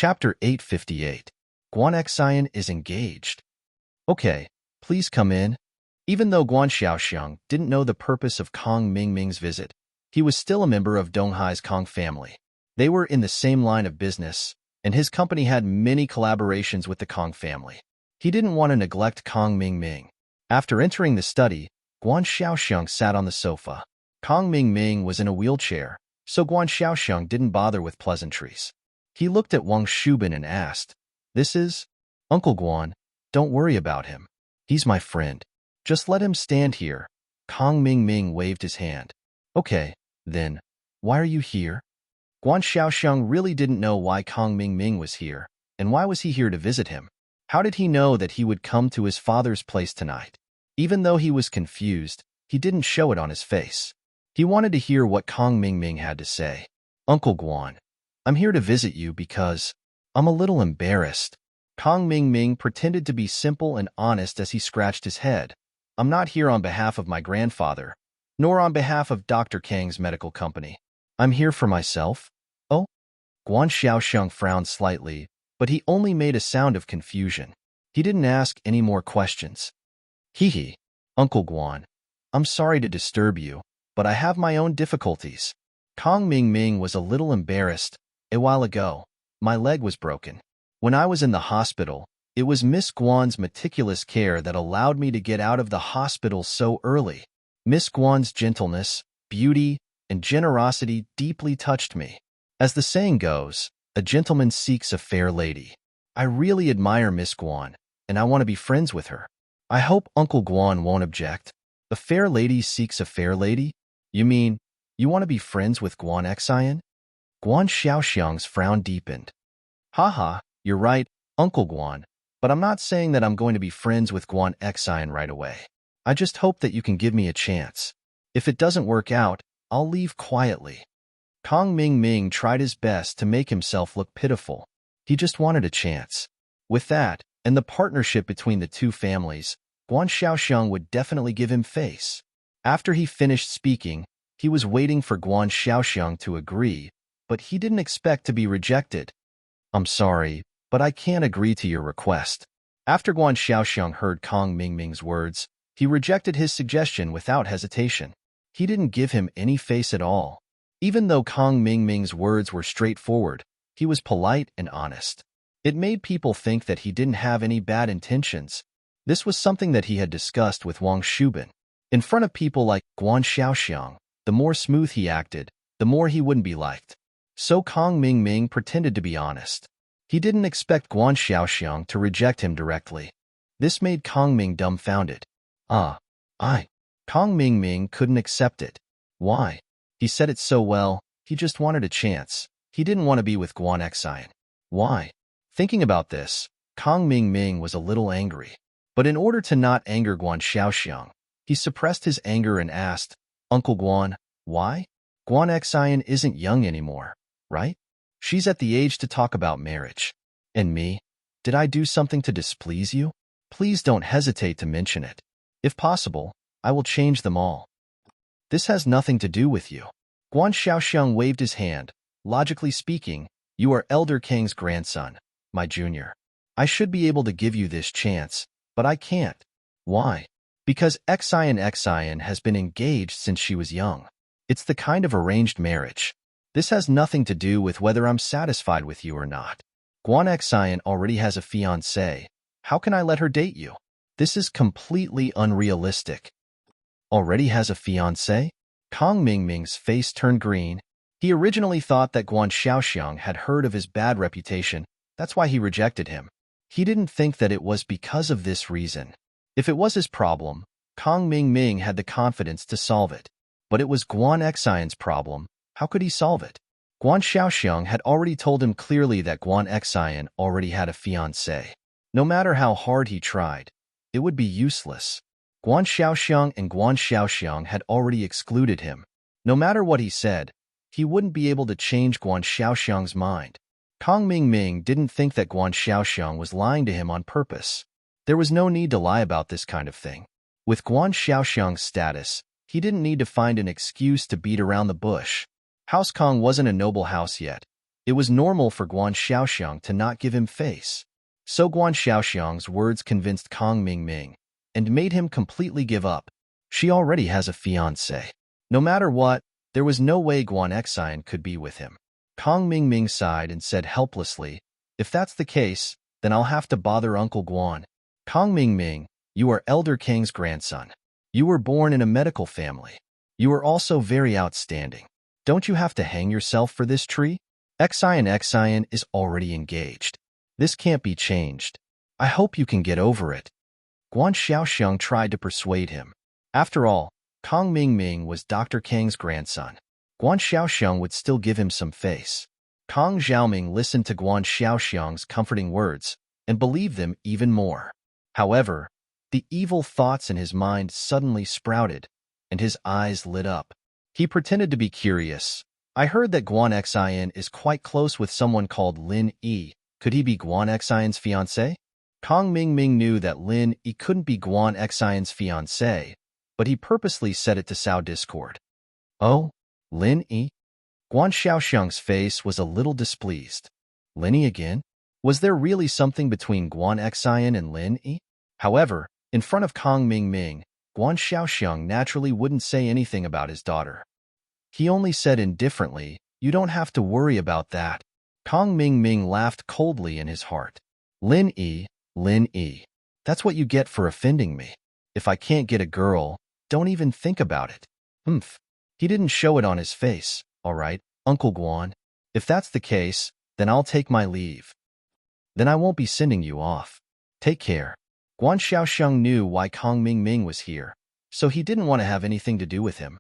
Chapter 858. Guan Xian is engaged. Okay, please come in. Even though Guan Xiaoxiang didn't know the purpose of Kong Mingming's visit, he was still a member of Donghai's Kong family. They were in the same line of business, and his company had many collaborations with the Kong family. He didn't want to neglect Kong Mingming. After entering the study, Guan Xiaoxiang sat on the sofa. Kong Mingming was in a wheelchair, so Guan Xiaoxiang didn't bother with pleasantries. He looked at Wang Shubin and asked, "This is Uncle Guan. Don't worry about him. He's my friend. Just let him stand here." Kong Mingming waved his hand. "Okay, then, why are you here?" Guan Xiaoxiang really didn't know why Kong Mingming was here, and why was he here to visit him? How did he know that he would come to his father's place tonight? Even though he was confused, he didn't show it on his face. He wanted to hear what Kong Mingming had to say. "Uncle Guan, I'm here to visit you because I'm a little embarrassed." Kong Mingming pretended to be simple and honest as he scratched his head. "I'm not here on behalf of my grandfather, nor on behalf of Dr. Kang's medical company. I'm here for myself." "Oh?" Guan Xiaoxiang frowned slightly, but he only made a sound of confusion. He didn't ask any more questions. "Hee. Uncle Guan, I'm sorry to disturb you, but I have my own difficulties." Kong Mingming was a little embarrassed. "A while ago, my leg was broken. When I was in the hospital, it was Miss Guan's meticulous care that allowed me to get out of the hospital so early. Miss Guan's gentleness, beauty, and generosity deeply touched me. As the saying goes, a gentleman seeks a fair lady. I really admire Miss Guan, and I want to be friends with her. I hope Uncle Guan won't object." "A fair lady seeks a fair lady? You mean you want to be friends with Guan Xian?" Guan Xiaoxiang's frown deepened. "Haha, you're right, Uncle Guan, but I'm not saying that I'm going to be friends with Guan Xian right away. I just hope that you can give me a chance. If it doesn't work out, I'll leave quietly." Kong Mingming tried his best to make himself look pitiful. He just wanted a chance. With that, and the partnership between the two families, Guan Xiaoxiang would definitely give him face. After he finished speaking, he was waiting for Guan Xiaoxiang to agree, but he didn't expect to be rejected. "I'm sorry, but I can't agree to your request." After Guan Xiaoxiang heard Kong Mingming's words, he rejected his suggestion without hesitation. He didn't give him any face at all. Even though Kong Mingming's words were straightforward, he was polite and honest. It made people think that he didn't have any bad intentions. This was something that he had discussed with Wang Shubin. In front of people like Guan Xiaoxiang, the more smooth he acted, the more he wouldn't be liked. So Kong Mingming pretended to be honest. He didn't expect Guan Xiaoxiang to reject him directly. This made Kong Ming dumbfounded. Kong Mingming couldn't accept it. Why? He said it so well, he just wanted a chance. He didn't want to be with Guan Xian. Why? Thinking about this, Kong Mingming was a little angry. But in order to not anger Guan Xiaoxiang, he suppressed his anger and asked, "Uncle Guan, why? Guan Xian isn't young anymore, right? She's at the age to talk about marriage. And me? Did I do something to displease you? Please don't hesitate to mention it. If possible, I will change them all. This has nothing to do with you." Guan Xiaoxiang waved his hand. "Logically speaking, you are Elder Kang's grandson, my junior. I should be able to give you this chance, but I can't." "Why?" "Because Xian has been engaged since she was young. It's the kind of arranged marriage. This has nothing to do with whether I'm satisfied with you or not. Guan Xian already has a fiancé. How can I let her date you? This is completely unrealistic." "Already has a fiancé?" Kong Mingming's face turned green. He originally thought that Guan Xiaoxiang had heard of his bad reputation. That's why he rejected him. He didn't think that it was because of this reason. If it was his problem, Kong Mingming had the confidence to solve it. But it was Guan Xian's problem. How could he solve it? Guan Xiaoxiang had already told him clearly that Guan Xian already had a fiancé. No matter how hard he tried, it would be useless. Guan Xiaoxiang had already excluded him. No matter what he said, he wouldn't be able to change Guan Xiaoxiang's mind. Kong Mingming didn't think that Guan Xiaoxiang was lying to him on purpose. There was no need to lie about this kind of thing. With Guan Xiaoxiang's status, he didn't need to find an excuse to beat around the bush. House Kong wasn't a noble house yet. It was normal for Guan Xiaoxiang to not give him face. So Guan Xiaoxiang's words convinced Kong Mingming and made him completely give up. She already has a fiancé. No matter what, there was no way Guan Xian could be with him. Kong Mingming sighed and said helplessly, "If that's the case, then I'll have to bother Uncle Guan." "Kong Mingming, you are Elder Kang's grandson. You were born in a medical family. You are also very outstanding. Don't you have to hang yourself for this tree? Xian is already engaged. This can't be changed. I hope you can get over it." Guan Xiaoxiang tried to persuade him. After all, Kong Mingming was Dr. Kang's grandson. Guan Xiaoxiang would still give him some face. Kong Xiaoming listened to Guan Xiaoxiang's comforting words and believed them even more. However, the evil thoughts in his mind suddenly sprouted, and his eyes lit up. He pretended to be curious. "I heard that Guan Xian is quite close with someone called Lin Yi. Could he be Guan Xian's fiancé?" Kong Mingming knew that Lin Yi couldn't be Guan Xian's fiancé, but he purposely said it to sow discord. "Oh, Lin Yi?" Guan Xiaoxiang's face was a little displeased. "Lin Yi again? Was there really something between Guan Xian and Lin Yi?" However, in front of Kong Mingming, Guan Xiaoxiang naturally wouldn't say anything about his daughter. He only said indifferently, "You don't have to worry about that." Kong Mingming laughed coldly in his heart. Lin Yi, that's what you get for offending me. If I can't get a girl, don't even think about it." Humph. He didn't show it on his face. "All right, Uncle Guan. If that's the case, then I'll take my leave. Then I won't be sending you off. Take care." Guan Xiaoxiang knew why Kong Mingming was here, so he didn't want to have anything to do with him.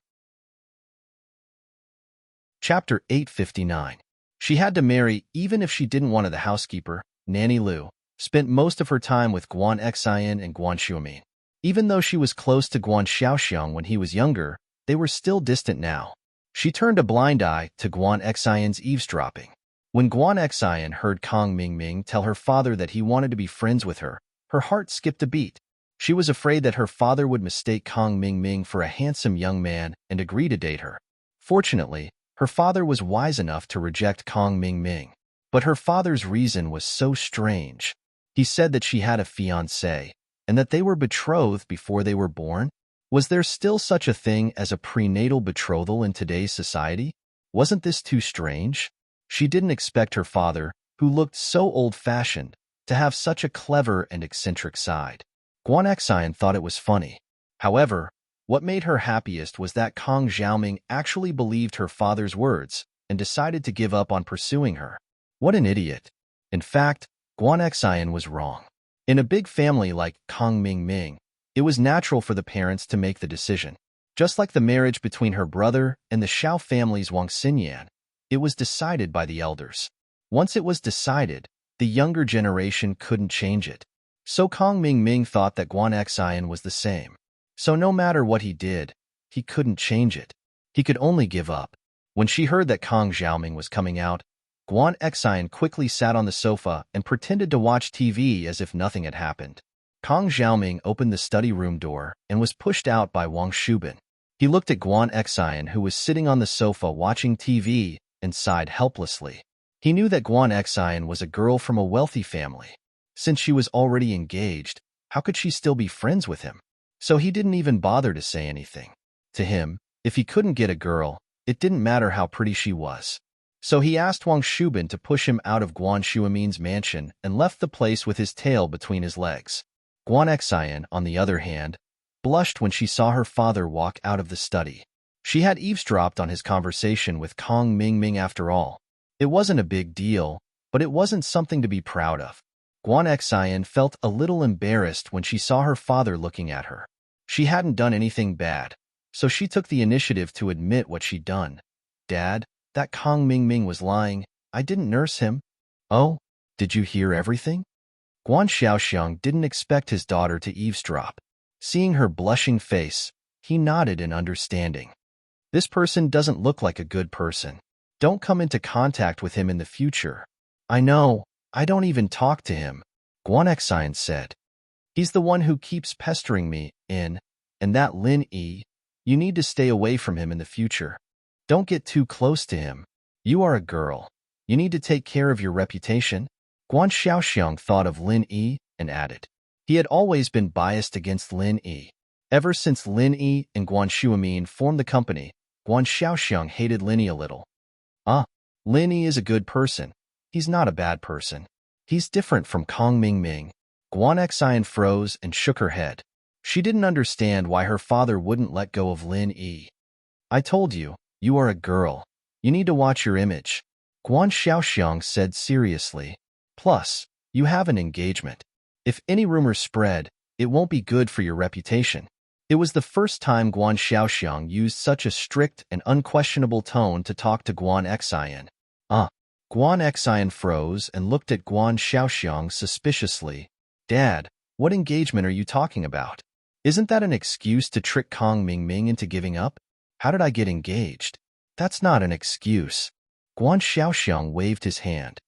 Chapter 859. She had to marry even if she didn't want to. The housekeeper, Nanny Lu, spent most of her time with Guan Xian and Guan Xuemin. Even though she was close to Guan Xiaoxiang when he was younger, they were still distant now. She turned a blind eye to Guan Xian's eavesdropping. When Guan Xian heard Kong Mingming tell her father that he wanted to be friends with her, her heart skipped a beat. She was afraid that her father would mistake Kong Mingming for a handsome young man and agree to date her. Fortunately, her father was wise enough to reject Kong Mingming. But her father's reason was so strange. He said that she had a fiancé, and that they were betrothed before they were born. Was there still such a thing as a prenatal betrothal in today's society? Wasn't this too strange? She didn't expect her father, who looked so old-fashioned, to have such a clever and eccentric side. Guan Xian thought it was funny. However, what made her happiest was that Kong Xiaoming actually believed her father's words and decided to give up on pursuing her. What an idiot. In fact, Guan Xian was wrong. In a big family like Kong Mingming, it was natural for the parents to make the decision. Just like the marriage between her brother and the Xiao family's Wang Xinyan, it was decided by the elders. Once it was decided, the younger generation couldn't change it. So Kong Mingming thought that Guan Xian was the same. So no matter what he did, he couldn't change it. He could only give up. When she heard that Kong Xiaoming was coming out, Guan Xian quickly sat on the sofa and pretended to watch TV as if nothing had happened. Kong Xiaoming opened the study room door and was pushed out by Wang Shubin. He looked at Guan Xian, who was sitting on the sofa watching TV, and sighed helplessly. He knew that Guan Xian was a girl from a wealthy family. Since she was already engaged, how could she still be friends with him? So he didn't even bother to say anything. To him, if he couldn't get a girl, it didn't matter how pretty she was. So he asked Wang Shubin to push him out of Guan Xuemin's mansion and left the place with his tail between his legs. Guan Xian, on the other hand, blushed when she saw her father walk out of the study. She had eavesdropped on his conversation with Kong Mingming after all. It wasn't a big deal, but it wasn't something to be proud of. Guan Xian felt a little embarrassed when she saw her father looking at her. She hadn't done anything bad, so she took the initiative to admit what she'd done. "Dad, that Kong Mingming was lying. I didn't nurse him." "Oh, did you hear everything?" Guan Xiaoxiang didn't expect his daughter to eavesdrop. Seeing her blushing face, he nodded in understanding. "This person doesn't look like a good person. Don't come into contact with him in the future." "I know, I don't even talk to him," Guan Xian said. "He's the one who keeps pestering me, and that Lin Yi. You need to stay away from him in the future. Don't get too close to him. You are a girl. You need to take care of your reputation. Guan Xiaoxiang thought of Lin Yi and added. He had always been biased against Lin Yi. Ever since Lin Yi and Guan Shuimin formed the company, Guan Xiaoxiang hated Lin Yi a little. Lin Yi is a good person. He's not a bad person. He's different from Kong Mingming. Guan Xian froze and shook her head. She didn't understand why her father wouldn't let go of Lin Yi. I told you, you are a girl. You need to watch your image, Guan Xiaoxiang said seriously. Plus, you have an engagement. If any rumors spread, it won't be good for your reputation. It was the first time Guan Xiaoxiang used such a strict and unquestionable tone to talk to Guan Xian. Guan Xian froze and looked at Guan Xiaoxiang suspiciously. Dad, what engagement are you talking about? Isn't that an excuse to trick Kong Mingming into giving up? How did I get engaged? That's not an excuse. Guan Xiaoxiang waved his hand.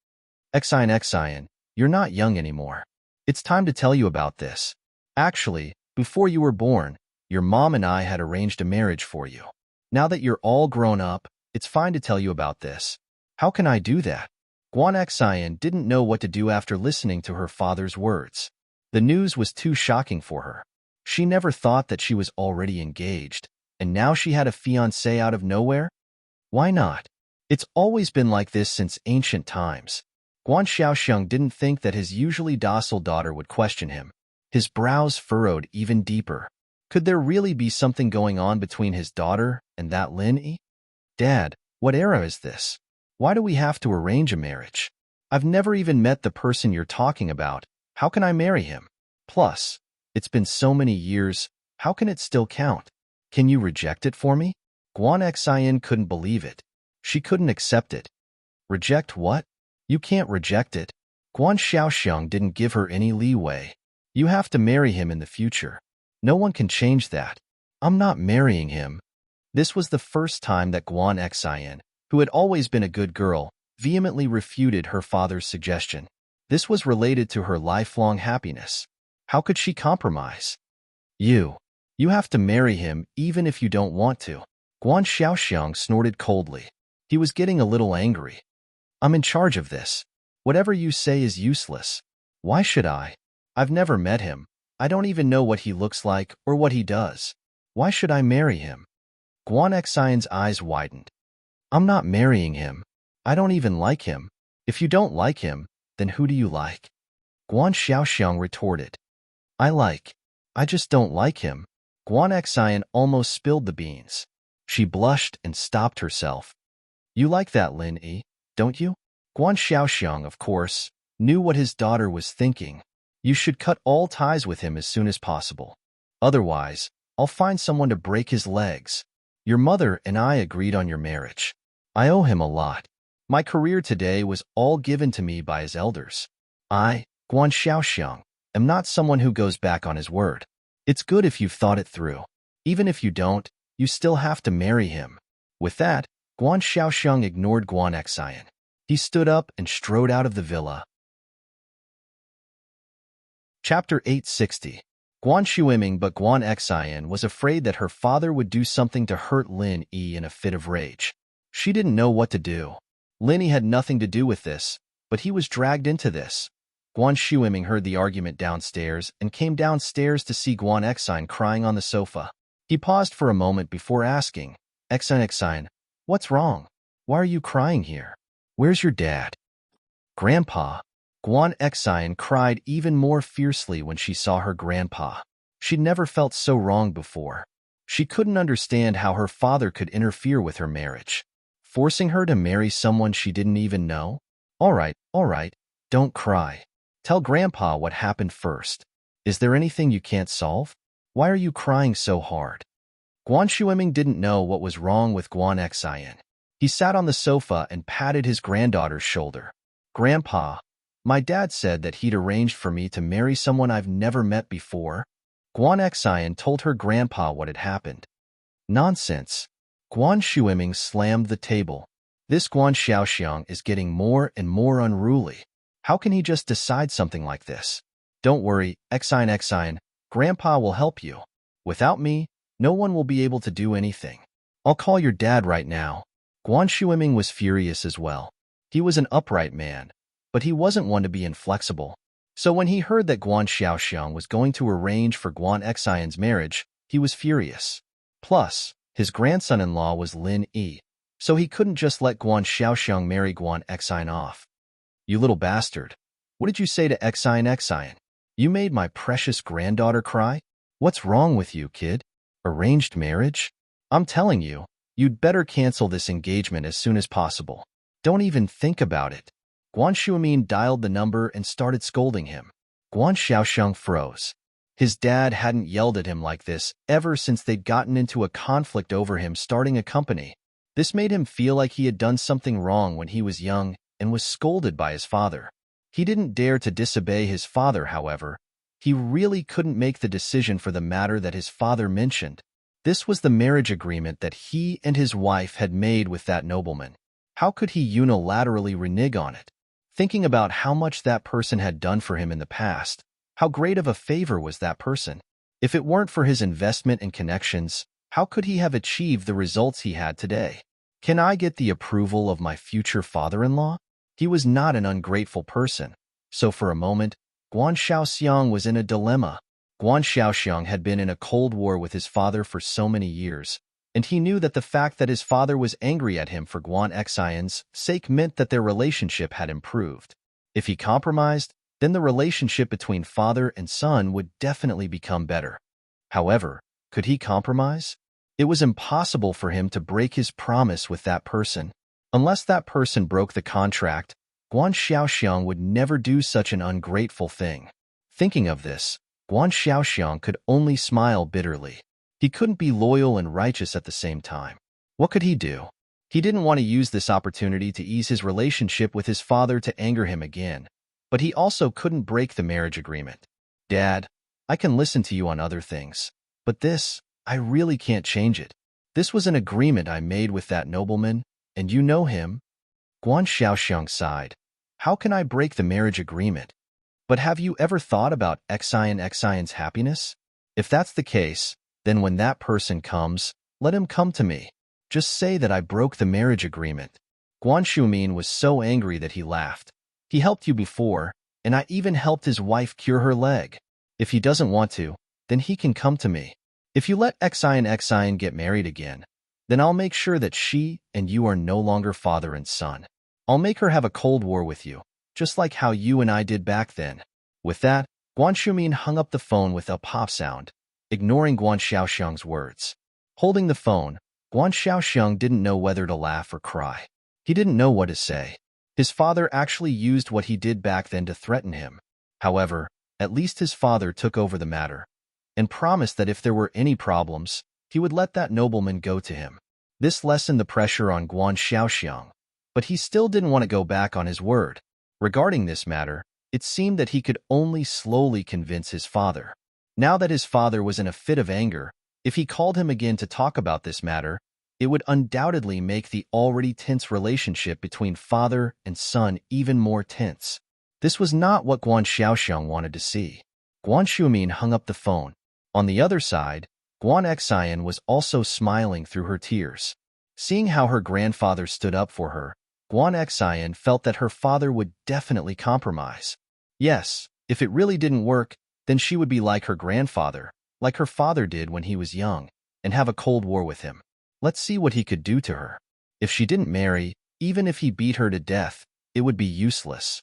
Xian, you're not young anymore. It's time to tell you about this. Actually, before you were born, your mom and I had arranged a marriage for you. Now that you're all grown up, it's fine to tell you about this. How can I do that? Guan Xian didn't know what to do after listening to her father's words. The news was too shocking for her. She never thought that she was already engaged, and now she had a fiancé out of nowhere? Why not? It's always been like this since ancient times. Guan Xiaoxiang didn't think that his usually docile daughter would question him. His brows furrowed even deeper. Could there really be something going on between his daughter and that Lin Yi? Dad, what era is this? Why do we have to arrange a marriage? I've never even met the person you're talking about. How can I marry him? Plus, it's been so many years. How can it still count? Can you reject it for me? Guan Xian couldn't believe it. She couldn't accept it. Reject what? You can't reject it. Guan Xiaoxiang didn't give her any leeway. You have to marry him in the future. No one can change that. I'm not marrying him. This was the first time that Guan Xian, who had always been a good girl, vehemently refuted her father's suggestion. This was related to her lifelong happiness. How could she compromise? You have to marry him even if you don't want to. Guan Xiaoxiang snorted coldly. He was getting a little angry. I'm in charge of this. Whatever you say is useless. Why should I? I've never met him. I don't even know what he looks like or what he does. Why should I marry him? Guan Xian's eyes widened. I'm not marrying him. I don't even like him. If you don't like him, then who do you like? Guan Xiaoxiang retorted. I just don't like him. Guan Xian almost spilled the beans. She blushed and stopped herself. You like that Lin Yi, don't you? Guan Xiaoxiang, of course, knew what his daughter was thinking. You should cut all ties with him as soon as possible. Otherwise, I'll find someone to break his legs. Your mother and I agreed on your marriage. I owe him a lot. My career today was all given to me by his elders. I, Guan Xiaoxiang, am not someone who goes back on his word. It's good if you've thought it through. Even if you don't, you still have to marry him. With that, Guan Xiaoxiang ignored Guan Xian. He stood up and strode out of the villa. Chapter 860. Guan Shuiming, but Guan Xian was afraid that her father would do something to hurt Lin Yi in a fit of rage. She didn't know what to do. Lin Yi had nothing to do with this, but he was dragged into this. Guan Shuiming heard the argument downstairs and came downstairs to see Guan Xian crying on the sofa. He paused for a moment before asking, Xian, what's wrong? Why are you crying here? Where's your dad? Grandpa. Guan Xian cried even more fiercely when she saw her grandpa. She'd never felt so wrong before. She couldn't understand how her father could interfere with her marriage, forcing her to marry someone she didn't even know. All right, don't cry. Tell Grandpa what happened first. Is there anything you can't solve? Why are you crying so hard? Guan Shuiming didn't know what was wrong with Guan Xian. He sat on the sofa and patted his granddaughter's shoulder. Grandpa, my dad said that he'd arranged for me to marry someone I've never met before. Guan Xian told her grandpa what had happened. Nonsense. Guan Shuiming slammed the table. This Guan Xiaoxiang is getting more and more unruly. How can he just decide something like this? Don't worry, Xian, Grandpa will help you. Without me, no one will be able to do anything. I'll call your dad right now. Guan Shuiming was furious as well. He was an upright man, but he wasn't one to be inflexible. So when he heard that Guan Xiaoxiang was going to arrange for Guan Xian's marriage, he was furious. Plus, his grandson-in-law was Lin Yi, so he couldn't just let Guan Xiaoxiang marry Guan Xian off. You little bastard. What did you say to Xian? You made my precious granddaughter cry? What's wrong with you, kid? Arranged marriage? I'm telling you, you'd better cancel this engagement as soon as possible. Don't even think about it. Guan Shuimin dialed the number and started scolding him. Guan Xiaoxiang froze. His dad hadn't yelled at him like this ever since they'd gotten into a conflict over him starting a company. This made him feel like he had done something wrong when he was young and was scolded by his father. He didn't dare to disobey his father, however. He really couldn't make the decision for the matter that his father mentioned. This was the marriage agreement that he and his wife had made with that nobleman. How could he unilaterally renege on it? Thinking about how much that person had done for him in the past, how great of a favor was that person? If it weren't for his investment and connections, how could he have achieved the results he had today? Can I get the approval of my future father-in-law? He was not an ungrateful person. So for a moment, Guan Xiaoxiang was in a dilemma. Guan Xiaoxiang had been in a cold war with his father for so many years, and he knew that the fact that his father was angry at him for Guan Xian's sake meant that their relationship had improved. If he compromised, then the relationship between father and son would definitely become better. However, could he compromise? It was impossible for him to break his promise with that person. Unless that person broke the contract, Guan Xiaoxiang would never do such an ungrateful thing. Thinking of this, Guan Xiaoxiang could only smile bitterly. He couldn't be loyal and righteous at the same time. What could he do? He didn't want to use this opportunity to ease his relationship with his father to anger him again, but he also couldn't break the marriage agreement. Dad, I can listen to you on other things, but this, I really can't change it. This was an agreement I made with that nobleman, and you know him. Guan Xiaoxiang sighed. How can I break the marriage agreement? But have you ever thought about Xian's happiness? If that's the case, then when that person comes, let him come to me. Just say that I broke the marriage agreement. Guan Shuimin was so angry that he laughed. He helped you before, and I even helped his wife cure her leg. If he doesn't want to, then he can come to me. If you let Xian get married again, then I'll make sure that she and you are no longer father and son. I'll make her have a cold war with you, just like how you and I did back then. With that, Guan Shuimin hung up the phone with a pop sound, ignoring Guan Xiaoxiang's words. Holding the phone, Guan Xiaoxiang didn't know whether to laugh or cry. He didn't know what to say. His father actually used what he did back then to threaten him. However, at least his father took over the matter, and promised that if there were any problems, he would let that nobleman go to him. This lessened the pressure on Guan Xiaoxiang, but he still didn't want to go back on his word. Regarding this matter, it seemed that he could only slowly convince his father. Now that his father was in a fit of anger, if he called him again to talk about this matter, it would undoubtedly make the already tense relationship between father and son even more tense. This was not what Guan Xiaoxiang wanted to see. Guan Shuimin hung up the phone. On the other side, Guan Xian was also smiling through her tears. Seeing how her grandfather stood up for her, Guan Xian felt that her father would definitely compromise. Yes, if it really didn't work, then she would be like her grandfather, like her father did when he was young, and have a cold war with him. Let's see what he could do to her. If she didn't marry, even if he beat her to death, it would be useless.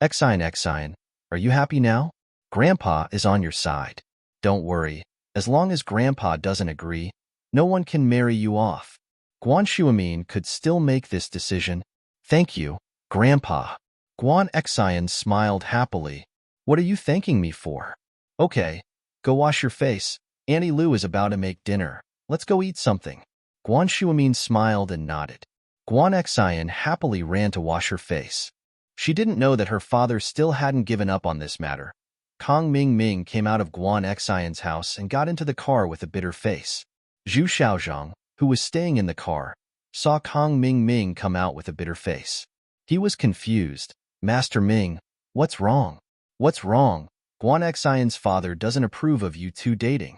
Xian, are you happy now? Grandpa is on your side. Don't worry, as long as Grandpa doesn't agree, no one can marry you off. Guan Shuimin could still make this decision. Thank you, Grandpa. Guan Xian smiled happily. What are you thanking me for? Okay, go wash your face. Auntie Lu is about to make dinner. Let's go eat something. Guan Shuimin smiled and nodded. Guan Xian happily ran to wash her face. She didn't know that her father still hadn't given up on this matter. Kong Ming came out of Guan Xian's house and got into the car with a bitter face. Zhu Xiaozhang, who was staying in the car, saw Kong Ming come out with a bitter face. He was confused. Master Ming, what's wrong? What's wrong? Guan Xian's father doesn't approve of you two dating.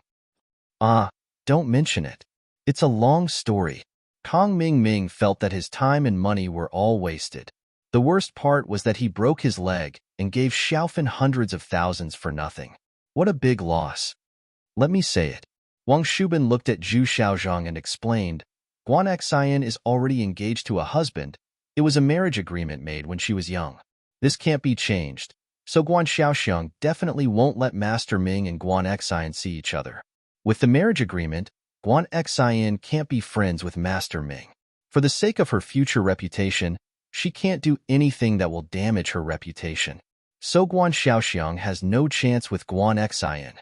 Ah, don't mention it. It's a long story. Kong Ming felt that his time and money were all wasted. The worst part was that he broke his leg and gave Xiaofan hundreds of thousands for nothing. What a big loss. Let me say it. Wang Shubin looked at Zhu Xiaozhang and explained, Guan Xian is already engaged to a husband. It was a marriage agreement made when she was young. This can't be changed, so Guan Xiaoxiang definitely won't let Master Ming and Guan Xian see each other. With the marriage agreement, Guan Xian can't be friends with Master Ming. For the sake of her future reputation, she can't do anything that will damage her reputation. So Guan Xiaoxiang has no chance with Guan Xian.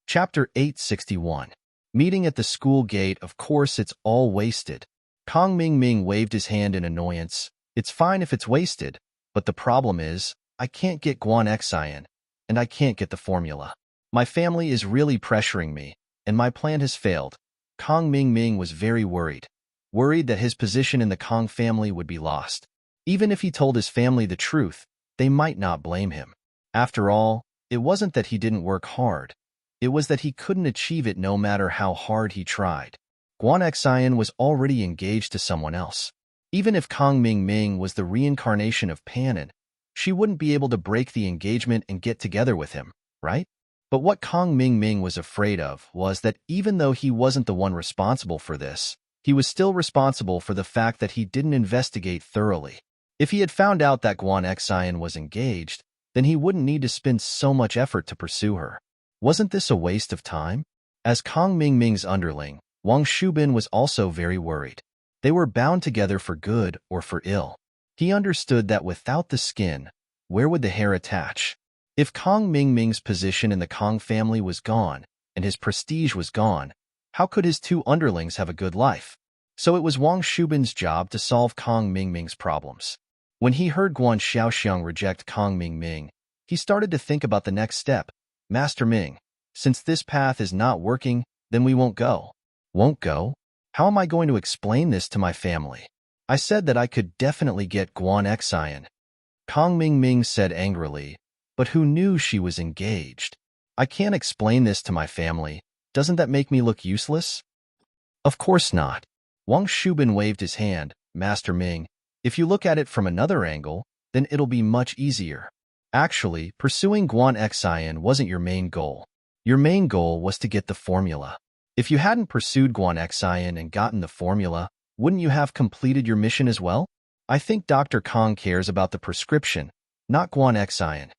Chapter 861. Meeting at the school gate. Of course it's all wasted. Kong Ming waved his hand in annoyance. It's fine if it's wasted, but the problem is, I can't get Guan Xian, and I can't get the formula. My family is really pressuring me, and my plan has failed. Kong Ming was very worried that his position in the Kong family would be lost. Even if he told his family the truth, they might not blame him. After all, it wasn't that he didn't work hard. It was that he couldn't achieve it no matter how hard he tried. Guan Xian was already engaged to someone else. Even if Kong Ming was the reincarnation of Panin, she wouldn't be able to break the engagement and get together with him, right? But what Kong Ming was afraid of was that even though he wasn't the one responsible for this, he was still responsible for the fact that he didn't investigate thoroughly. If he had found out that Guan Xian was engaged, then he wouldn't need to spend so much effort to pursue her. Wasn't this a waste of time? As Kong Ming's underling, Wang Shubin was also very worried. They were bound together for good or for ill. He understood that without the skin, where would the hair attach? If Kong Ming's position in the Kong family was gone, and his prestige was gone, how could his two underlings have a good life? So it was Wang Shubin's job to solve Kong Ming's problems. When he heard Guan Xiaoxiang reject Kong Ming, he started to think about the next step. Master Ming, since this path is not working, then we won't go. Won't go? How am I going to explain this to my family? I said that I could definitely get Guan Xian. Kong Ming said angrily, but who knew she was engaged? I can't explain this to my family. Doesn't that make me look useless? Of course not. Wang Shubin waved his hand. Master Ming, if you look at it from another angle, then it'll be much easier. Actually, pursuing Guan Xian wasn't your main goal. Your main goal was to get the formula. If you hadn't pursued Guan Xian and gotten the formula, wouldn't you have completed your mission as well? I think Dr. Kong cares about the prescription, not Guan Xian.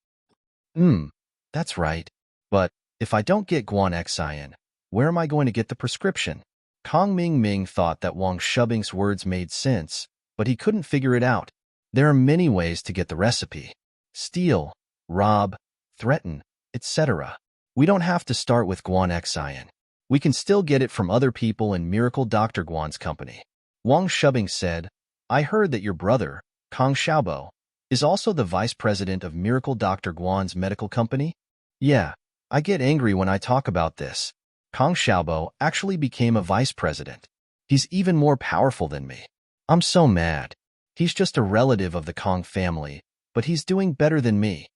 That's right. But if I don't get Guan Xian, where am I going to get the prescription? Kong Ming thought that Wang Shubin's words made sense, but he couldn't figure it out. There are many ways to get the recipe. Steal, rob, threaten, etc. We don't have to start with Guan Xian. We can still get it from other people in Miracle Dr. Guan's company. Wang Shubin said, I heard that your brother, Kong Xiaobo, is also the vice president of Miracle Dr. Guan's medical company? Yeah, I get angry when I talk about this. Kong Xiaobo actually became a vice president. He's even more powerful than me. I'm so mad. He's just a relative of the Kong family, but he's doing better than me.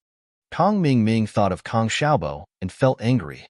Kong Ming thought of Kong Xiaobo and felt angry.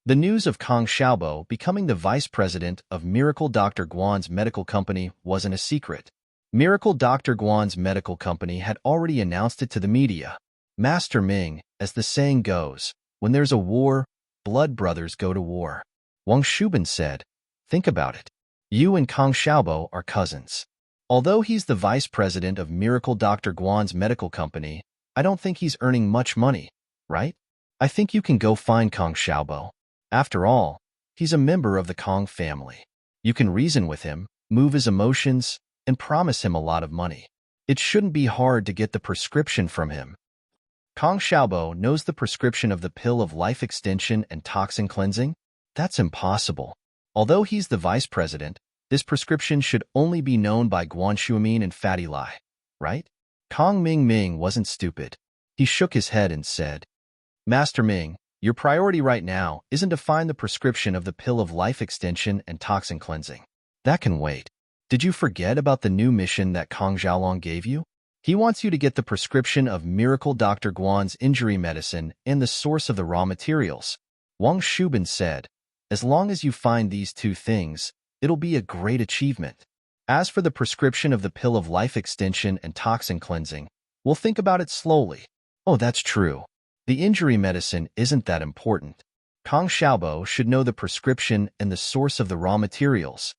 The news of Kong Xiaobo becoming the vice president of Miracle Dr. Guan's medical company wasn't a secret. Miracle Dr. Guan's medical company had already announced it to the media. Master Ming, as the saying goes, when there's a war, blood brothers go to war. Wang Shubin said, think about it. You and Kong Xiaobo are cousins. Although he's the vice president of Miracle Dr. Guan's medical company, I don't think he's earning much money, right? I think you can go find Kong Xiaobo. After all, he's a member of the Kong family. You can reason with him, move his emotions, and promise him a lot of money. It shouldn't be hard to get the prescription from him. Kong Xiaobo knows the prescription of the pill of life extension and toxin cleansing? That's impossible. Although he's the vice president, this prescription should only be known by Guan Xuemin and Fatty Lai, right? Kong Ming wasn't stupid. He shook his head and said, Master Ming, your priority right now isn't to find the prescription of the pill of life extension and toxin cleansing. That can wait. Did you forget about the new mission that Kong Xiaolong gave you? He wants you to get the prescription of Miracle Dr. Guan's injury medicine and the source of the raw materials. Wang Shubin said, as long as you find these two things, it'll be a great achievement. As for the prescription of the pill of life extension and toxin cleansing, we'll think about it slowly. Oh, that's true. The injury medicine isn't that important. Kong Xiaobo should know the prescription and the source of the raw materials.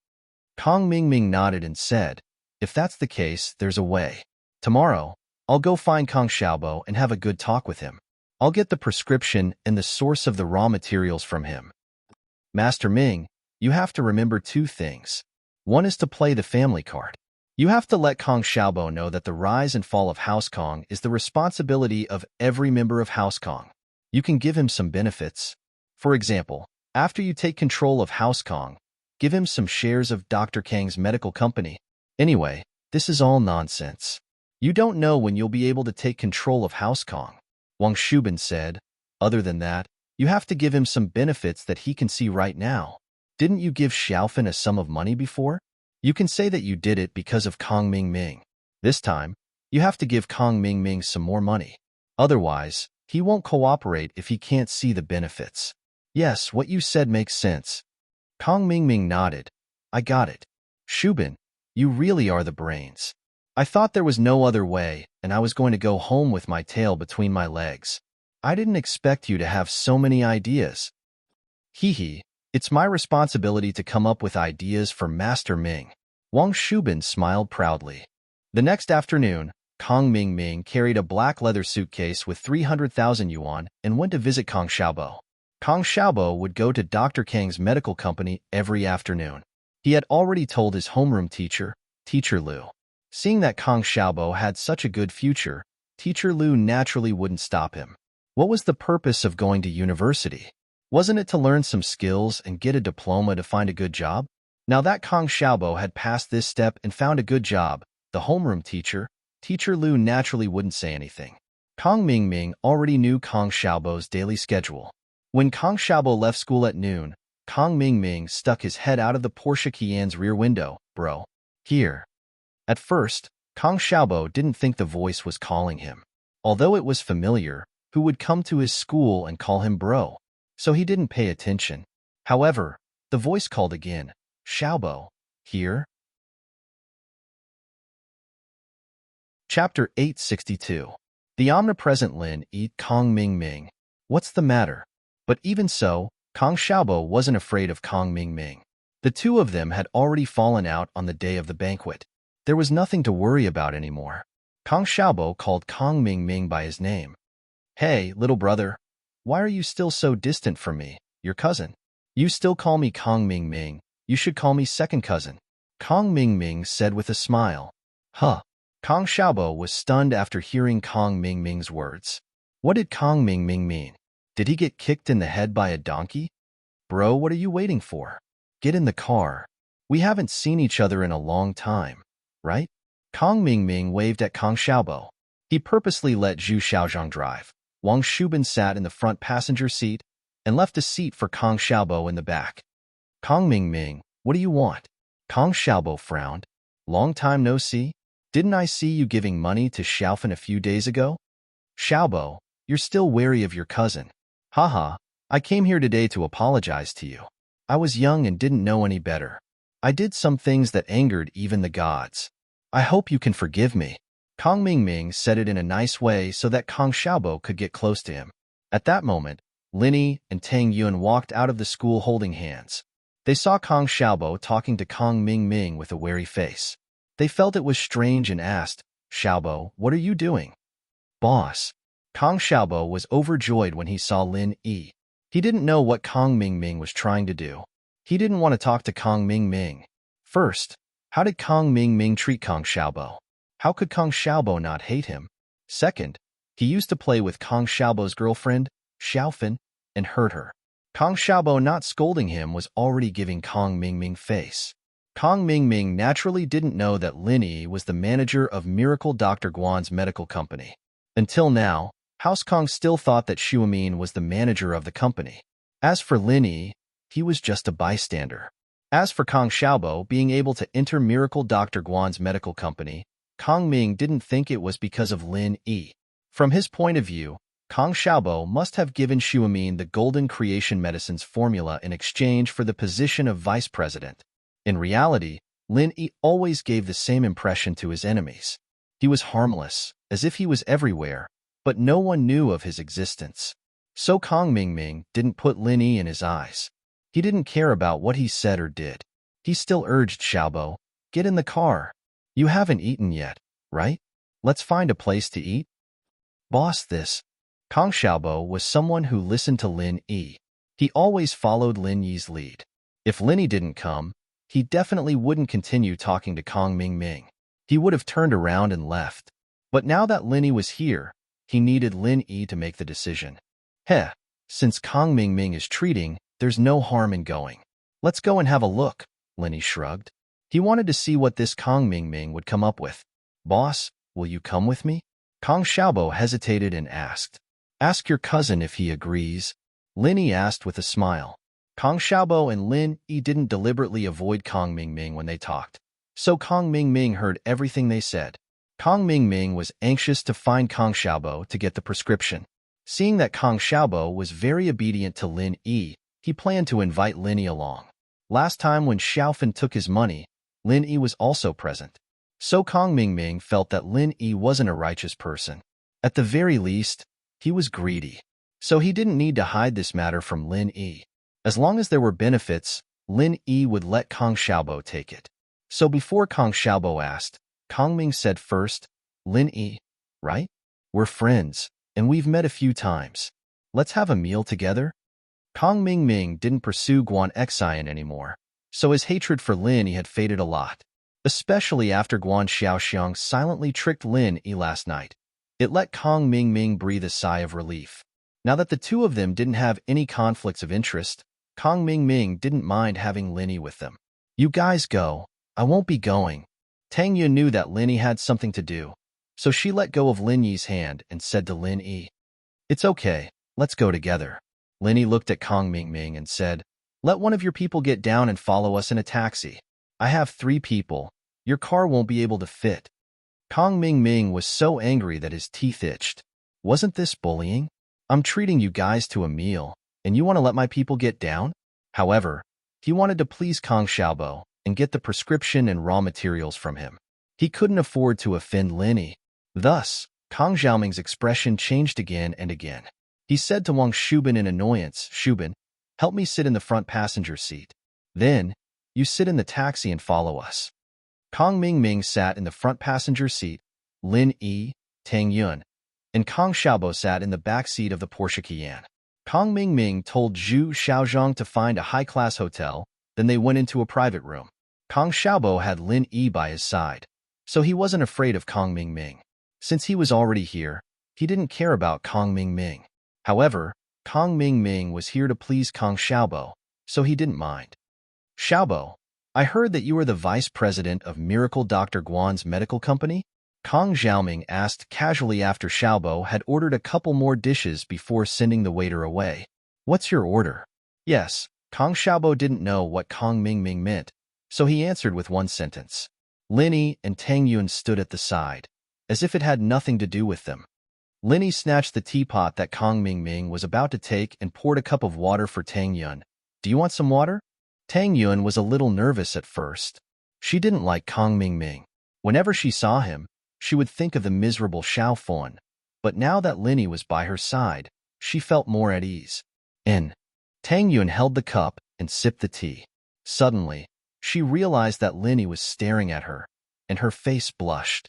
Kong Mingming nodded and said, if that's the case, there's a way. Tomorrow, I'll go find Kong Xiaobo and have a good talk with him. I'll get the prescription and the source of the raw materials from him. Master Ming, you have to remember two things. One is to play the family card. You have to let Kong Xiaobo know that the rise and fall of House Kong is the responsibility of every member of House Kong. You can give him some benefits. For example, after you take control of House Kong, give him some shares of Dr. Kang's medical company. Anyway, this is all nonsense. You don't know when you'll be able to take control of House Kong. Wang Shubin said. Other than that, you have to give him some benefits that he can see right now. Didn't you give Xiaofan a sum of money before? You can say that you did it because of Kong Mingming. This time, you have to give Kong Mingming some more money. Otherwise, he won't cooperate if he can't see the benefits. Yes, what you said makes sense. Kong Mingming nodded. I got it. Shubin, you really are the brains. I thought there was no other way, and I was going to go home with my tail between my legs. I didn't expect you to have so many ideas. Hee, it's my responsibility to come up with ideas for Master Ming. Wang Shubin smiled proudly. The next afternoon, Kong Mingming carried a black leather suitcase with 300,000 yuan and went to visit Kong Xiaobo. Kong Xiaobo would go to Dr. Kang's medical company every afternoon. He had already told his homeroom teacher, Teacher Lu. Seeing that Kong Xiaobo had such a good future, Teacher Lu naturally wouldn't stop him. What was the purpose of going to university? Wasn't it to learn some skills and get a diploma to find a good job? Now that Kong Xiaobo had passed this step and found a good job, the homeroom teacher, Teacher Lu naturally wouldn't say anything. Kong Mingming already knew Kong Xiaobo's daily schedule. When Kong Xiaobo left school at noon, Kong Mingming stuck his head out of the Porsche Cayenne's rear window. Bro. Here. At first, Kong Xiaobo didn't think the voice was calling him. Although it was familiar, who would come to his school and call him bro? So he didn't pay attention. However, the voice called again. Xiaobo. Here? Chapter 862. The omnipresent Lin Yi Kong Mingming. What's the matter? But even so, Kong Xiaobo wasn't afraid of Kong Mingming. The two of them had already fallen out on the day of the banquet. There was nothing to worry about anymore. Kong Xiaobo called Kong Mingming by his name. Hey, little brother. Why are you still so distant from me, your cousin? You still call me Kong Mingming. You should call me second cousin. Kong Mingming said with a smile. Huh. Kong Xiaobo was stunned after hearing Kong Mingming's words. What did Kong Mingming mean? Did he get kicked in the head by a donkey? Bro, what are you waiting for? Get in the car. We haven't seen each other in a long time, right? Kong Mingming waved at Kong Xiaobo. He purposely let Zhu Xiaozhang drive. Wang Shubin sat in the front passenger seat and left a seat for Kong Xiaobo in the back. Kong Mingming, what do you want? Kong Xiaobo frowned. Long time no see? Didn't I see you giving money to Xiaofan a few days ago? Xiaobo, you're still wary of your cousin. Haha, I came here today to apologize to you. I was young and didn't know any better. I did some things that angered even the gods. I hope you can forgive me. Kong Mingming said it in a nice way so that Kong Xiaobo could get close to him. At that moment, Lin Yi and Tang Yun walked out of the school holding hands. They saw Kong Xiaobo talking to Kong Mingming with a wary face. They felt it was strange and asked, Xiaobo, what are you doing? Boss. Kong Xiaobo was overjoyed when he saw Lin Yi. He didn't know what Kong Mingming was trying to do. He didn't want to talk to Kong Mingming. First, how did Kong Mingming treat Kong Xiaobo? How could Kong Xiaobo not hate him? Second, he used to play with Kong Xiaobo's girlfriend, Xiaofan, and hurt her. Kong Xiaobo not scolding him was already giving Kong Mingming face. Kong Mingming naturally didn't know that Lin Yi was the manager of Miracle Dr. Guan's medical company. Until now, House Kong still thought that Xuemin was the manager of the company. As for Lin Yi, he was just a bystander. As for Kong Xiaobo being able to enter Miracle Dr. Guan's medical company, Kong Ming didn't think it was because of Lin Yi. From his point of view, Kong Xiaobo must have given Xuemin the Golden Creation Medicines formula in exchange for the position of vice president. In reality, Lin Yi always gave the same impression to his enemies. He was harmless, as if he was everywhere, but no one knew of his existence. So Kong Mingming didn't put Lin Yi in his eyes. He didn't care about what he said or did. He still urged Xiaobo, "Get in the car. You haven't eaten yet, right? Let's find a place to eat." Boss, this. Kong Xiaobo was someone who listened to Lin Yi. He always followed Lin Yi's lead. If Lin Yi didn't come, he definitely wouldn't continue talking to Kong Mingming. He would have turned around and left. But now that Lin Yi was here, he needed Lin Yi to make the decision. Heh, since Kong Mingming is treating, there's no harm in going. Let's go and have a look, Lin Yi shrugged. He wanted to see what this Kong Mingming would come up with. Boss, will you come with me? Kong Xiaobo hesitated and asked. Ask your cousin if he agrees, Lin Yi asked with a smile. Kong Xiaobo and Lin Yi didn't deliberately avoid Kong Mingming when they talked. So Kong Mingming heard everything they said. Kong Mingming was anxious to find Kong Xiaobo to get the prescription. Seeing that Kong Xiaobo was very obedient to Lin Yi, he planned to invite Lin Yi along. Last time when Xiaofan took his money, Lin Yi was also present. So Kong Mingming felt that Lin Yi wasn't a righteous person. At the very least, he was greedy. So he didn't need to hide this matter from Lin Yi. As long as there were benefits, Lin Yi would let Kong Xiaobo take it. So before Kong Xiaobo asked, Kong Ming said first, Lin Yi, right? We're friends, and we've met a few times. Let's have a meal together? Kong Mingming didn't pursue Guan Xian anymore, so his hatred for Lin Yi had faded a lot. Especially after Guan Xiaoxiang silently tricked Lin Yi last night. It let Kong Mingming breathe a sigh of relief. Now that the two of them didn't have any conflicts of interest, Kong Mingming didn't mind having Lin Yi with them. You guys go. I won't be going. Tang Yun knew that Lin Yi had something to do, so she let go of Lin Yi's hand and said to Lin Yi, It's okay, let's go together. Lin Yi looked at Kong Mingming and said, Let one of your people get down and follow us in a taxi. I have 3 people. Your car won't be able to fit. Kong Mingming was so angry that his teeth itched. Wasn't this bullying? I'm treating you guys to a meal, and you want to let my people get down? However, he wanted to please Kong Xiaobo and get the prescription and raw materials from him. He couldn't afford to offend Lin Yi. Thus, Kong Xiaoming's expression changed again and again. He said to Wang Shubin in annoyance, Shubin, help me sit in the front passenger seat. Then, you sit in the taxi and follow us. Kong Mingming sat in the front passenger seat, Lin Yi, Tang Yun, and Kong Xiaobo sat in the back seat of the Porsche Cayenne. Kong Mingming told Zhu Xiaozhang to find a high-class hotel, then they went into a private room. Kong Xiaobo had Lin Yi by his side, so he wasn't afraid of Kong Mingming. Since he was already here, he didn't care about Kong Mingming. However, Kong Mingming was here to please Kong Xiaobo, so he didn't mind. Xiaobo, I heard that you are the vice president of Miracle Dr. Guan's medical company? Kong Xiaoming asked casually after Xiaobo had ordered a couple more dishes before sending the waiter away. What's your order? Yes, Kong Xiaobo didn't know what Kong Mingming meant, so he answered with one sentence. Lin Yi and Tang Yun stood at the side, as if it had nothing to do with them. Lin Yi snatched the teapot that Kong Mingming was about to take and poured a cup of water for Tang Yun. Do you want some water? Tang Yun was a little nervous at first. She didn't like Kong Mingming. Whenever she saw him, she would think of the miserable Xiaofan, but now that Lin Yi was by her side, she felt more at ease. Tang Yun held the cup and sipped the tea. Suddenly, she realized that Lin Yi was staring at her, and her face blushed.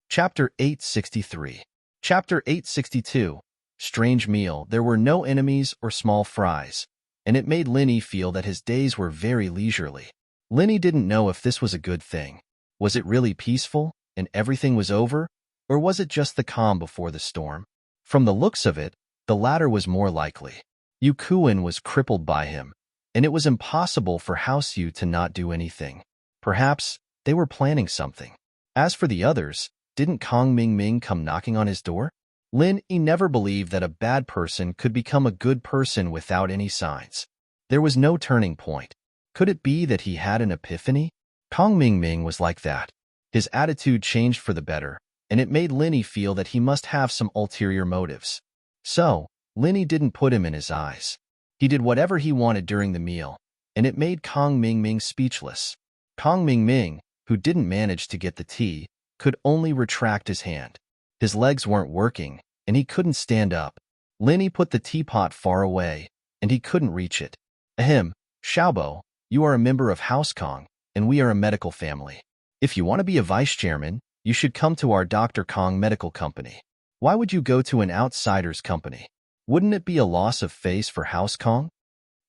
Chapter 863. Chapter 862. Strange meal. There were no enemies or small fries, and it made Lin Yi feel that his days were very leisurely. Lin Yi didn't know if this was a good thing. Was it really peaceful, and everything was over, or was it just the calm before the storm? From the looks of it, the latter was more likely. Yu Kuan was crippled by him, and it was impossible for House Yu to not do anything. Perhaps they were planning something. As for the others, didn't Kong Mingming come knocking on his door? Lin Yi never believed that a bad person could become a good person without any signs. There was no turning point. Could it be that he had an epiphany? Kong Mingming was like that. His attitude changed for the better, and it made Lin Yi feel that he must have some ulterior motives. So, Lin Yi didn't put him in his eyes. He did whatever he wanted during the meal, and it made Kong Mingming speechless. Kong Mingming, who didn't manage to get the tea, could only retract his hand. His legs weren't working, and he couldn't stand up. Linny put the teapot far away, and he couldn't reach it. Ahem, Xiaobo, you are a member of House Kong, and we are a medical family. If you want to be a vice chairman, you should come to our Dr. Kong Medical Company. Why would you go to an outsider's company? Wouldn't it be a loss of face for House Kong?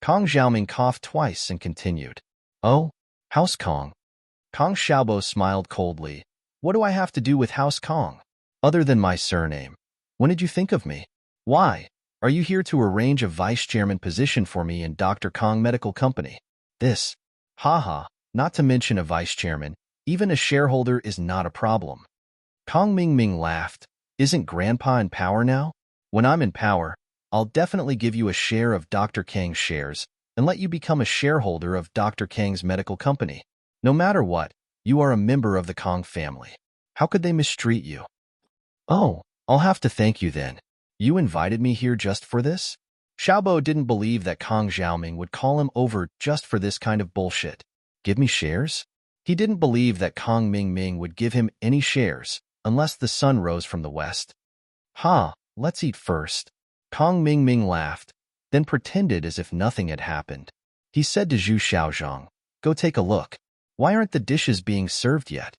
Kong Xiaoming coughed twice and continued. Oh, House Kong. Kong Xiaobo smiled coldly. What do I have to do with House Kong? Other than my surname. When did you think of me? Why? Are you here to arrange a vice chairman position for me in Dr. Kong Medical Company? This. Haha, not to mention a vice chairman, even a shareholder is not a problem. Kong Mingming laughed. Isn't Grandpa in power now? When I'm in power, I'll definitely give you a share of Dr. Kang's shares and let you become a shareholder of Dr. Kang's medical company. No matter what, you are a member of the Kong family. How could they mistreat you? Oh, I'll have to thank you then. You invited me here just for this? Xiaobo didn't believe that Kong Xiaoming would call him over just for this kind of bullshit. Give me shares? He didn't believe that Kong Mingming would give him any shares unless the sun rose from the west. Ha, let's eat first. Kong Mingming laughed, then pretended as if nothing had happened. He said to Zhu Xiaozhong, go take a look. Why aren't the dishes being served yet?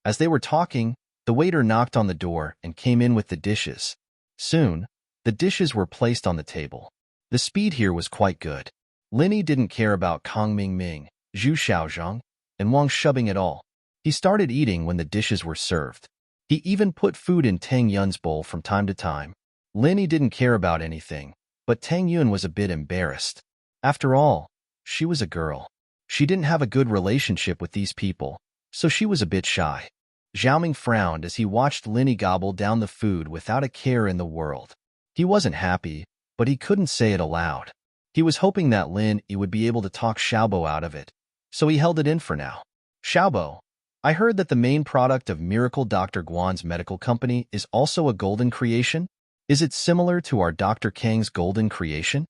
As they were talking, the waiter knocked on the door and came in with the dishes. Soon, the dishes were placed on the table. The speed here was quite good. Linny didn't care about Kong Mingming, Zhu Xiaozhong, and Wang Shubing at all. He started eating when the dishes were served. He even put food in Tang Yun's bowl from time to time. Linny didn't care about anything, but Tang Yun was a bit embarrassed. After all, she was a girl. She didn't have a good relationship with these people, so she was a bit shy. Xiaoming frowned as he watched Linny gobble down the food without a care in the world. He wasn't happy, but he couldn't say it aloud. He was hoping that Lin Yi would be able to talk Xiaobo out of it, so he held it in for now. Xiaobo, I heard that the main product of Miracle Dr. Guan's medical company is also a golden creation. Is it similar to our Dr. Kang's golden creation?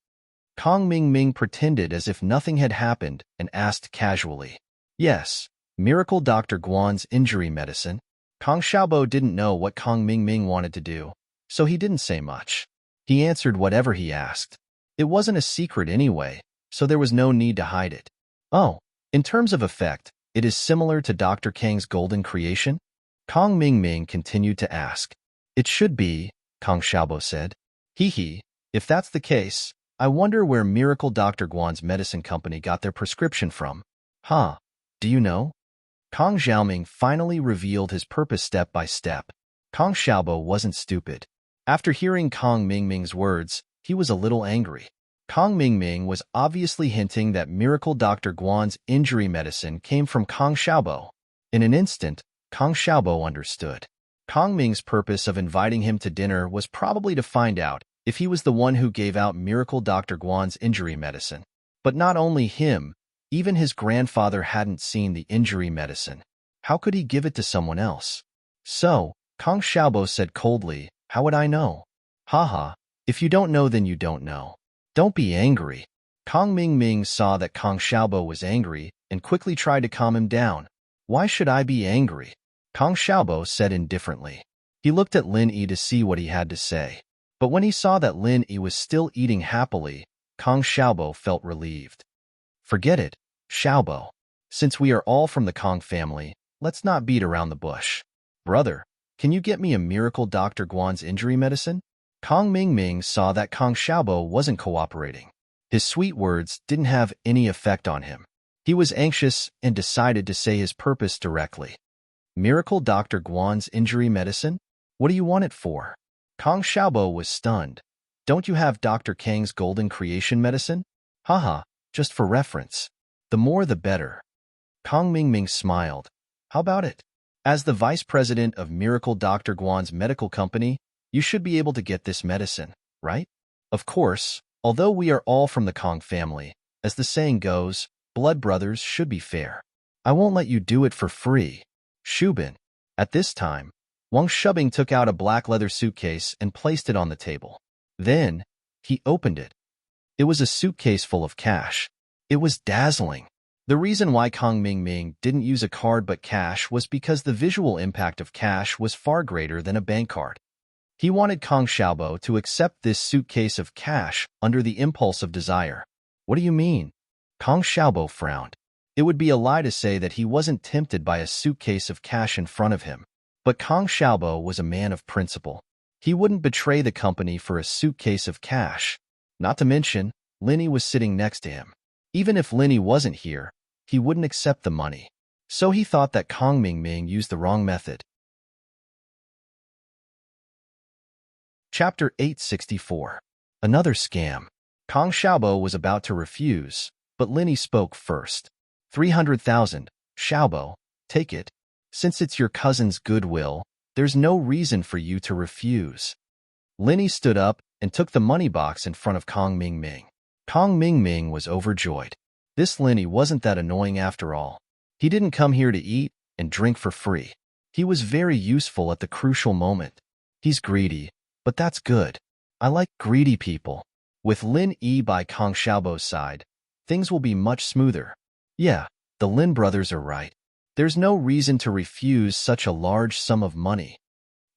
Kong Mingming pretended as if nothing had happened and asked casually. Yes, Miracle Dr. Guan's injury medicine. Kong Xiaobo didn't know what Kong Mingming wanted to do, so he didn't say much. He answered whatever he asked. It wasn't a secret anyway, so there was no need to hide it. Oh, in terms of effect, it is similar to Dr. Kang's golden creation? Kong Mingming continued to ask. It should be, Kong Xiaobo said. Hee, if that's the case, I wonder where Miracle Dr. Guan's medicine company got their prescription from. Huh, do you know? Kong Xiaoming finally revealed his purpose step by step. Kong Xiaobo wasn't stupid. After hearing Kong Mingming's words, he was a little angry. Kong Mingming was obviously hinting that Miracle Dr. Guan's injury medicine came from Kong Xiaobo. In an instant, Kong Xiaobo understood. Kong Ming's purpose of inviting him to dinner was probably to find out if he was the one who gave out Miracle Dr. Guan's injury medicine. But not only him, even his grandfather hadn't seen the injury medicine. How could he give it to someone else? So, Kong Xiaobo said coldly, how would I know? Haha, if you don't know then you don't know. Don't be angry. Kong Mingming saw that Kong Xiaobo was angry and quickly tried to calm him down. Why should I be angry? Kong Xiaobo said indifferently. He looked at Lin Yi to see what he had to say. But when he saw that Lin Yi was still eating happily, Kong Xiaobo felt relieved. Forget it, Xiaobo. Since we are all from the Kong family, let's not beat around the bush. Brother, can you get me a Miracle Dr. Guan's injury medicine? Kong Mingming saw that Kong Xiaobo wasn't cooperating. His sweet words didn't have any effect on him. He was anxious and decided to say his purpose directly. Miracle Dr. Guan's injury medicine? What do you want it for? Kong Xiaobo was stunned. Don't you have Dr. Kang's golden creation medicine? Haha, just for reference. The more the better. Kong Mingming smiled. How about it? As the vice president of Miracle Dr. Guan's medical company, you should be able to get this medicine, right? Of course, although we are all from the Kong family, as the saying goes, blood brothers should be fair. I won't let you do it for free. Shubin. At this time, Wang Shubing took out a black leather suitcase and placed it on the table. Then, he opened it. It was a suitcase full of cash. It was dazzling. The reason why Kong Ming didn't use a card but cash was because the visual impact of cash was far greater than a bank card. He wanted Kong Xiaobo to accept this suitcase of cash under the impulse of desire. What do you mean? Kong Xiaobo frowned. It would be a lie to say that he wasn't tempted by a suitcase of cash in front of him. But Kong Xiaobo was a man of principle. He wouldn't betray the company for a suitcase of cash. Not to mention, Linny was sitting next to him. Even if Linny wasn't here, he wouldn't accept the money. So he thought that Kong Ming used the wrong method. Chapter 864. Another scam. Kong Xiaobo was about to refuse, but Linny spoke first. 300,000. Xiaobo, take it. Since it's your cousin's goodwill, there's no reason for you to refuse. Linny stood up and took the money box in front of Kong Ming. Kong Ming was overjoyed. This Linny wasn't that annoying after all. He didn't come here to eat and drink for free. He was very useful at the crucial moment. He's greedy, but that's good. I like greedy people. With Lin Yi by Kong Xiaobo's side, things will be much smoother. Yeah, the Lin brothers are right. There's no reason to refuse such a large sum of money.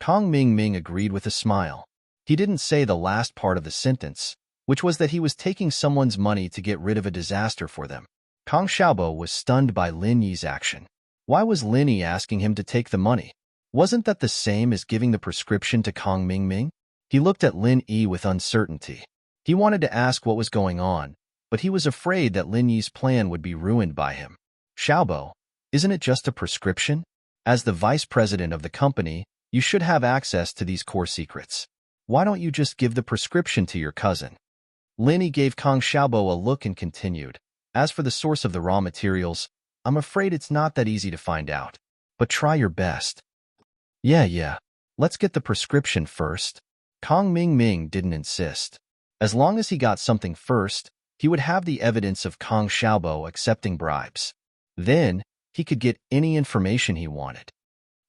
Kong Ming agreed with a smile. He didn't say the last part of the sentence, which was that he was taking someone's money to get rid of a disaster for them. Kong Xiaobo was stunned by Lin Yi's action. Why was Lin Yi asking him to take the money? Wasn't that the same as giving the prescription to Kong Ming? He looked at Lin Yi with uncertainty. He wanted to ask what was going on, but he was afraid that Lin Yi's plan would be ruined by him. Xiaobo, isn't it just a prescription? As the vice president of the company, you should have access to these core secrets. Why don't you just give the prescription to your cousin? Lin Yi gave Kong Xiaobo a look and continued. As for the source of the raw materials, I'm afraid it's not that easy to find out. But try your best. Yeah. Let's get the prescription first. Kong Ming didn't insist. As long as he got something first, he would have the evidence of Kong Xiaobo accepting bribes. Then, he could get any information he wanted.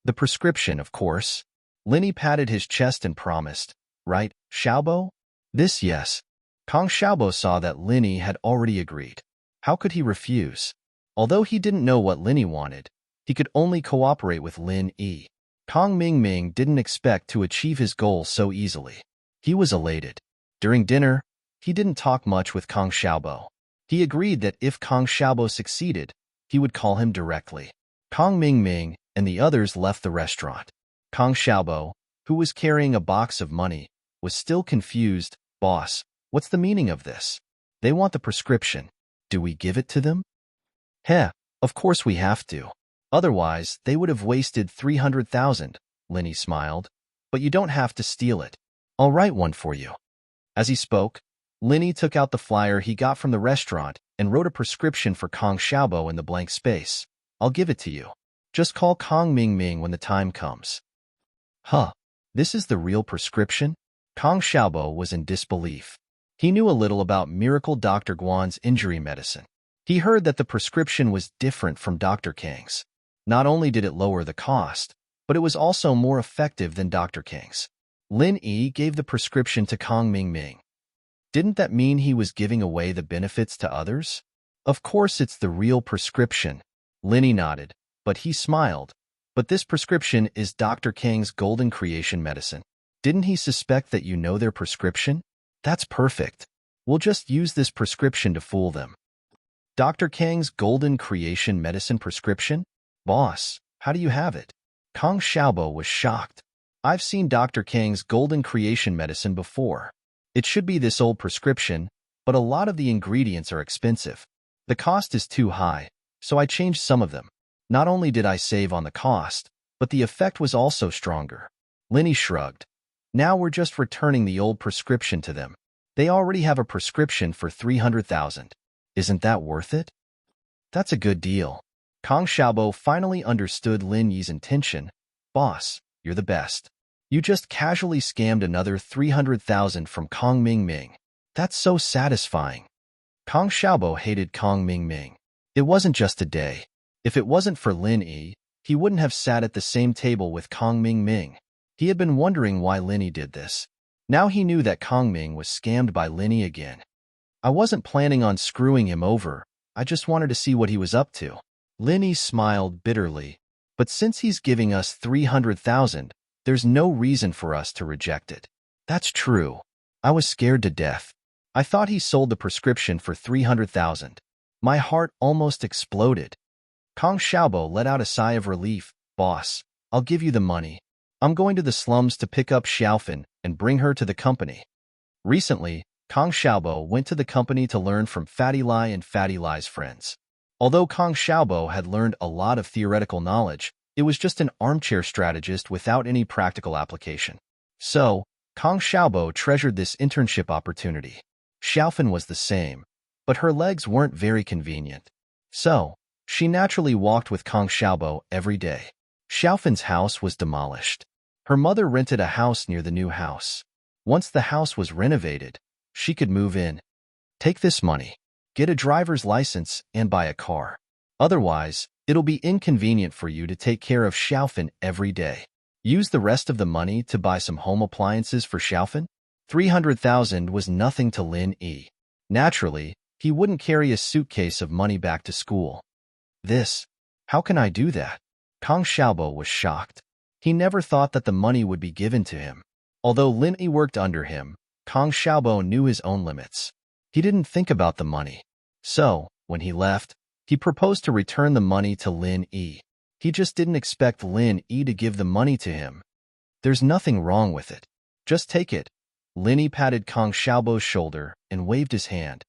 The prescription, of course. Lin Yi patted his chest and promised. Right, Xiaobo? This, yes. Kong Xiaobo saw that Lin Yi had already agreed. How could he refuse? Although he didn't know what Lin Yi wanted, he could only cooperate with Lin Yi. Kong Ming didn't expect to achieve his goal so easily. He was elated. During dinner, he didn't talk much with Kong Xiaobo. He agreed that if Kong Xiaobo succeeded, he would call him directly. Kong Ming and the others left the restaurant. Kong Xiaobo, who was carrying a box of money, was still confused. Boss, what's the meaning of this? They want the prescription. Do we give it to them? Heh, of course we have to. Otherwise, they would have wasted 300,000, Lin Yi smiled. But you don't have to steal it. I'll write one for you. As he spoke, Lin Yi took out the flyer he got from the restaurant and wrote a prescription for Kong Xiaobo in the blank space. I'll give it to you. Just call Kong Ming when the time comes. Huh, this is the real prescription? Kong Xiaobo was in disbelief. He knew a little about Miracle Dr. Guan's injury medicine. He heard that the prescription was different from Dr. Kang's. Not only did it lower the cost, but it was also more effective than Dr. Kang's. Lin Yi gave the prescription to Kong Ming. Didn't that mean he was giving away the benefits to others? Of course it's the real prescription. Lin Yi nodded, but he smiled. But this prescription is Dr. Kang's golden creation medicine. Didn't he suspect that you know their prescription? That's perfect. We'll just use this prescription to fool them. Dr. Kang's golden creation medicine prescription? Boss, how do you have it? Kong Xiaobo was shocked. I've seen Dr. Kang's golden creation medicine before. It should be this old prescription, but a lot of the ingredients are expensive. The cost is too high, so I changed some of them. Not only did I save on the cost, but the effect was also stronger. Lin Yi shrugged. Now we're just returning the old prescription to them. They already have a prescription for 300,000. Isn't that worth it? That's a good deal. Kong Xiaobo finally understood Lin Yi's intention. Boss, you're the best. You just casually scammed another 300,000 from Kong Ming. That's so satisfying. Kong Xiaobo hated Kong Ming. It wasn't just a day. If it wasn't for Lin Yi, he wouldn't have sat at the same table with Kong Ming. He had been wondering why Lin Yi did this. Now he knew that Kong Ming was scammed by Lin Yi again. I wasn't planning on screwing him over, I just wanted to see what he was up to. Linny smiled bitterly. But since he's giving us 300,000, there's no reason for us to reject it. That's true. I was scared to death. I thought he sold the prescription for 300,000. My heart almost exploded. Kong Xiaobo let out a sigh of relief. Boss, I'll give you the money. I'm going to the slums to pick up Xiaofan and bring her to the company. Recently, Kong Xiaobo went to the company to learn from Fatty Lai and Fatty Lai's friends. Although Kong Xiaobo had learned a lot of theoretical knowledge, it was just an armchair strategist without any practical application. So, Kong Xiaobo treasured this internship opportunity. Xiaofan was the same, but her legs weren't very convenient. So, she naturally walked with Kong Xiaobo every day. Xiaofan's house was demolished. Her mother rented a house near the new house. Once the house was renovated, she could move in. Take this money, get a driver's license, and buy a car. Otherwise, it'll be inconvenient for you to take care of Xiaofan every day. Use the rest of the money to buy some home appliances for Xiaofan? 300,000 was nothing to Lin Yi. Naturally, he wouldn't carry a suitcase of money back to school. How can I do that? Kong Xiaobo was shocked. He never thought that the money would be given to him. Although Lin Yi worked under him, Kong Xiaobo knew his own limits. He didn't think about the money. So, when he left, he proposed to return the money to Lin Yi. He just didn't expect Lin Yi to give the money to him. There's nothing wrong with it. Just take it. Lin Yi patted Kong Xiaobo's shoulder and waved his hand.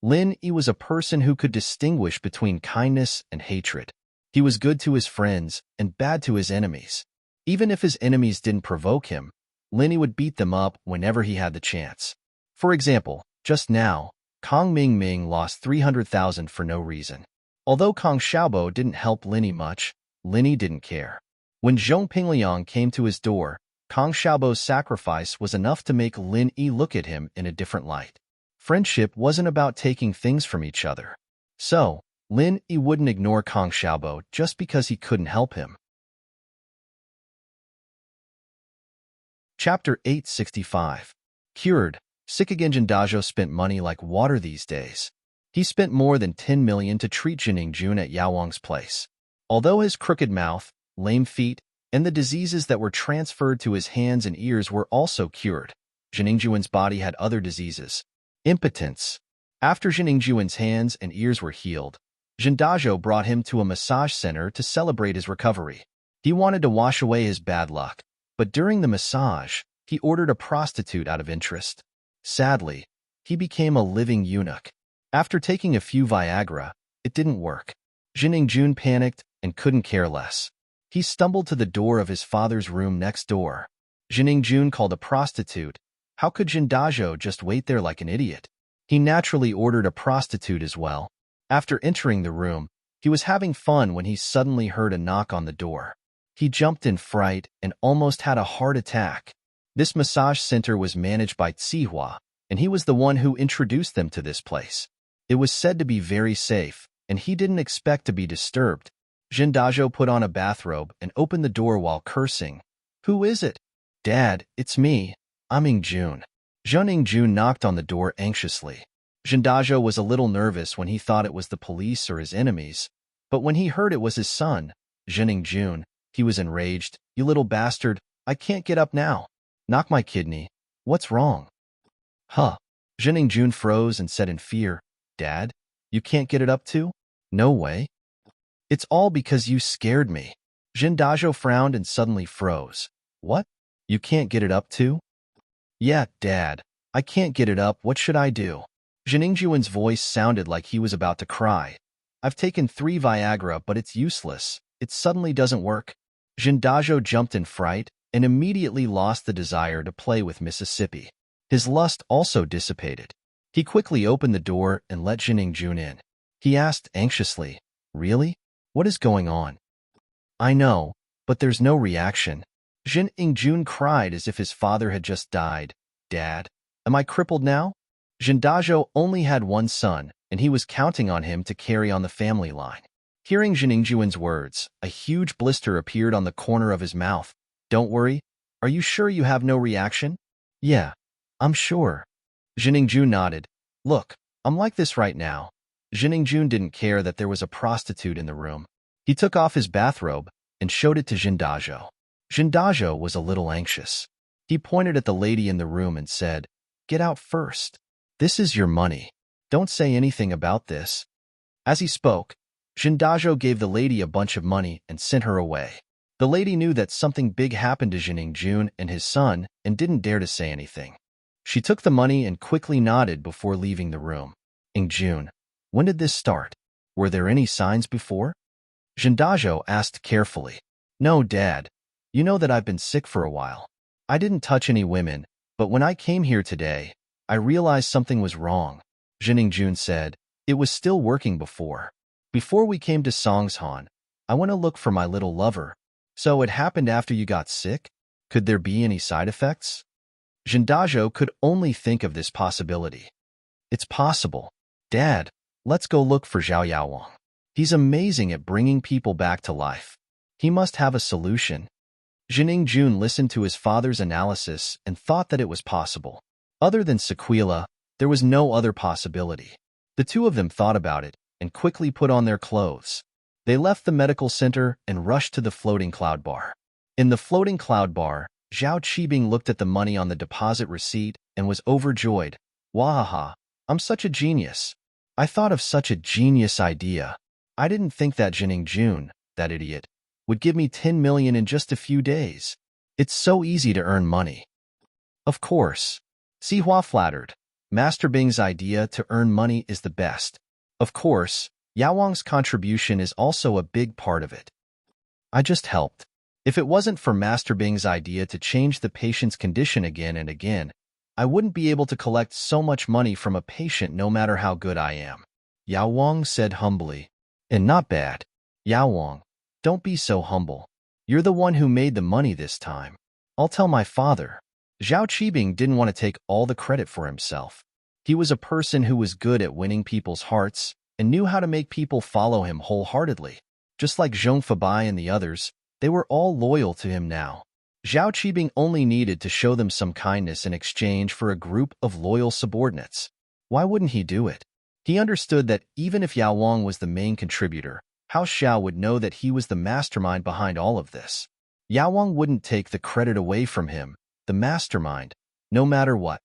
Lin Yi was a person who could distinguish between kindness and hatred. He was good to his friends and bad to his enemies. Even if his enemies didn't provoke him, Lin Yi would beat them up whenever he had the chance. For example, just now, Kong Mingming lost 300,000 for no reason. Although Kong Xiaobo didn't help Lin Yi much, Lin Yi didn't care. When Zhong Pingliang came to his door, Kong Xiaobo's sacrifice was enough to make Lin Yi look at him in a different light. Friendship wasn't about taking things from each other. So, Lin Yi wouldn't ignore Kong Xiaobo just because he couldn't help him. Chapter 865. Cured. Sikagenjin Dajo spent money like water these days. He spent more than 10 million to treat Jiningjun at Yaowang's place. Although his crooked mouth, lame feet, and the diseases that were transferred to his hands and ears were also cured, Jiningjun's body had other diseases. Impotence. After Jiningjun's hands and ears were healed, Jindajo brought him to a massage center to celebrate his recovery. He wanted to wash away his bad luck, but during the massage, he ordered a prostitute out of interest. Sadly, he became a living eunuch. After taking a few Viagra, it didn't work. Jiningjun panicked and couldn't care less. He stumbled to the door of his father's room next door. Jiningjun called a prostitute. How could Jindajo just wait there like an idiot? He naturally ordered a prostitute as well. After entering the room, he was having fun when he suddenly heard a knock on the door. He jumped in fright and almost had a heart attack. This massage center was managed by Tsihua, and he was the one who introduced them to this place. It was said to be very safe, and he didn't expect to be disturbed. Jindajo put on a bathrobe and opened the door while cursing. "Who is it?" "Dad, it's me. I'm Ingjun." Ingjun knocked on the door anxiously. Jindajo was a little nervous when he thought it was the police or his enemies, but when he heard it was his son, Ingjun, he was enraged. "You little bastard, I can't get up now. Knock my kidney. What's wrong?" "Huh." Ingjun froze and said in fear, "Dad, you can't get it up too?" "No way. It's all because you scared me." Jindajo frowned and suddenly froze. "What? You can't get it up too?" "Yeah, Dad. I can't get it up. What should I do?" Jiningjuan's voice sounded like he was about to cry. "I've taken 3 Viagra, but it's useless. It suddenly doesn't work." Jindajo jumped in fright and immediately lost the desire to play with Mississippi. His lust also dissipated. He quickly opened the door and let Jiningjun in. He asked anxiously, "Really? What is going on?" "I know, but there's no reaction." Jiningjun cried as if his father had just died. "Dad, am I crippled now?" Jindajo only had one son, and he was counting on him to carry on the family line. Hearing Jiningjuan's words, a huge blister appeared on the corner of his mouth. "Don't worry. Are you sure you have no reaction?" "Yeah, I'm sure." Jiningjun nodded. "Look, I'm like this right now. Jiningjun didn't care that there was a prostitute in the room. He took off his bathrobe and showed it to Jindajo. Jindajo was a little anxious. He pointed at the lady in the room and said, "Get out first. This is your money. Don't say anything about this." As he spoke, Jindajo gave the lady a bunch of money and sent her away. The lady knew that something big happened to Jiningjun and his son and didn't dare to say anything. She took the money and quickly nodded before leaving the room. "Ingjun, when did this start? Were there any signs before?" Jindajo asked carefully. "No, Dad. You know that I've been sick for a while. I didn't touch any women, but when I came here today, I realized something was wrong," Jiningjun said. "It was still working before. Before we came to Songshan, I went to look for my little lover. So it happened after you got sick? Could there be any side effects?" Jindajo could only think of this possibility. "It's possible. Dad, let's go look for Zhao Yaowang. He's amazing at bringing people back to life. He must have a solution." Jiningjun listened to his father's analysis and thought that it was possible. Other than Sequila, there was no other possibility. The two of them thought about it and quickly put on their clothes. They left the medical center and rushed to the floating cloud bar. In the floating cloud bar, Zhao Qibing looked at the money on the deposit receipt and was overjoyed. "Wahaha, I'm such a genius. I thought of such a genius idea. I didn't think that Jiningjun, that idiot, would give me 10 million in just a few days. It's so easy to earn money." Of course. Sihua flattered. Master Bing's idea to earn money is the best. Of course, Yaowang's contribution is also a big part of it. I just helped. If it wasn't for Master Bing's idea to change the patient's condition again and again, I wouldn't be able to collect so much money from a patient no matter how good I am, Yaowang said humbly. "And not bad. Yaowang, don't be so humble. You're the one who made the money this time. I'll tell my father." Zhao Qibing didn't want to take all the credit for himself. He was a person who was good at winning people's hearts and knew how to make people follow him wholeheartedly. Just like Zhong Fabai and the others, they were all loyal to him now. Zhao Qibing only needed to show them some kindness in exchange for a group of loyal subordinates. Why wouldn't he do it? He understood that even if Yao Wang was the main contributor, Hao Xiao would know that he was the mastermind behind all of this. Yao Wang wouldn't take the credit away from him, the mastermind, no matter what.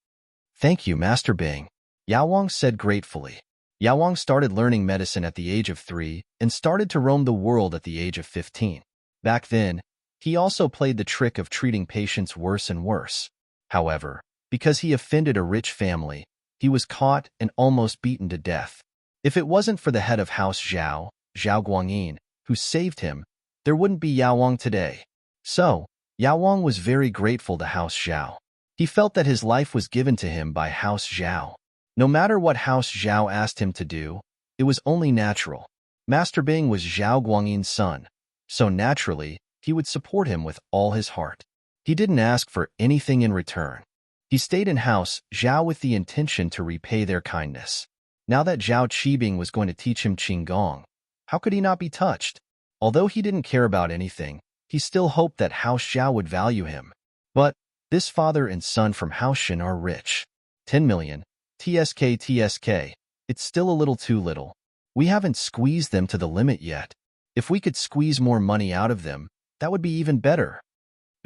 "Thank you, Master Bing," Yao Wang said gratefully. Yao Wang started learning medicine at the age of 3 and started to roam the world at the age of 15. Back then, he also played the trick of treating patients worse and worse. However, because he offended a rich family, he was caught and almost beaten to death. If it wasn't for the head of House Zhao, Zhao Guangyin, who saved him, there wouldn't be Yao Wang today. So, Yao Wang was very grateful to House Zhao. He felt that his life was given to him by House Zhao. No matter what House Zhao asked him to do, it was only natural. Master Bing was Zhao Guangyin's son, so naturally, he would support him with all his heart. He didn't ask for anything in return. He stayed in House Zhao with the intention to repay their kindness. Now that Zhao Qibing was going to teach him Qinggong, how could he not be touched? Although he didn't care about anything, he still hoped that House Zhao would value him. But this father and son from House Shin are rich. 10 million. TSK. It's still a little too little. We haven't squeezed them to the limit yet. If we could squeeze more money out of them, that would be even better,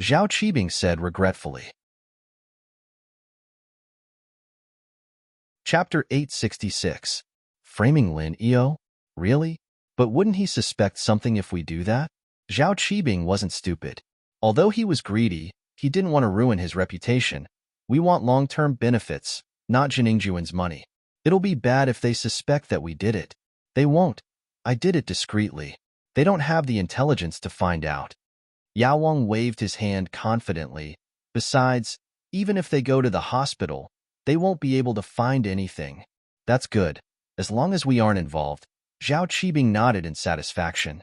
Zhao Qibing said regretfully. Chapter 866. Framing Lin Eo? Really? But wouldn't he suspect something if we do that? Zhao Qibing wasn't stupid. Although he was greedy, he didn't want to ruin his reputation. We want long-term benefits, not Jiningjuan's money. It'll be bad if they suspect that we did it. They won't. I did it discreetly. They don't have the intelligence to find out. Yao Wang waved his hand confidently. Besides, even if they go to the hospital, they won't be able to find anything. That's good. As long as we aren't involved. Zhao Qibing nodded in satisfaction.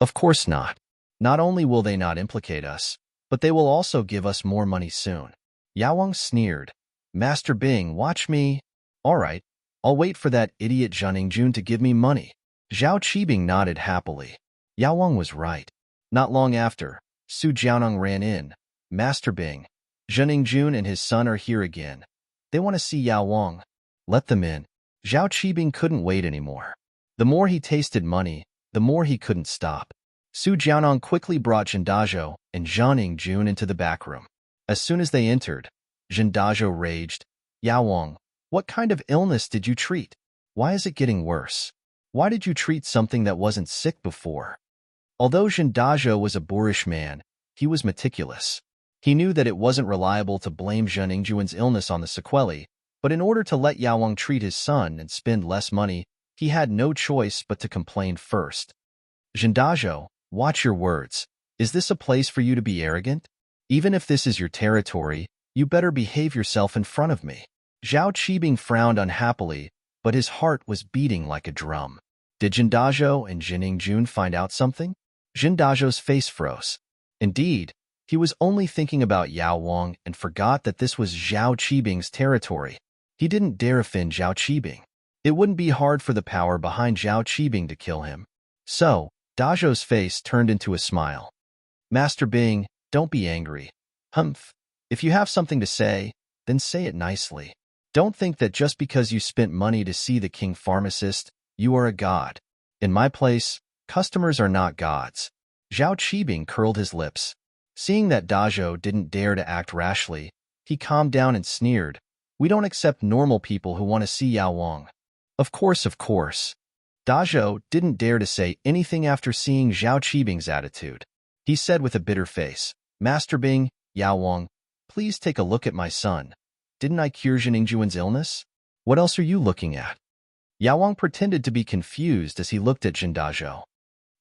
Of course not. Not only will they not implicate us, but they will also give us more money soon. Yao Wang sneered. Master Bing, watch me. All right, I'll wait for that idiot Jiningjun to give me money. Zhao Qibing nodded happily. Yao Wang was right. Not long after, Su Jianong ran in. Master Bing, Jiningjun and his son are here again. They want to see Yao Wang. Let them in. Zhao Qibing couldn't wait anymore. The more he tasted money, the more he couldn't stop. Su Jianong quickly brought Zhendazhou and Zhang Yingjun into the back room. As soon as they entered, Zhendazhou raged, "Yao Wang, what kind of illness did you treat? Why is it getting worse? Why did you treat something that wasn't sick before?" Although Zhendazhou was a boorish man, he was meticulous. He knew that it wasn't reliable to blame Zhang Yingjuan's illness on the sequelae, but in order to let Yao Wang treat his son and spend less money, he had no choice but to complain first. "Zhendazhou, watch your words. Is this a place for you to be arrogant? Even if this is your territory, you better behave yourself in front of me." Zhao Qibing frowned unhappily, but his heart was beating like a drum. Did Zhendazhou and Zhang Yingjun find out something? Zhendazhou's face froze. Indeed, he was only thinking about Yao Wang and forgot that this was Zhao Qibing's territory. He didn't dare offend Zhao Qibing. It wouldn't be hard for the power behind Zhao Qibing to kill him. So, Dazhou's face turned into a smile. "Master Bing, don't be angry. Humph. If you have something to say, then say it nicely. Don't think that just because you spent money to see the king pharmacist, you are a god. In my place, customers are not gods." Zhao Qibing curled his lips. Seeing that Dazhou didn't dare to act rashly, he calmed down and sneered, "We don't accept normal people who want to see Yao Wang." Of course, of course. Dazhou didn't dare to say anything after seeing Zhao Qibing's attitude. He said with a bitter face, "Master Bing, Yao Wang, please take a look at my son. Didn't I cure Zhang Yingjuan's illness? What else are you looking at?" Yao Wang pretended to be confused as he looked at Zhendazhou.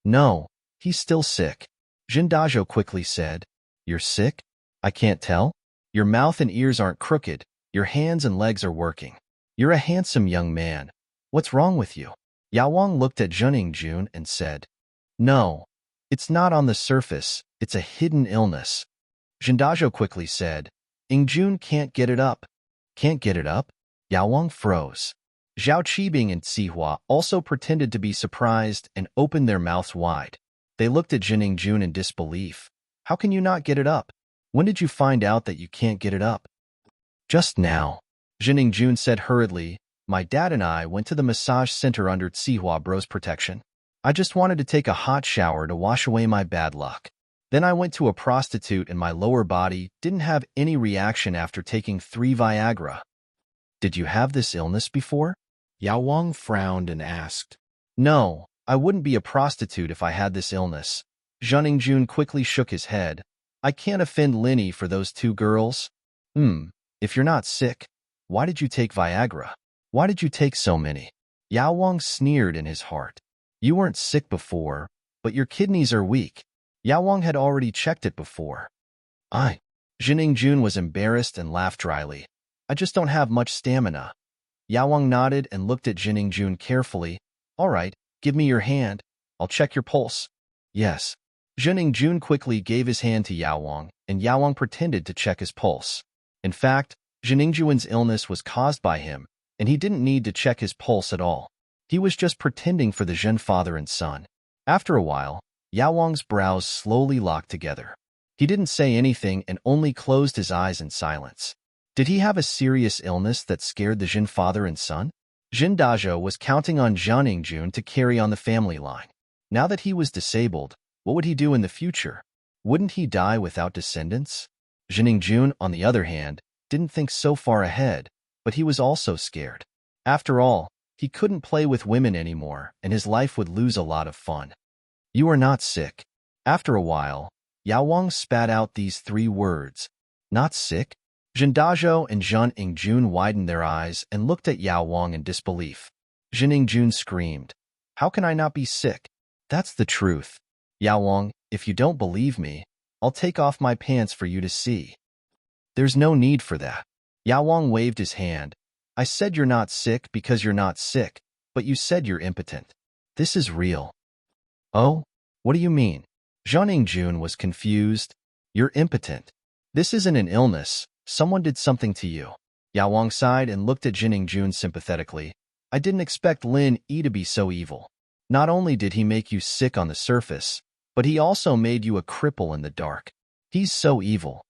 "No, he's still sick." Zhendazhou quickly said, "You're sick? I can't tell. Your mouth and ears aren't crooked. Your hands and legs are working. You're a handsome young man. What's wrong with you?" Yao Wang looked at Zhang Yingjun and said, "No, it's not on the surface. It's a hidden illness." Zhendazhou quickly said, "Yingjun can't get it up." "Can't get it up?" Yao Wang froze. Zhao Qibing and Sihua also pretended to be surprised and opened their mouths wide. They looked at Zhang Yingjun in disbelief. "How can you not get it up? When did you find out that you can't get it up?" "Just now." Zhang Yingjun said hurriedly, "My dad and I went to the massage center under Sihua Bro's protection. I just wanted to take a hot shower to wash away my bad luck. Then I went to a prostitute and my lower body didn't have any reaction after taking 3 Viagra." "Did you have this illness before?" Yao Wang frowned and asked. "No, I wouldn't be a prostitute if I had this illness." Zhang Yingjun quickly shook his head. "I can't offend Linny for those 2 girls. If you're not sick, why did you take Viagra? Why did you take so many?" Yao Wang sneered in his heart. "You weren't sick before, but your kidneys are weak." Yao Wang had already checked it before. Zhang Yingjun was embarrassed and laughed dryly. "I just don't have much stamina." Yao Wang nodded and looked at Zhang Yingjun carefully. "All right, give me your hand. I'll check your pulse." "Yes." Zhang Yingjun quickly gave his hand to Yao Wang, and Yao Wang pretended to check his pulse. In fact, Zhang Yingjuan's illness was caused by him, and he didn't need to check his pulse at all. He was just pretending for the Zhen father and son. After a while, Yao Wang's brows slowly locked together. He didn't say anything and only closed his eyes in silence. Did he have a serious illness that scared the Zhen father and son? Zhendazhou was counting on Zhang Yingjun to carry on the family line. Now that he was disabled, what would he do in the future? Wouldn't he die without descendants? Zhang Yingjun, on the other hand, didn't think so far ahead, but he was also scared. After all, he couldn't play with women anymore, and his life would lose a lot of fun. "You are not sick." After a while, Yao Wang spat out these 3 words. "Not sick?" Zhendazhou and Zhang Yingjun widened their eyes and looked at Yao Wang in disbelief. Zhang Yingjun screamed, "How can I not be sick? That's the truth. Yao Wang, if you don't believe me, I'll take off my pants for you to see." "There's no need for that." Yao Wang waved his hand. "I said you're not sick because you're not sick, but you said you're impotent. This is real." "Oh? What do you mean?" Zhang Yingjun was confused. "You're impotent. This isn't an illness. Someone did something to you." Yao Wang sighed and looked at Zhang Yingjun sympathetically. "I didn't expect Lin Yi to be so evil. Not only did he make you sick on the surface, but he also made you a cripple in the dark. He's so evil."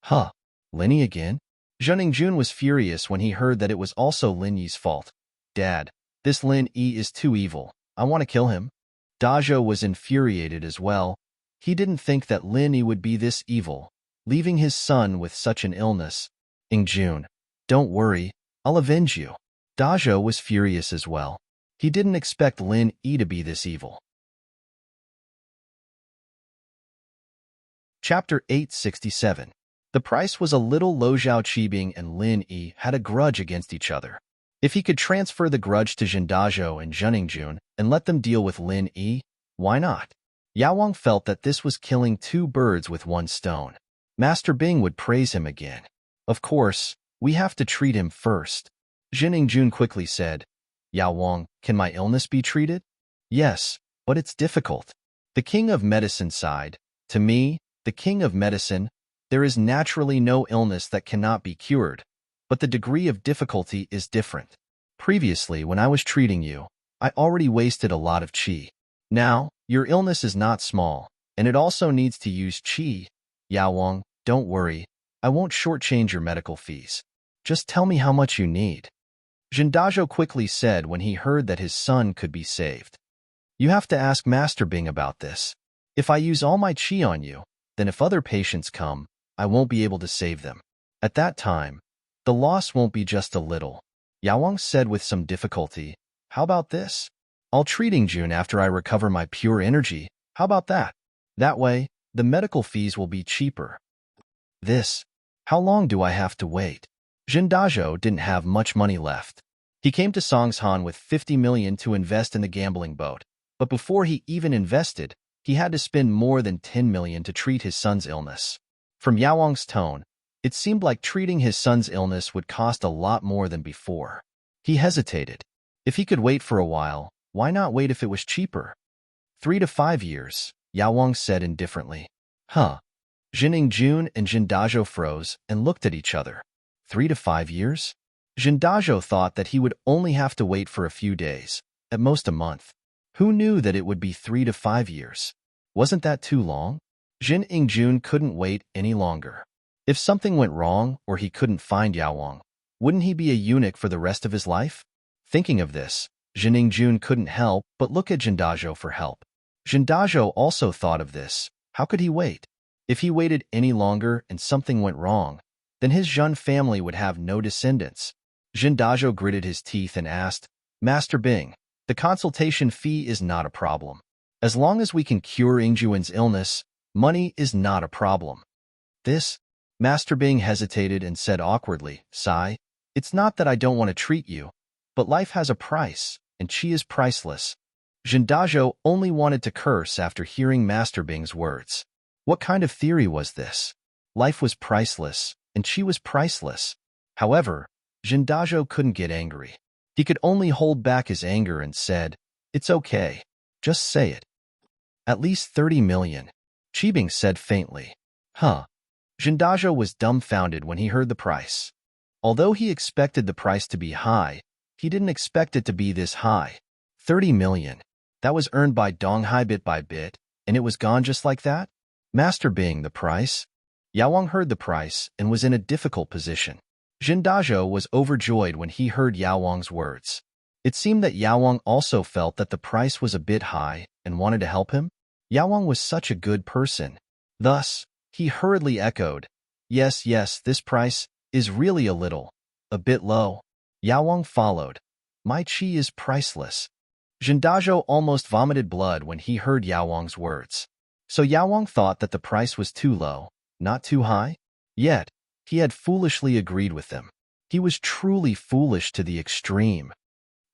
"Huh? Lin Yi again?" Zhang Yingjun was furious when he heard that it was also Lin Yi's fault. Dad, this Lin Yi is too evil. I want to kill him. Dazhou was infuriated as well. He didn't think that Lin Yi would be this evil, leaving his son with such an illness. Ingjun, don't worry, I'll avenge you. Dazhou was furious as well. He didn't expect Lin Yi to be this evil. Chapter 867. The price was a little. Lo Zhao Qibing and Lin Yi had a grudge against each other. If he could transfer the grudge to Dazhou and Zheningjun and let them deal with Lin Yi, why not? Yao Wang felt that this was killing two birds with one stone. Master Bing would praise him again. Of course, we have to treat him first. Zheningjun quickly said, Yao Wang, can my illness be treated? Yes, but it's difficult. The king of medicine sighed. To me, the king of medicine, there is naturally no illness that cannot be cured, but the degree of difficulty is different. Previously, when I was treating you, I already wasted a lot of qi. Now, your illness is not small, and it also needs to use qi. Yao Wang, don't worry, I won't shortchange your medical fees. Just tell me how much you need. Dazhou quickly said when he heard that his son could be saved. You have to ask Master Bing about this. If I use all my qi on you, then if other patients come, I won't be able to save them. At that time, the loss won't be just a little. Yao Wang said with some difficulty, how about this? I'll treat Ingjun after I recover my pure energy. How about that? That way, the medical fees will be cheaper. This. How long do I have to wait? Dazhou didn't have much money left. He came to Songshan with 50 million to invest in the gambling boat, but before he even invested, he had to spend more than 10 million to treat his son's illness. From Yao Wang's tone, it seemed like treating his son's illness would cost a lot more than before. He hesitated. If he could wait for a while, why not wait if it was cheaper? 3 to 5 years, Yao Wang said indifferently. Huh. Zheningjun and Dazhou froze and looked at each other. 3 to 5 years? Dazhou thought that he would only have to wait for a few days, at most a month. Who knew that it would be 3 to 5 years? Wasn't that too long? Zheningjun couldn't wait any longer. If something went wrong or he couldn't find Yao Wang, wouldn't he be a eunuch for the rest of his life? Thinking of this, Zheningjun couldn't help but look at Dazhou for help. Dazhou also thought of this. How could he wait? If he waited any longer and something went wrong, then his Zhen family would have no descendants. Dazhou gritted his teeth and asked, Master Bing, the consultation fee is not a problem. As long as we can cure Ingjun's illness, money is not a problem. This? Master Bing hesitated and said awkwardly, Sigh, it's not that I don't want to treat you, but life has a price, and qi is priceless. Dazhou only wanted to curse after hearing Master Bing's words. What kind of theory was this? Life was priceless, and qi was priceless. However, Dazhou couldn't get angry. He could only hold back his anger and said, It's okay. Just say it. At least 30 million. Qibing said faintly. Huh. Dazhou was dumbfounded when he heard the price. Although he expected the price to be high, he didn't expect it to be this high. 30 million. That was earned by Donghai bit by bit, and it was gone just like that? Master Bing, the price? Yao Wang heard the price and was in a difficult position. Dazhou was overjoyed when he heard Yao Wang's words. It seemed that Yao Wang also felt that the price was a bit high and wanted to help him. Yao Wang was such a good person. Thus, he hurriedly echoed, Yes, this price is really a bit low. Yao Wang followed. My qi is priceless. Dazhou almost vomited blood when he heard Yao Wang's words. So Yao Wang thought that the price was too low, not too high? Yet, he had foolishly agreed with them. He was truly foolish to the extreme.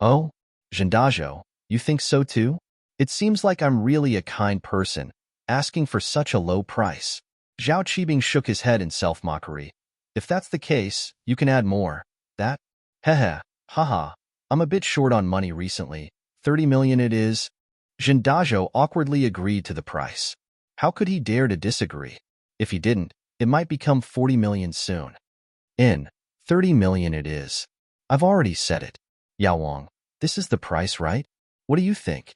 Oh, Dazhou, you think so too? It seems like I'm really a kind person, asking for such a low price. Zhao Qibing shook his head in self-mockery. If that's the case, you can add more. That? Haha, haha, I'm a bit short on money recently. 30 million it is. Dazhou awkwardly agreed to the price. How could he dare to disagree? If he didn't, it might become 40 million soon. 30 million it is. I've already said it. Yao Wang, this is the price, right? What do you think?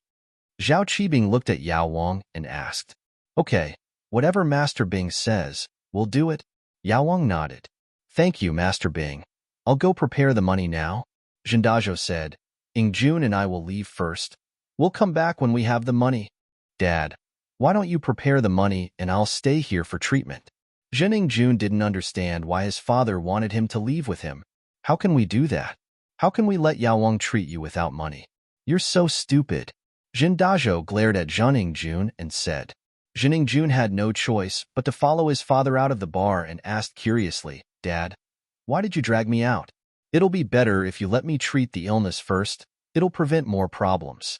Zhao Qibing looked at Yao Wang and asked. Okay, whatever Master Bing says, we'll do it. Yao Wang nodded. Thank you, Master Bing. I'll go prepare the money now. Dazhou said. June and I will leave first. We'll come back when we have the money. Dad, why don't you prepare the money and I'll stay here for treatment? June didn't understand why his father wanted him to leave with him. How can we do that? How can we let Yao treat you without money? You're so stupid. Jindajo glared at June and said. June had no choice but to follow his father out of the bar and asked curiously, Dad, why did you drag me out? It'll be better if you let me treat the illness first. It'll prevent more problems.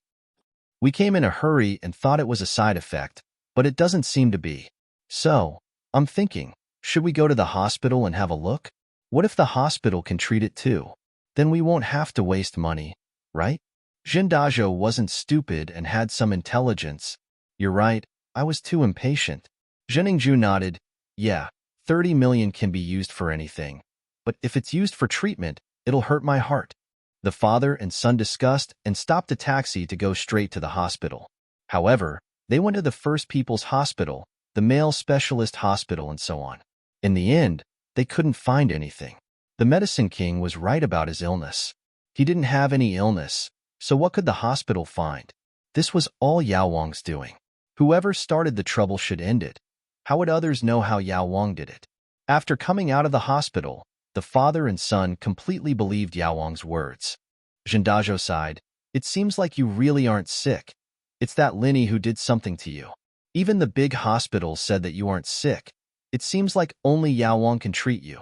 We came in a hurry and thought it was a side effect, but it doesn't seem to be. So, I'm thinking, should we go to the hospital and have a look? What if the hospital can treat it too? Then we won't have to waste money, right? Jindajo wasn't stupid and had some intelligence. You're right, I was too impatient. June nodded. Yeah, 30 million can be used for anything. But if it's used for treatment, it'll hurt my heart. The father and son discussed and stopped a taxi to go straight to the hospital. However, they went to the First People's Hospital, the male specialist hospital, and so on. In the end, they couldn't find anything. The medicine king was right about his illness. He didn't have any illness, so what could the hospital find? This was all Yao Wang's doing. Whoever started the trouble should end it. How would others know how Yao Wang did it? After coming out of the hospital, the father and son completely believed Yao Wang's words. Jindajo sighed. It seems like you really aren't sick. It's that Linny who did something to you. Even the big hospitals said that you aren't sick. It seems like only Yao Wang can treat you.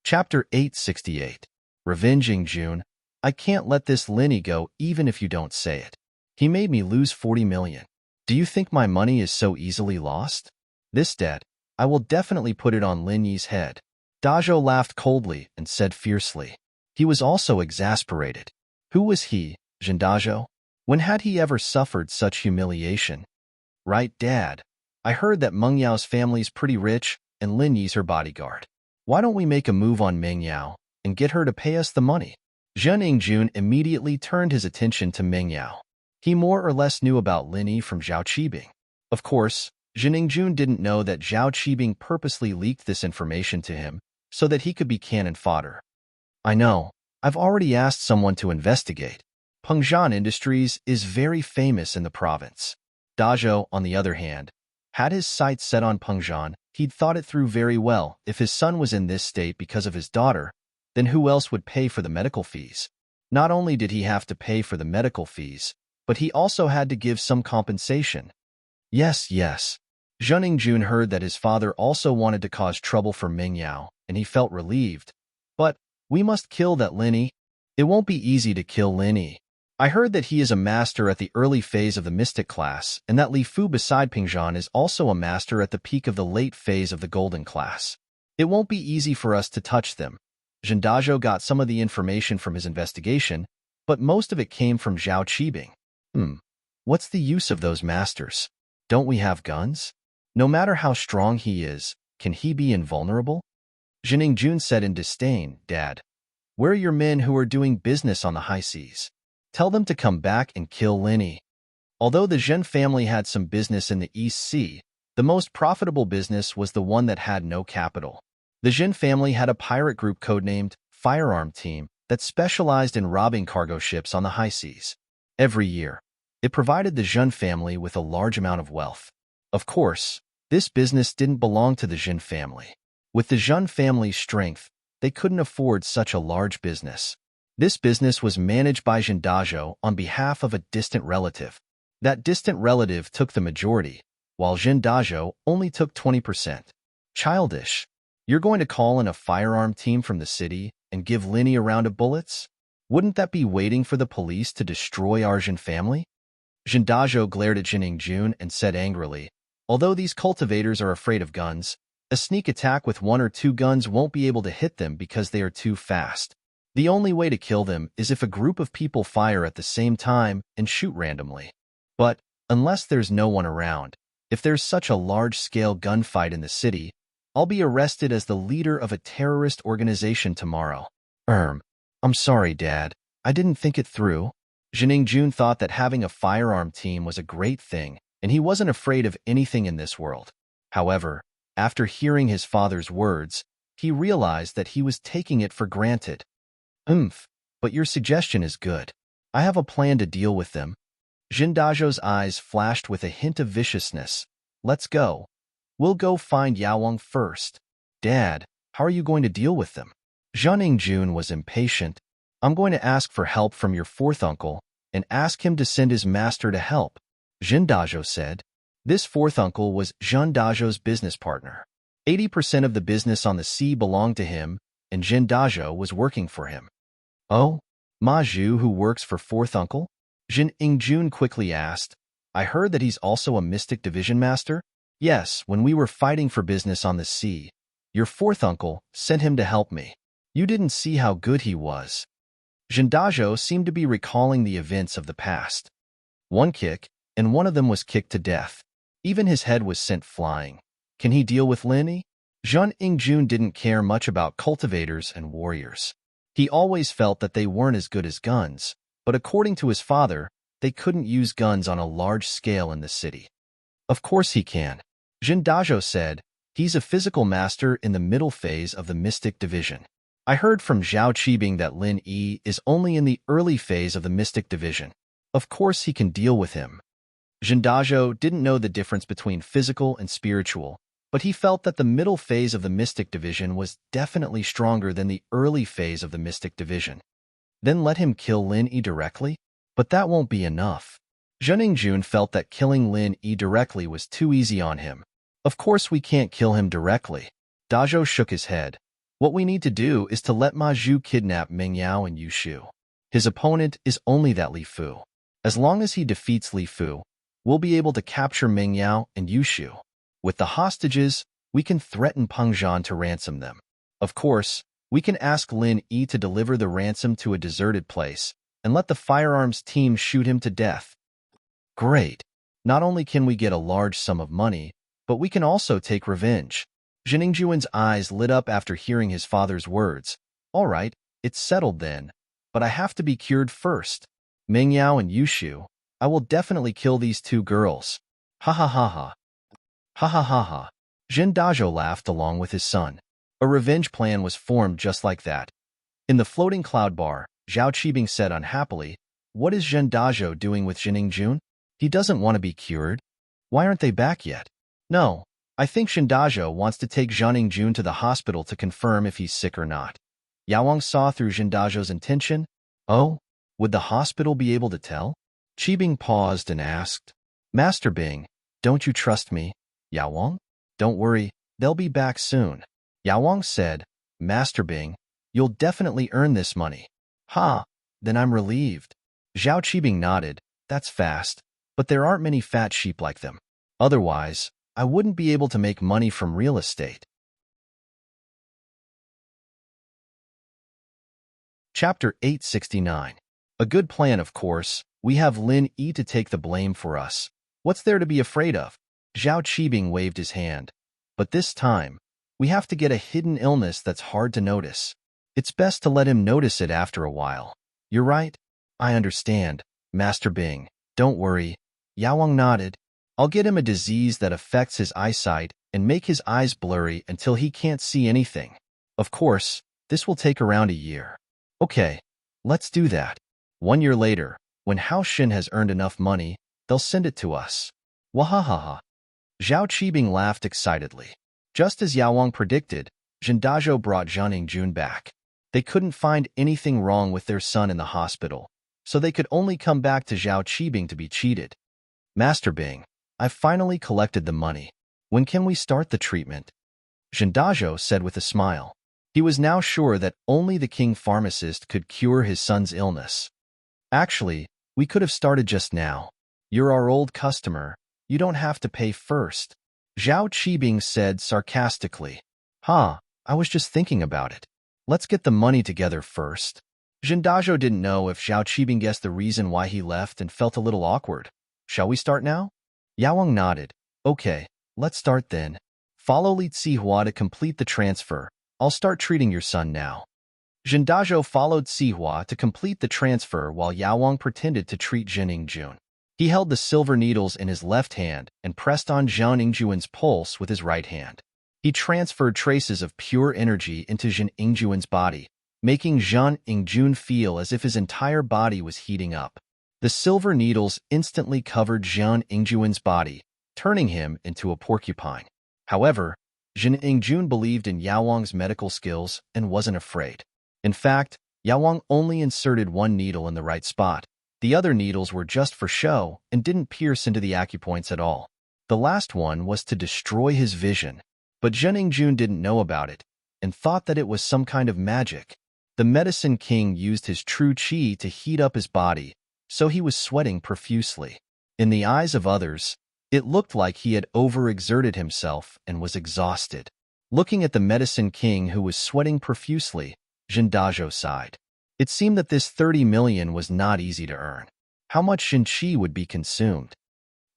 Chapter 868. Revenging June. I can't let this Linny go even if you don't say it. He made me lose 40 million. Do you think my money is so easily lost? This debt, I will definitely put it on Lin Yi's head. Dajo laughed coldly and said fiercely. He was also exasperated. Who was he, Jindajo? When had he ever suffered such humiliation? Right, Dad. I heard that Meng Yao's family's pretty rich and Lin Yi's her bodyguard. Why don't we make a move on Meng Yao and get her to pay us the money? June immediately turned his attention to Meng Yao. He more or less knew about Lin Yi from Zhao Qibing. Of course, June didn't know that Zhao Qibing purposely leaked this information to him so that he could be cannon fodder. I know. I've already asked someone to investigate. Pengzhan Industries is very famous in the province. Dajo, on the other hand, had his sights set on Pengzhan. He'd thought it through very well. If his son was in this state because of his daughter, then who else would pay for the medical fees? Not only did he have to pay for the medical fees, but he also had to give some compensation. Yes. June heard that his father also wanted to cause trouble for Meng Yao, and he felt relieved. But we must kill that Lin Yi. It won't be easy to kill Lin Yi. I heard that he is a master at the early phase of the mystic class, and that Li Fu beside Pengzhan is also a master at the peak of the late phase of the golden class. It won't be easy for us to touch them. Jindajo got some of the information from his investigation, but most of it came from Zhao Qibing. What's the use of those masters? Don't we have guns? No matter how strong he is, can he be invulnerable? June said in disdain, Dad, where are your men who are doing business on the high seas? Tell them to come back and kill Lin Yi. Although the Zhen family had some business in the East Sea, the most profitable business was the one that had no capital. The Zhen family had a pirate group codenamed Firearm Team that specialized in robbing cargo ships on the high seas. Every year, it provided the Zhen family with a large amount of wealth. Of course, this business didn't belong to the Zhen family. With the Zhen family's strength, they couldn't afford such a large business. This business was managed by Jindajo on behalf of a distant relative. That distant relative took the majority, while Jindajo only took 20%. Childish. You're going to call in a firearm team from the city and give Lin Yi a round of bullets? Wouldn't that be waiting for the police to destroy our Zhen family? Jindajo glared at June and said angrily, although these cultivators are afraid of guns, a sneak attack with 1 or 2 guns won't be able to hit them because they are too fast. The only way to kill them is if a group of people fire at the same time and shoot randomly. But, unless there's no one around, if there's such a large-scale gunfight in the city, I'll be arrested as the leader of a terrorist organization tomorrow. I'm sorry, Dad. I didn't think it through. June thought that having a firearm team was a great thing, and he wasn't afraid of anything in this world. However, after hearing his father's words, he realized that he was taking it for granted. But your suggestion is good. I have a plan to deal with them. Jindajo's eyes flashed with a hint of viciousness. Let's go. We'll go find Yaowang first. Dad, how are you going to deal with them? Zhang Ingjun was impatient. I'm going to ask for help from your fourth uncle and ask him to send his master to help, Jindajo said. This fourth uncle was Jindajo's business partner. 80% of the business on the sea belonged to him, and Jindajo was working for him. Oh, Ma Zhu who works for fourth uncle? Zhang Ingjun quickly asked. I heard that he's also a mystic division master? Yes, when we were fighting for business on the sea, your fourth uncle sent him to help me. You didn't see how good he was. Jindajo seemed to be recalling the events of the past. One kick, and one of them was kicked to death. Even his head was sent flying. Can he deal with Lin Yi? Zhang Ingjun didn't care much about cultivators and warriors. He always felt that they weren't as good as guns, but according to his father, they couldn't use guns on a large scale in the city. Of course he can. Jindajo said. He's a physical master in the middle phase of the mystic division. I heard from Zhao Qibing that Lin Yi is only in the early phase of the mystic division. Of course he can deal with him. Jindajo didn't know the difference between physical and spiritual, but he felt that the middle phase of the mystic division was definitely stronger than the early phase of the mystic division. Then let him kill Lin Yi directly? But that won't be enough. Zhang Ingjun felt that killing Lin Yi directly was too easy on him. Of course we can't kill him directly. Dajo shook his head. What we need to do is to let Ma Zhu kidnap Meng Yao and Yu Shu. His opponent is only that Li Fu. As long as he defeats Li Fu, we'll be able to capture Meng Yao and Yu Shu. With the hostages, we can threaten Peng Zhan to ransom them. Of course, we can ask Lin Yi to deliver the ransom to a deserted place and let the firearms team shoot him to death. Great. Not only can we get a large sum of money, but we can also take revenge. Zhang Ingjuan's eyes lit up after hearing his father's words. All right, it's settled then, but I have to be cured first. Meng Yao and Yu Shu, I will definitely kill these two girls. Ha ha ha ha. Ha ha ha ha. Jindajo laughed along with his son. A revenge plan was formed just like that. In the floating cloud bar, Zhao Qibing said unhappily, what is Jindajo doing with Zhang Ingjun? He doesn't want to be cured. Why aren't they back yet? No, I think Jindajo wants to take Zhang Ingjun to the hospital to confirm if he's sick or not. Yaowang saw through Jindajo's intention. Oh, would the hospital be able to tell? Qibing paused and asked, Master Bing, don't you trust me? Yaowang? Don't worry, they'll be back soon. Yaowang said, Master Bing, you'll definitely earn this money. Ha, then I'm relieved. Zhao Qibing nodded, that's fast, but there aren't many fat sheep like them. Otherwise, I wouldn't be able to make money from real estate. Chapter 869. A good plan, of course. We have Lin Yi to take the blame for us. What's there to be afraid of? Zhao Qibing waved his hand. But this time, we have to get a hidden illness that's hard to notice. It's best to let him notice it after a while. You're right. I understand, Master Bing. Don't worry. Yaowang nodded. I'll get him a disease that affects his eyesight and make his eyes blurry until he can't see anything. Of course, this will take around a year. Okay, let's do that. 1 year later, when Hao Xin has earned enough money, they'll send it to us. Wahahaha. Zhao Qibing laughed excitedly. Just as Yaowang predicted, Jindajo brought Zhang Ingjun back. They couldn't find anything wrong with their son in the hospital, so they could only come back to Zhao Qibing to be cheated. Master Bing, I've finally collected the money. When can we start the treatment? Jindajo said with a smile. He was now sure that only the king pharmacist could cure his son's illness. Actually, we could have started just now. You're our old customer. You don't have to pay first. Zhao Qibing said sarcastically. I was just thinking about it. Let's get the money together first. Jindajo didn't know if Zhao Qibing guessed the reason why he left and felt a little awkward. Shall we start now? Yaowang nodded. Okay, let's start then. Follow Li Zihua to complete the transfer. I'll start treating your son now. Jindajo followed Zihua to complete the transfer while Yaowang pretended to treat Zhang Ingjun. He held the silver needles in his left hand and pressed on Zhang Ingjuan's pulse with his right hand. He transferred traces of pure energy into Zhen Yingjuan's body, making Zhen Yingjun feel as if his entire body was heating up. The silver needles instantly covered Zhen Yingjuan's body, turning him into a porcupine. However, Zhen Yingjun believed in Yao Wang's medical skills and wasn't afraid. In fact, Yao Wang only inserted one needle in the right spot. The other needles were just for show and didn't pierce into the acupoints at all. The last one was to destroy his vision. But Zhen Yingjun didn't know about it and thought that it was some kind of magic. The Medicine King used his true qi to heat up his body, so he was sweating profusely. In the eyes of others, it looked like he had overexerted himself and was exhausted. Looking at the Medicine King who was sweating profusely, Zhen Dazhou sighed. It seemed that this 30 million was not easy to earn. How much Zhen Qi would be consumed?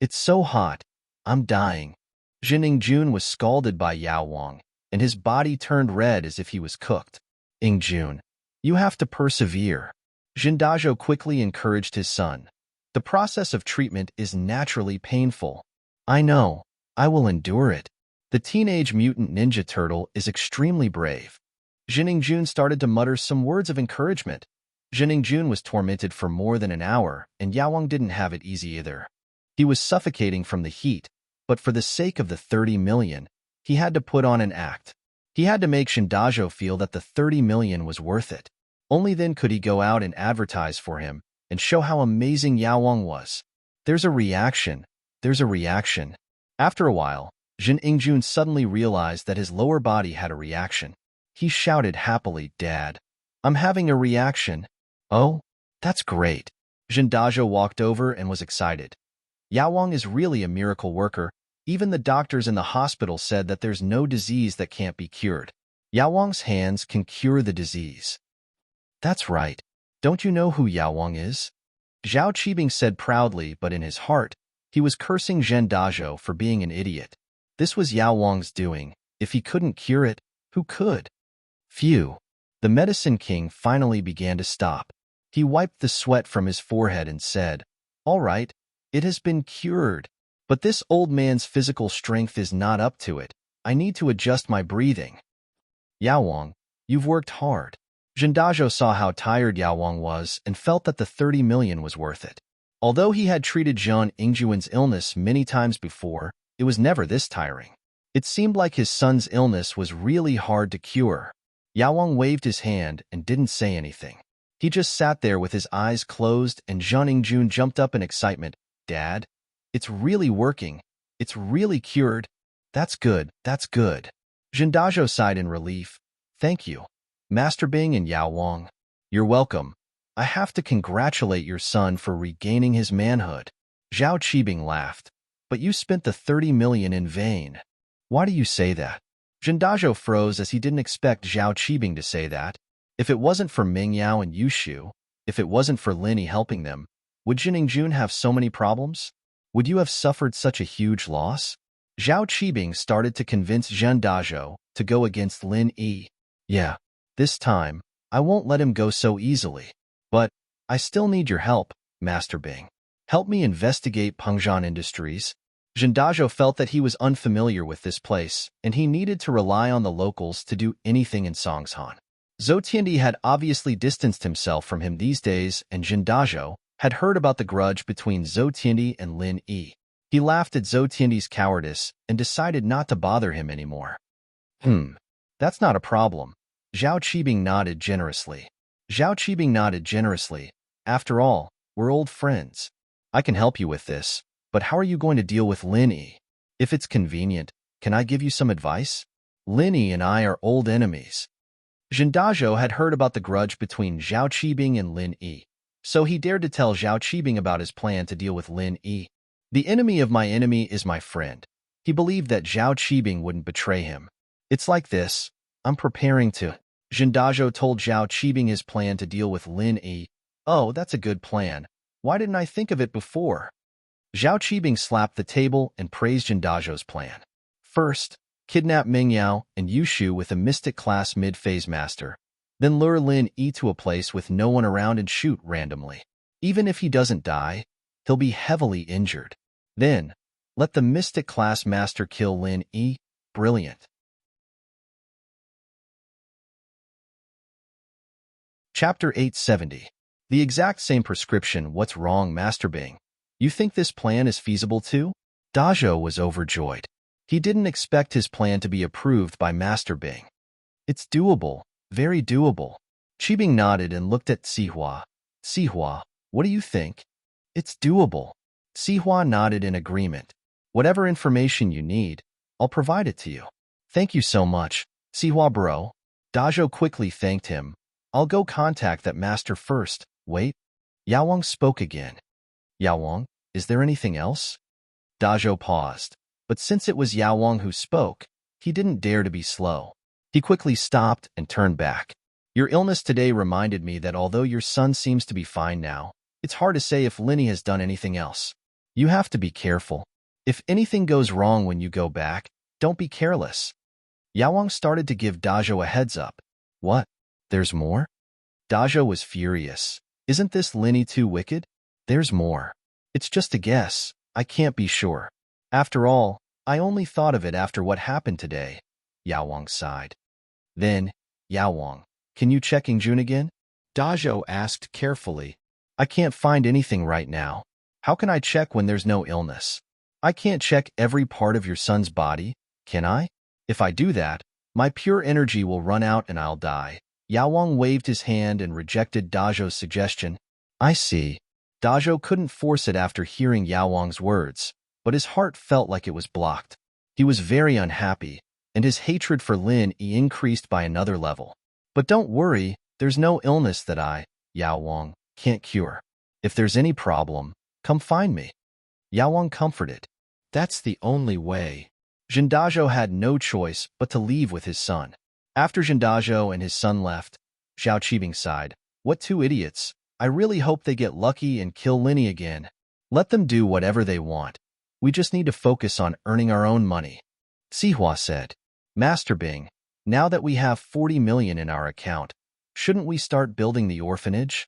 It's so hot. I'm dying. Zhen Yingjun was scalded by Yao Wang, and his body turned red as if he was cooked. Yingjun, you have to persevere. Zhen Dazhou quickly encouraged his son. The process of treatment is naturally painful. I know. I will endure it. The teenage mutant ninja turtle is extremely brave. Zhen Yingjun started to mutter some words of encouragement. Zhen Yingjun was tormented for more than an hour, and Yao Wang didn't have it easy either. He was suffocating from the heat, but for the sake of the 30 million, he had to put on an act. He had to make Zhen Dazhou feel that the 30 million was worth it. Only then could he go out and advertise for him and show how amazing Yao Wang was. There's a reaction. There's a reaction. After a while, Zhen Yingjun suddenly realized that his lower body had a reaction. He shouted happily, Dad, I'm having a reaction. Oh, that's great. Zhen Dazhou walked over and was excited. Yao Wang is really a miracle worker. Even the doctors in the hospital said that there's no disease that can't be cured. Yao Wang's hands can cure the disease. That's right. Don't you know who Yao Wang is? Zhao Qibing said proudly, but in his heart, he was cursing Zhen Dazhou for being an idiot. This was Yao Wang's doing. If he couldn't cure it, who could? Phew. The Medicine King finally began to stop. He wiped the sweat from his forehead and said, All right, it has been cured. But this old man's physical strength is not up to it. I need to adjust my breathing. Yao Wang, you've worked hard. Zhen Dazhou saw how tired Yao Wang was and felt that the 30 million was worth it. Although he had treated Zhen Yingjuan's illness many times before, it was never this tiring. It seemed like his son's illness was really hard to cure. Yao Wang waved his hand and didn't say anything. He just sat there with his eyes closed, and Zhen Yingjun jumped up in excitement. Dad, it's really working. It's really cured. That's good. That's good. Zhen Dazhou sighed in relief. Thank you, Master Bing and Yao Wang. You're welcome. I have to congratulate your son for regaining his manhood. Zhao Qibing laughed. But you spent the 30 million in vain. Why do you say that? Zhen Dazhou froze as he didn't expect Zhao Qibing to say that. If it wasn't for Ming Yao and Yushu, if it wasn't for Lin Yi helping them, would Zhen Yingjun have so many problems? Would you have suffered such a huge loss? Zhao Qibing started to convince Zhen Dazhou to go against Lin Yi. Yeah, this time, I won't let him go so easily. But I still need your help, Master Bing. Help me investigate Pengzhan Industries. Zhen Dazhou felt that he was unfamiliar with this place, and he needed to rely on the locals to do anything in Songshan. Zhou Tiandi had obviously distanced himself from him these days, and Zhen Dazhou had heard about the grudge between Zhou Tiandi and Lin Yi. He laughed at Zhou Tiandi's cowardice and decided not to bother him anymore. That's not a problem. Zhao Qibing nodded generously. After all, we're old friends. I can help you with this, but how are you going to deal with Lin Yi? If it's convenient, can I give you some advice? Lin Yi and I are old enemies. Zhen Dazhou had heard about the grudge between Zhao Qibing and Lin Yi, so he dared to tell Zhao Qibing about his plan to deal with Lin Yi. The enemy of my enemy is my friend. He believed that Zhao Qibing wouldn't betray him. It's like this. I'm preparing to. Zhen Dazhou told Zhao Qibing his plan to deal with Lin Yi. Oh, that's a good plan. Why didn't I think of it before? Zhao Qibing slapped the table and praised Zhen Dazhou's plan. First, kidnap Ming Yao and Yushu with a mystic class mid-phase master. Then lure Lin Yi to a place with no one around and shoot randomly. Even if he doesn't die, he'll be heavily injured. Then, let the mystic class master kill Lin Yi. Brilliant. Chapter 870. The exact same prescription. What's wrong, Master Bing? You think this plan is feasible too? Dajo was overjoyed. He didn't expect his plan to be approved by Master Bing. It's doable, very doable. Qibing nodded and looked at Sihua. Sihua, what do you think? It's doable. Sihua nodded in agreement. Whatever information you need, I'll provide it to you. Thank you so much, Sihua bro. Dajo quickly thanked him. I'll go contact that master first. Wait. Yaowang spoke again. Yaowang, is there anything else? Dajo paused, but since it was Yaowang who spoke, he didn't dare to be slow. He quickly stopped and turned back. Your illness today reminded me that although your son seems to be fine now, it's hard to say if Linny has done anything else. You have to be careful. If anything goes wrong when you go back, don't be careless. Yaowang started to give Dajo a heads up. What? There's more? Dajo was furious. Isn't this Linny too wicked? There's more. It's just a guess. I can't be sure. After all, I only thought of it after what happened today. Yaowang sighed. Then, Yaowang, can you check June again? Dajo asked carefully. I can't find anything right now. How can I check when there's no illness? I can't check every part of your son's body, can I? If I do that, my pure energy will run out and I'll die. Yaowang waved his hand and rejected Dajo's suggestion. I see. Dajo couldn't force it after hearing Yaowang's words, but his heart felt like it was blocked. He was very unhappy, and his hatred for Lin Yi increased by another level. But don't worry, there's no illness that I, Yaowang, can't cure. If there's any problem, come find me. Yaowang comforted. That's the only way. Jindajo had no choice but to leave with his son. After Jindajo and his son left, Zhao Qibing sighed. What two idiots. I really hope they get lucky and kill Linny again. Let them do whatever they want. We just need to focus on earning our own money. Sihua said. Master Bing, now that we have 40 million in our account, shouldn't we start building the orphanage?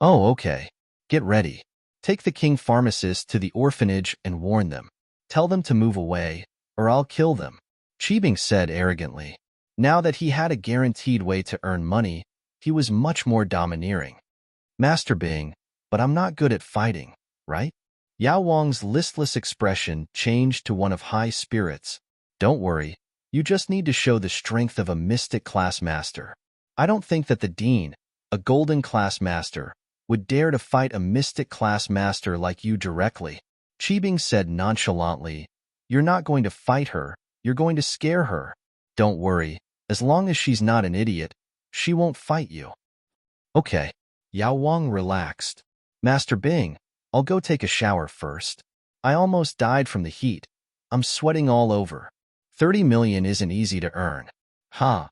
Oh, okay. Get ready. Take the king pharmacist to the orphanage and warn them. Tell them to move away, or I'll kill them. Qibing said arrogantly. Now that he had a guaranteed way to earn money, he was much more domineering. Master Bing, but I'm not good at fighting, right? Yaowang's listless expression changed to one of high spirits. Don't worry, you just need to show the strength of a mystic class master. I don't think that the dean, a golden class master, would dare to fight a mystic class master like you directly. Qibing said nonchalantly, You're not going to fight her, you're going to scare her. Don't worry, as long as she's not an idiot, she won't fight you. Okay. Yaowang relaxed. Master Bing, I'll go take a shower first. I almost died from the heat. I'm sweating all over. 30 million isn't easy to earn. Ha.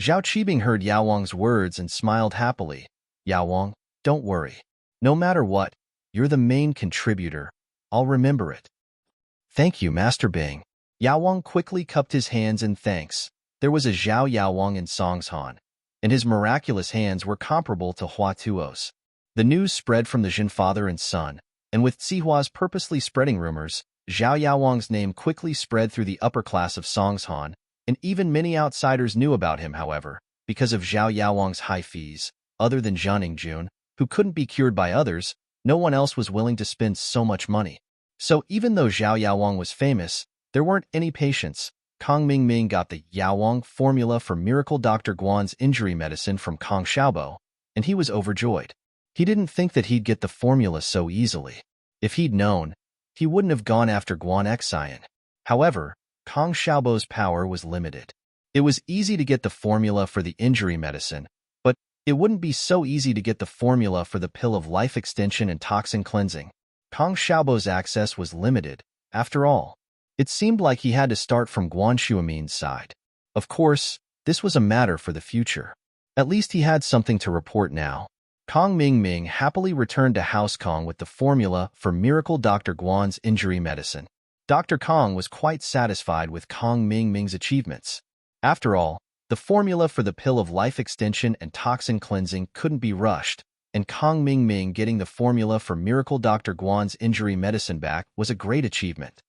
Zhao Qibing heard Yaowang's words and smiled happily. Yaowang, don't worry. No matter what, you're the main contributor. I'll remember it. Thank you, Master Bing. Yaowang quickly cupped his hands in thanks. There was a Zhao Yaowang in Songshan, and his miraculous hands were comparable to Hua Tuo's. The news spread from the Jin father and son, and with Sihua's purposely spreading rumors, Zhao Yaowang's name quickly spread through the upper class of Songshan, and even many outsiders knew about him, however, because of Zhao Yaowang's high fees. Other than Zhang Jun, who couldn't be cured by others, no one else was willing to spend so much money. So even though Zhao Yaowang was famous, there weren't any patients. Kong Mingming got the Yaowang formula for Miracle Dr. Guan's injury medicine from Kong Xiaobo, and he was overjoyed. He didn't think that he'd get the formula so easily. If he'd known, he wouldn't have gone after Guan Xian. However, Kong Xiaobo's power was limited. It was easy to get the formula for the injury medicine, but it wouldn't be so easy to get the formula for the pill of life extension and toxin cleansing. Kong Xiaobo's access was limited, after all. It seemed like he had to start from Guan Xuemin's side. Of course, this was a matter for the future. At least he had something to report now. Kong Mingming happily returned to House Kong with the formula for Miracle Dr. Guan's injury medicine. Dr. Kong was quite satisfied with Kong Mingming's achievements. After all, the formula for the pill of life extension and toxin cleansing couldn't be rushed, and Kong Mingming getting the formula for Miracle Dr. Guan's injury medicine back was a great achievement.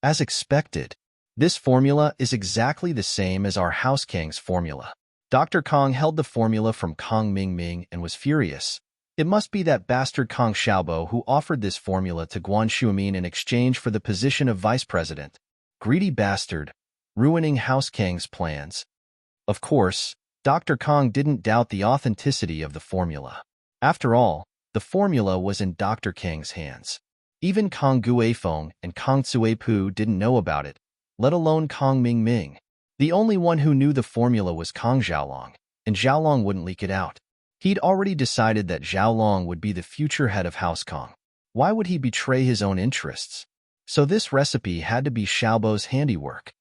As expected, this formula is exactly the same as our House Kang's formula. Dr. Kong held the formula from Kong Mingming and was furious. It must be that bastard Kong Xiaobo who offered this formula to Guan Xuemin in exchange for the position of vice president. Greedy bastard, ruining House Kang's plans. Of course, Dr. Kong didn't doubt the authenticity of the formula. After all, the formula was in Dr. Kang's hands. Even Kong Guifeng and Kong Cuipu didn't know about it, let alone Kong Mingming. The only one who knew the formula was Kong Xiaolong, and Xiaolong wouldn't leak it out. He'd already decided that Xiaolong would be the future head of House Kong. Why would he betray his own interests? So this recipe had to be Xiaobo's handiwork.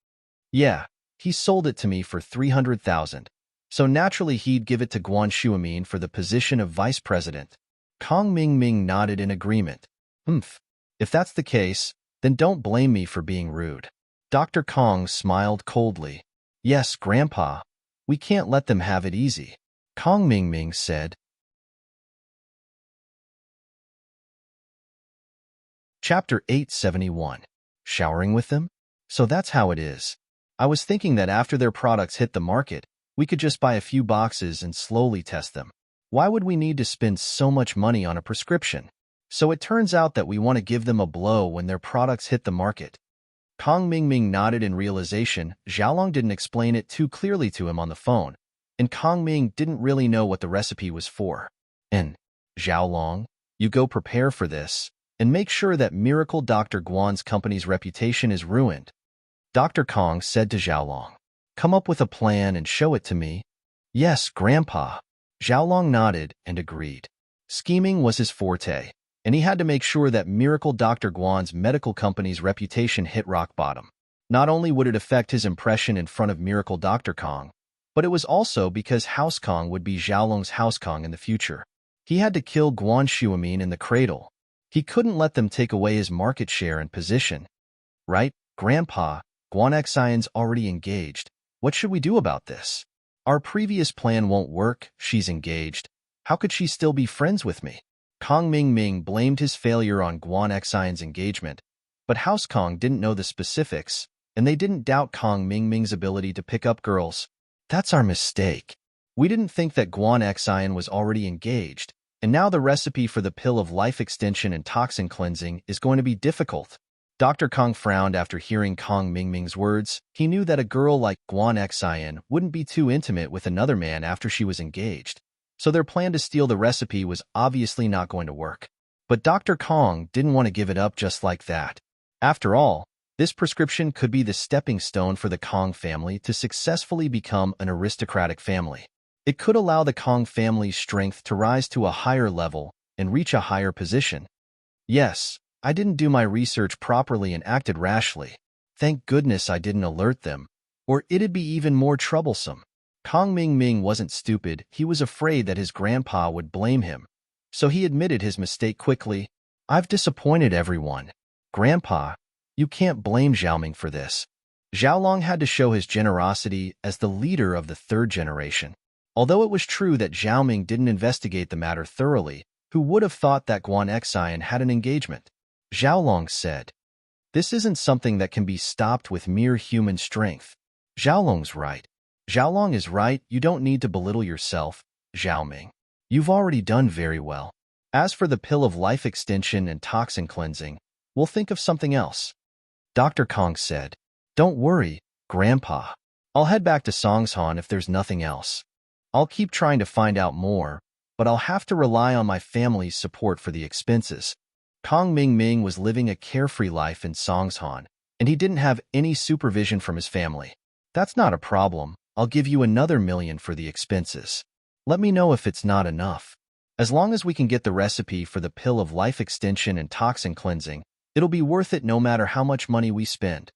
Yeah, he sold it to me for 300,000. So naturally he'd give it to Guan Xuemin for the position of vice president. Kong Mingming nodded in agreement. If that's the case, then don't blame me for being rude. Dr. Kong smiled coldly. Yes, Grandpa, we can't let them have it easy. Kong Mingming said. Chapter 871. Showering with them? So that's how it is. I was thinking that after their products hit the market, we could just buy a few boxes and slowly test them. Why would we need to spend so much money on a prescription? So it turns out that we want to give them a blow when their products hit the market. Kong Mingming nodded in realization. Xiaolong didn't explain it too clearly to him on the phone, and Kong Ming didn't really know what the recipe was for. And, Xiaolong, you go prepare for this, and make sure that Miracle Dr. Guan's company's reputation is ruined. Dr. Kong said to Xiaolong, come up with a plan and show it to me. Yes, Grandpa. Xiaolong nodded and agreed. Scheming was his forte, and he had to make sure that Miracle Dr. Guan's medical company's reputation hit rock bottom. Not only would it affect his impression in front of Miracle Dr. Kong, but it was also because House Kong would be Xiaolong's House Kong in the future. He had to kill Guan Xuemin in the cradle. He couldn't let them take away his market share and position. Right, Grandpa, Guan Xian's already engaged. What should we do about this? Our previous plan won't work. She's engaged. How could she still be friends with me? Kong Mingming blamed his failure on Guan Xian's engagement, but House Kong didn't know the specifics, and they didn't doubt Kong Mingming's ability to pick up girls. That's our mistake. We didn't think that Guan Xian was already engaged, and now the recipe for the pill of life extension and toxin cleansing is going to be difficult. Dr. Kong frowned after hearing Kong Mingming's words. He knew that a girl like Guan Xian wouldn't be too intimate with another man after she was engaged, so their plan to steal the recipe was obviously not going to work. But Dr. Kong didn't want to give it up just like that. After all, this prescription could be the stepping stone for the Kong family to successfully become an aristocratic family. It could allow the Kong family's strength to rise to a higher level and reach a higher position. Yes, I didn't do my research properly and acted rashly. Thank goodness I didn't alert them, or it'd be even more troublesome. Kong Mingming wasn't stupid. He was afraid that his grandpa would blame him, so he admitted his mistake quickly. I've disappointed everyone. Grandpa, you can't blame Xiaoming for this. Xiaolong had to show his generosity as the leader of the third generation. Although it was true that Xiaoming didn't investigate the matter thoroughly, who would have thought that Guan Xian had an engagement? Xiaolong said, this isn't something that can be stopped with mere human strength. Xiaolong's right. Xiaolong is right. You don't need to belittle yourself, Xiaoming. You've already done very well. As for the pill of life extension and toxin cleansing, we'll think of something else. Dr. Kong said, don't worry, Grandpa. I'll head back to Songshan if there's nothing else. I'll keep trying to find out more, but I'll have to rely on my family's support for the expenses. Kong Mingming was living a carefree life in Songshan, and he didn't have any supervision from his family. That's not a problem. I'll give you another $1 million for the expenses. Let me know if it's not enough. As long as we can get the recipe for the pill of life extension and toxin cleansing, it'll be worth it no matter how much money we spend.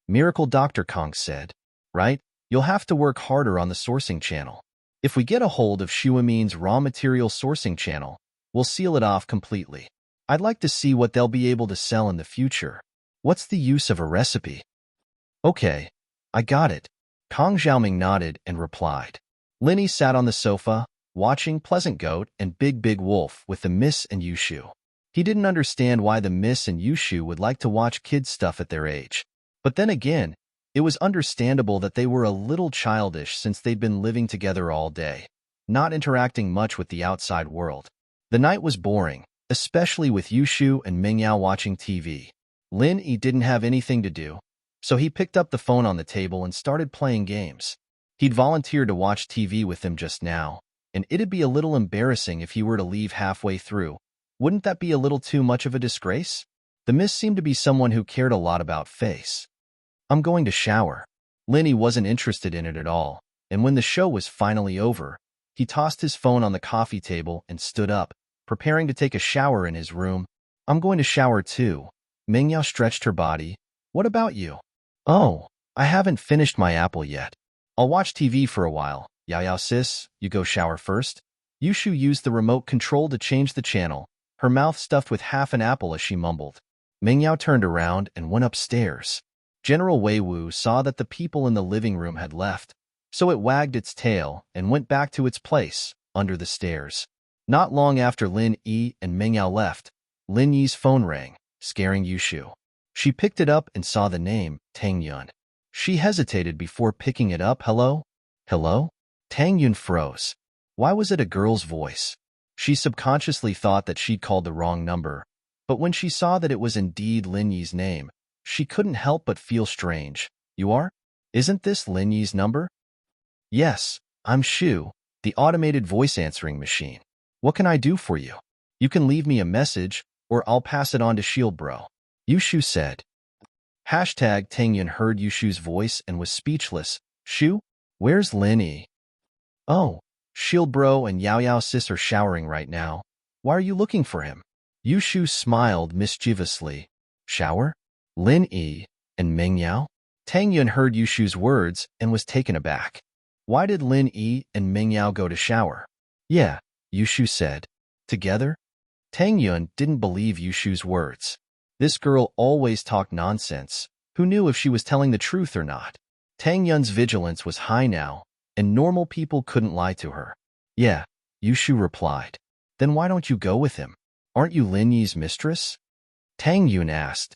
Miracle Dr. Kong said, right? You'll have to work harder on the sourcing channel. If we get a hold of Xuemin's raw material sourcing channel, we'll seal it off completely. I'd like to see what they'll be able to sell in the future. What's the use of a recipe? Okay, I got it. Kong Xiaoming nodded and replied. Linny sat on the sofa, watching Pleasant Goat and Big Wolf with the Miss and Yushu. He didn't understand why the Miss and Yushu would like to watch kids' stuff at their age. But then again, It was understandable that they were a little childish since they'd been living together all day, not interacting much with the outside world. The night was boring, especially with Yushu and Mingyao watching TV. Lin Yi didn't have anything to do, so he picked up the phone on the table and started playing games. He'd volunteered to watch TV with them just now, and it'd be a little embarrassing if he were to leave halfway through. Wouldn't that be a little too much of a disgrace? The Miss seemed to be someone who cared a lot about face. I'm going to shower. Lin Yi wasn't interested in it at all, and when the show was finally over, he tossed his phone on the coffee table and stood up, preparing to take a shower in his room. I'm going to shower too. Mingyao stretched her body. What about you? Oh, I haven't finished my apple yet. I'll watch TV for a while. Yao sis, you go shower first. Yushu used the remote control to change the channel, her mouth stuffed with half an apple as she mumbled. Mingyao turned around and went upstairs. General Wei Wu saw that the people in the living room had left, so it wagged its tail and went back to its place, under the stairs. Not long after Lin Yi and Mingyao left, Lin Yi's phone rang, scaring Yushu. She picked it up and saw the name, Tang Yun. She hesitated before picking it up. Hello? Hello? Tang Yun froze. Why was it a girl's voice? She subconsciously thought that she'd called the wrong number, but when she saw that it was indeed Lin Yi's name, she couldn't help but feel strange. You are? Isn't this Lin Yi's number? Yes, I'm Shu, the automated voice answering machine. What can I do for you? You can leave me a message, or I'll pass it on to Shield Bro. Yushu said. Hashtag Tangyun heard Yushu's voice and was speechless. Shu? Where's Lin Yi? Oh, Shield Bro and Yao sis are showering right now. Why are you looking for him? Yushu smiled mischievously. Shower? Lin Yi and Mingyao? Tangyun heard Yushu's words and was taken aback. Why did Lin Yi and Mingyao go to shower? Yeah, Yushu said. Together? Tangyun didn't believe Yushu's words. This girl always talked nonsense. Who knew if she was telling the truth or not? Tangyun's vigilance was high now, and normal people couldn't lie to her. Yeah, Yushu replied. Then why don't you go with him? Aren't you Lin Yi's mistress? Tangyun asked.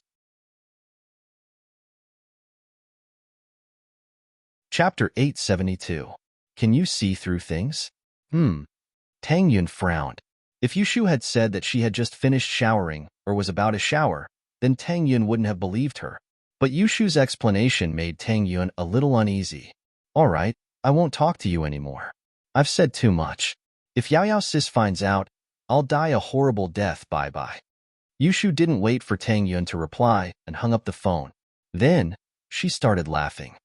Chapter 872. Can you see through things? Tangyun frowned. If Yushu had said that she had just finished showering or was about to shower, then Tangyun wouldn't have believed her. But Yushu's explanation made Tangyun a little uneasy. All right, I won't talk to you anymore. I've said too much. If Yao sis finds out, I'll die a horrible death. Bye-bye. Yushu didn't wait for Tangyun to reply and hung up the phone. Then, she started laughing.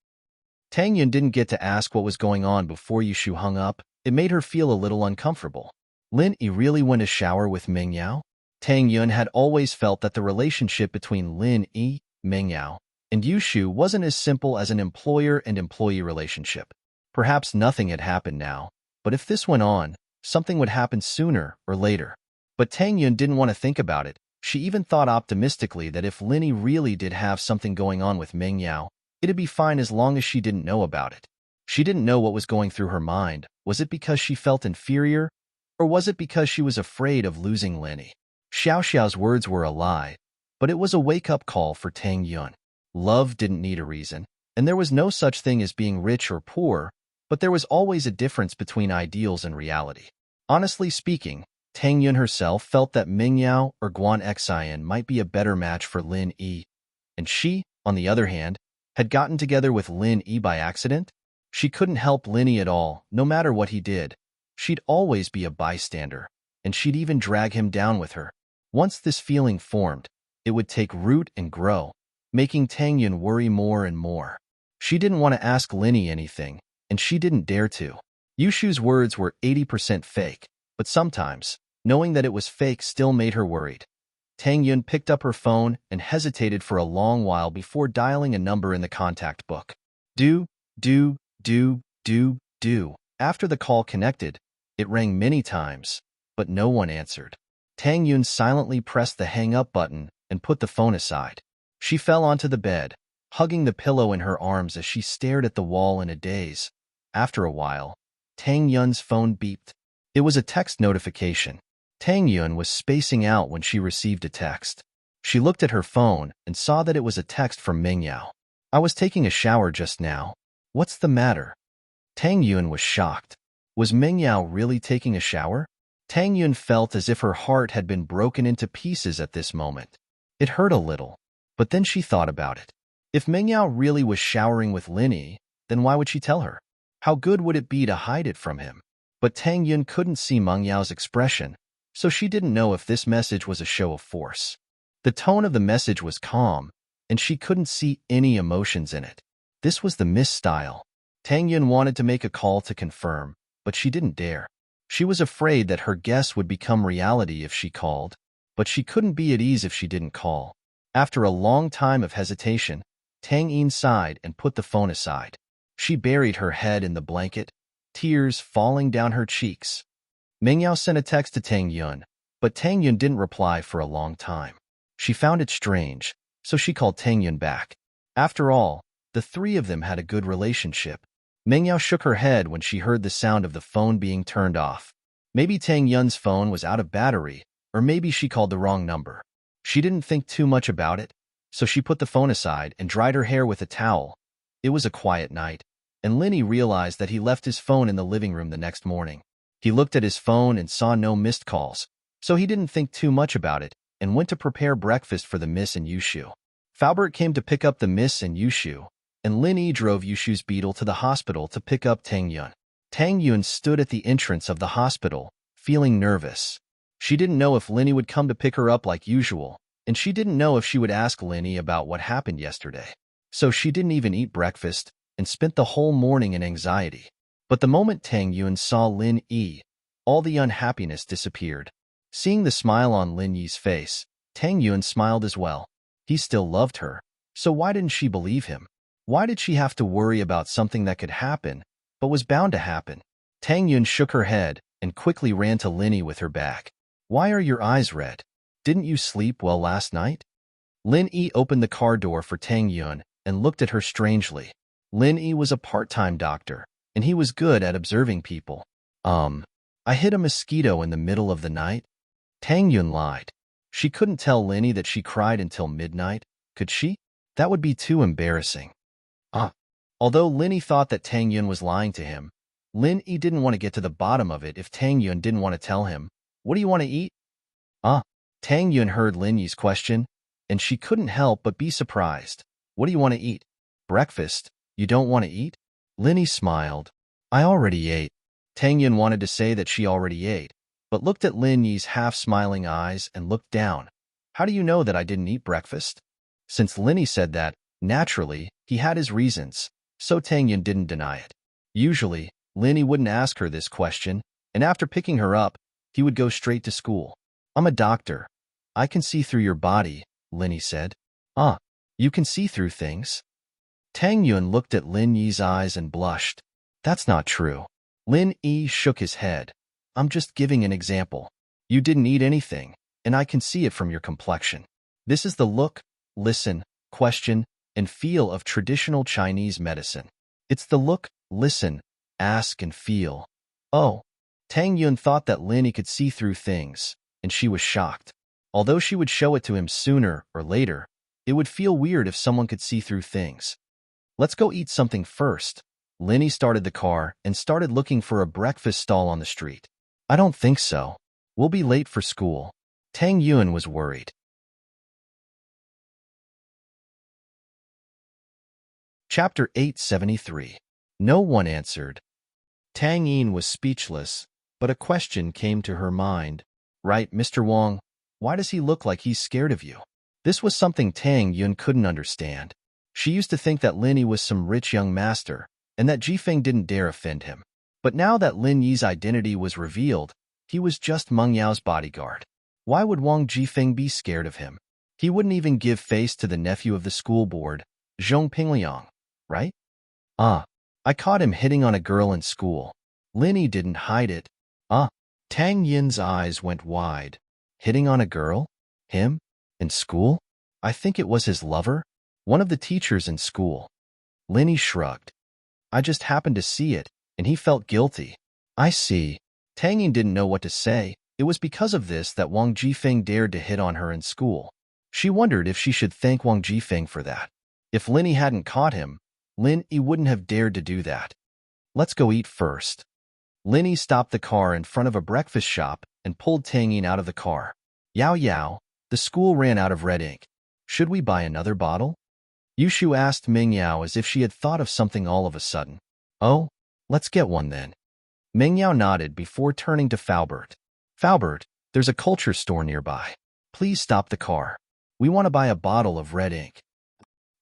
Tangyun didn't get to ask what was going on before Yushu hung up. It made her feel a little uncomfortable. Lin Yi really went to shower with Mingyao? Tangyun had always felt that the relationship between Lin Yi, Mingyao, and Yushu wasn't as simple as an employer and employee relationship. Perhaps nothing had happened now, but if this went on, something would happen sooner or later. But Tangyun didn't want to think about it. She even thought optimistically that if Lin Yi really did have something going on with Mingyao, it'd be fine as long as she didn't know about it. She didn't know what was going through her mind. Was it because she felt inferior? Or was it because she was afraid of losing Lin Yi? Xiao Xiao's words were a lie, but it was a wake-up call for Tangyun. Love didn't need a reason, and there was no such thing as being rich or poor, but there was always a difference between ideals and reality. Honestly speaking, Tangyun herself felt that Mingyao or Guan Xian might be a better match for Lin Yi, and she, on the other hand, had gotten together with Lin Yi by accident. She couldn't help Lin Yi at all, no matter what he did. She'd always be a bystander, and she'd even drag him down with her. Once this feeling formed, it would take root and grow, making Tangyun worry more and more. She didn't want to ask Lin Yi anything, and she didn't dare to. Yushu's words were 80% fake, but sometimes, knowing that it was fake still made her worried. Tangyun picked up her phone and hesitated for a long while before dialing a number in the contact book. Do. After the call connected, it rang many times, but no one answered. Tangyun silently pressed the hang-up button and put the phone aside. She fell onto the bed, hugging the pillow in her arms as she stared at the wall in a daze. After a while, Tangyun's phone beeped. It was a text notification. Tangyun was spacing out when she received a text. She looked at her phone and saw that it was a text from Mingyao. I was taking a shower just now. What's the matter? Tang Yun was shocked. Was Ming Yao really taking a shower? Tang Yun felt as if her heart had been broken into pieces at this moment. It hurt a little, but then she thought about it. If Ming Yao really was showering with Lin Yi, then why would she tell her? How good would it be to hide it from him? But Tang Yun couldn't see Meng Yao's expression, so she didn't know if this message was a show of force. The tone of the message was calm, and she couldn't see any emotions in it. This was the Miss style. Tang Yun wanted to make a call to confirm, but she didn't dare. She was afraid that her guess would become reality if she called, but she couldn't be at ease if she didn't call. After a long time of hesitation, Tang Yin sighed and put the phone aside. She buried her head in the blanket, tears falling down her cheeks. Ming Yao sent a text to Tang Yun, but Tang Yun didn't reply for a long time. She found it strange, so she called Tang Yun back. After all, the three of them had a good relationship. Ming Yao shook her head when she heard the sound of the phone being turned off. Maybe Tang Yun's phone was out of battery, or maybe she called the wrong number. She didn't think too much about it, so she put the phone aside and dried her hair with a towel. It was a quiet night, and Linny realized that he left his phone in the living room the next morning. He looked at his phone and saw no missed calls, so he didn't think too much about it and went to prepare breakfast for the Miss and Yushu. Faubert came to pick up the Miss and Yushu, and Linny drove Yushu's beetle to the hospital to pick up Tang Yun. Tang Yun stood at the entrance of the hospital, feeling nervous. She didn't know if Linny would come to pick her up like usual, and she didn't know if she would ask Linny about what happened yesterday. So she didn't even eat breakfast and spent the whole morning in anxiety. But the moment Tang Yun saw Lin Yi, all the unhappiness disappeared. Seeing the smile on Lin Yi's face, Tang Yun smiled as well. He still loved her, so why didn't she believe him? Why did she have to worry about something that could happen, but was bound to happen? Tang Yun shook her head and quickly ran to Lin Yi with her bag. Why are your eyes red? Didn't you sleep well last night? Lin Yi opened the car door for Tang Yun and looked at her strangely. Lin Yi was a part-time doctor, and he was good at observing people. I hit a mosquito in the middle of the night. Tang Yun lied. She couldn't tell Lin Yi that she cried until midnight, could she? That would be too embarrassing. Although Lin Yi thought that Tang Yun was lying to him, Lin Yi didn't want to get to the bottom of it if Tang Yun didn't want to tell him. What do you want to eat? Tang Yun heard Lin Yi's question, and she couldn't help but be surprised. What do you want to eat? Breakfast? You don't want to eat? Lin Yi smiled. I already ate. Tang Yun wanted to say that she already ate, but looked at Lin Yi's half-smiling eyes and looked down. How do you know that I didn't eat breakfast? Since Lin Yi said that, naturally, he had his reasons, so Tang Yun didn't deny it. Usually, Lin Yi wouldn't ask her this question, and after picking her up, he would go straight to school. I'm a doctor. I can see through your body, Lin Yi said. You can see through things? Tang Yun looked at Lin Yi's eyes and blushed. That's not true. Lin Yi shook his head. I'm just giving an example. You didn't eat anything, and I can see it from your complexion. This is the look, listen, question, and feel of traditional Chinese medicine. It's the look, listen, ask, and feel. Oh. Tang Yun thought that Lin Yi could see through things, and she was shocked. Although she would show it to him sooner or later, it would feel weird if someone could see through things. Let's go eat something first. Lin Yi started the car and started looking for a breakfast stall on the street. I don't think so. We'll be late for school. Tang Yun was worried. Chapter 873. No one answered. Tang Yin was speechless, but a question came to her mind. Right, Mr. Wang, why does he look like he's scared of you? This was something Tang Yun couldn't understand. She used to think that Lin Yi was some rich young master, and that Jifeng didn't dare offend him. But now that Lin Yi's identity was revealed, he was just Meng Yao's bodyguard. Why would Wang Jifeng be scared of him? He wouldn't even give face to the nephew of the school board, Zhong Pingliang, right? I caught him hitting on a girl in school. Lin Yi didn't hide it. Tang Yin's eyes went wide. Hitting on a girl? Him? In school? I think it was his lover? One of the teachers in school. Lin Yi shrugged. I just happened to see it, and he felt guilty. I see. Tang Yin didn't know what to say. It was because of this that Wang Jifeng dared to hit on her in school. She wondered if she should thank Wang Jifeng for that. If Linny hadn't caught him, Linny wouldn't have dared to do that. Let's go eat first. Linny stopped the car in front of a breakfast shop and pulled Tang Yin out of the car. Yao Yao, the school ran out of red ink. Should we buy another bottle? Yushu asked Ming Yao as if she had thought of something all of a sudden. Oh, let's get one then. Ming Yao nodded before turning to Faubert. Faubert, there's a culture store nearby. Please stop the car. We want to buy a bottle of red ink.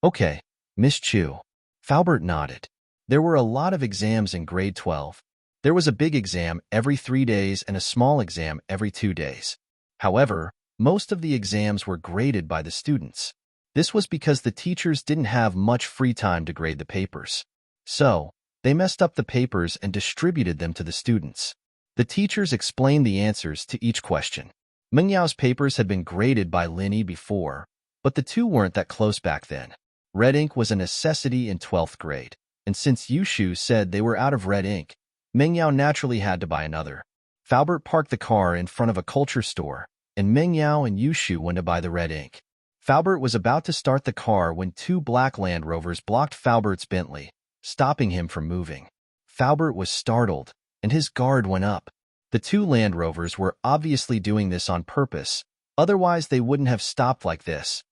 Okay, Miss Chu. Faubert nodded. There were a lot of exams in grade 12. There was a big exam every 3 days and a small exam every 2 days. However, most of the exams were graded by the students. This was because the teachers didn't have much free time to grade the papers. So, they messed up the papers and distributed them to the students. The teachers explained the answers to each question. Meng Yao's papers had been graded by Linny before, but the two weren't that close back then. Red ink was a necessity in 12th grade, and since Yushu said they were out of red ink, Meng Yao naturally had to buy another. Faubert parked the car in front of a culture store, and Meng Yao and Yushu went to buy the red ink. Faubert was about to start the car when 2 black Land Rovers blocked Faubert's Bentley, stopping him from moving. Faubert was startled, and his guard went up. The 2 Land Rovers were obviously doing this on purpose, otherwise they wouldn't have stopped like this.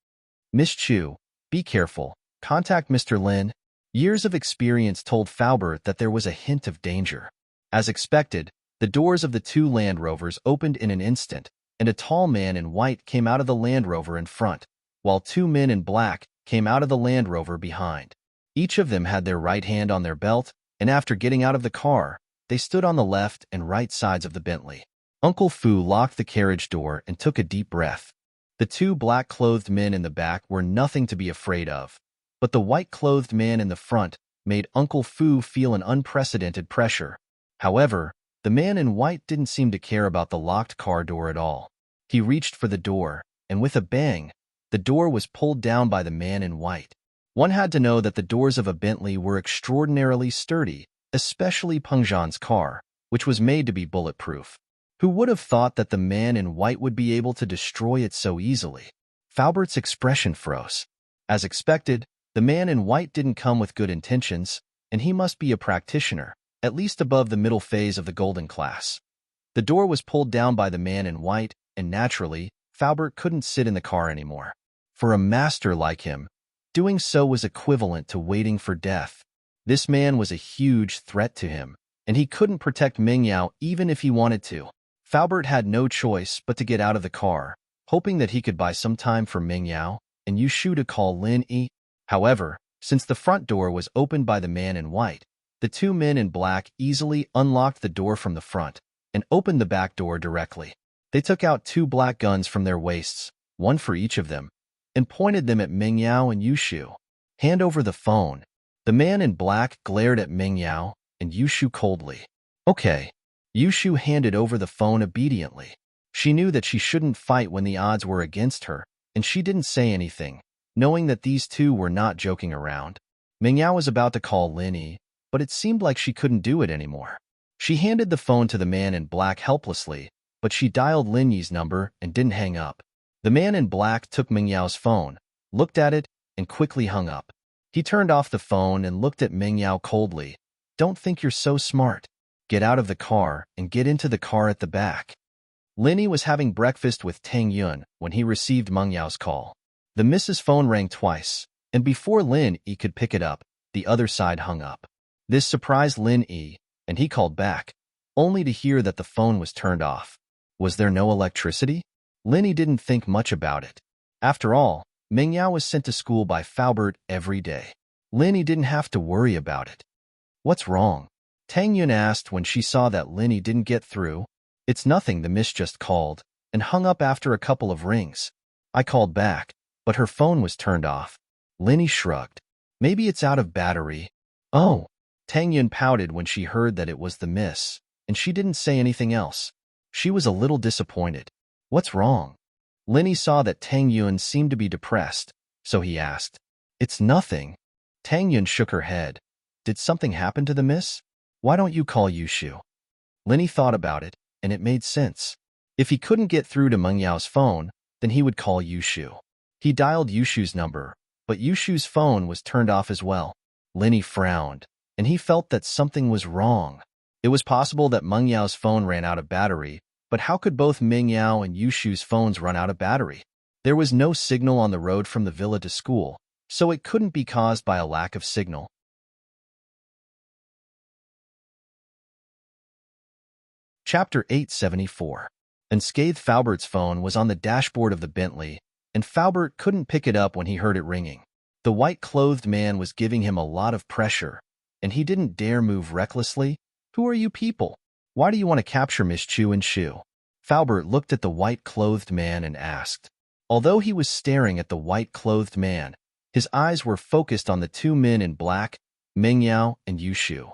Miss Chu, be careful. Contact Mr. Lin. Years of experience told Faubert that there was a hint of danger. As expected, the doors of the 2 Land Rovers opened in an instant, and a tall man in white came out of the Land Rover in front, while 2 men in black came out of the Land Rover behind. Each of them had their right hand on their belt, and after getting out of the car, they stood on the left and right sides of the Bentley. Uncle Fu locked the carriage door and took a deep breath. The 2 black-clothed men in the back were nothing to be afraid of, but the white-clothed man in the front made Uncle Fu feel an unprecedented pressure. However, the man in white didn't seem to care about the locked car door at all. He reached for the door, and with a bang, the door was pulled down by the man in white. One had to know that the doors of a Bentley were extraordinarily sturdy, especially Peng Zhan's car, which was made to be bulletproof. Who would have thought that the man in white would be able to destroy it so easily? Faubert's expression froze. As expected, the man in white didn't come with good intentions, and he must be a practitioner, at least above the middle phase of the golden class. The door was pulled down by the man in white, and naturally, Faubert couldn't sit in the car anymore. For a master like him, doing so was equivalent to waiting for death. This man was a huge threat to him, and he couldn't protect Meng Yao even if he wanted to. Faubert had no choice but to get out of the car, hoping that he could buy some time for Meng Yao and Yushu to call Lin Yi. However, since the front door was opened by the man in white, the 2 men in black easily unlocked the door from the front and opened the back door directly. They took out 2 black guns from their waists, one for each of them, and pointed them at Meng Yao and Yushu. Hand over the phone. The man in black glared at Meng Yao and Yushu coldly. Okay. Yushu handed over the phone obediently. She knew that she shouldn't fight when the odds were against her, and she didn't say anything, knowing that these 2 were not joking around. Meng Yao was about to call Lin Yi, but it seemed like she couldn't do it anymore. She handed the phone to the man in black helplessly, but she dialed Lin Yi's number and didn't hang up. The man in black took Meng Yao's phone, looked at it, and quickly hung up. He turned off the phone and looked at Meng Yao coldly. Don't think you're so smart. Get out of the car and get into the car at the back. Lin Yi was having breakfast with Tang Yun when he received Meng Yao's call. The Mrs. phone rang twice, and before Lin Yi could pick it up, the other side hung up. This surprised Lin Yi, and he called back, only to hear that the phone was turned off. Was there no electricity? Lin Yi didn't think much about it. After all, Meng Yao was sent to school by Faubert every day. Lin Yi didn't have to worry about it. What's wrong? Tang Yun asked when she saw that Lin Yi didn't get through. It's nothing, the miss just called, and hung up after a couple of rings. I called back, but her phone was turned off. Lin Yi shrugged. Maybe it's out of battery. Oh. Tang Yun pouted when she heard that it was the miss, and she didn't say anything else. She was a little disappointed. What's wrong? Lin Yi saw that Tang Yun seemed to be depressed, so he asked. It's nothing. Tang Yun shook her head. Did something happen to the miss? Why don't you call Yushu? Lin Yi thought about it, and it made sense. If he couldn't get through to Meng Yao's phone, then he would call Yushu. He dialed Yushu's number, but Yushu's phone was turned off as well. Linny frowned, and he felt that something was wrong. It was possible that Meng Yao's phone ran out of battery, but how could both Meng Yao and Yushu's phones run out of battery? There was no signal on the road from the villa to school, so it couldn't be caused by a lack of signal. Chapter 874. Unscathed. Faubert's phone was on the dashboard of the Bentley, and Faubert couldn't pick it up when he heard it ringing. The white-clothed man was giving him a lot of pressure, and he didn't dare move recklessly. "Who are you people? Why do you want to capture Miss Chu and Shu?" Faubert looked at the white-clothed man and asked. Although he was staring at the white-clothed man, his eyes were focused on the two men in black, Meng Yao and Yushu.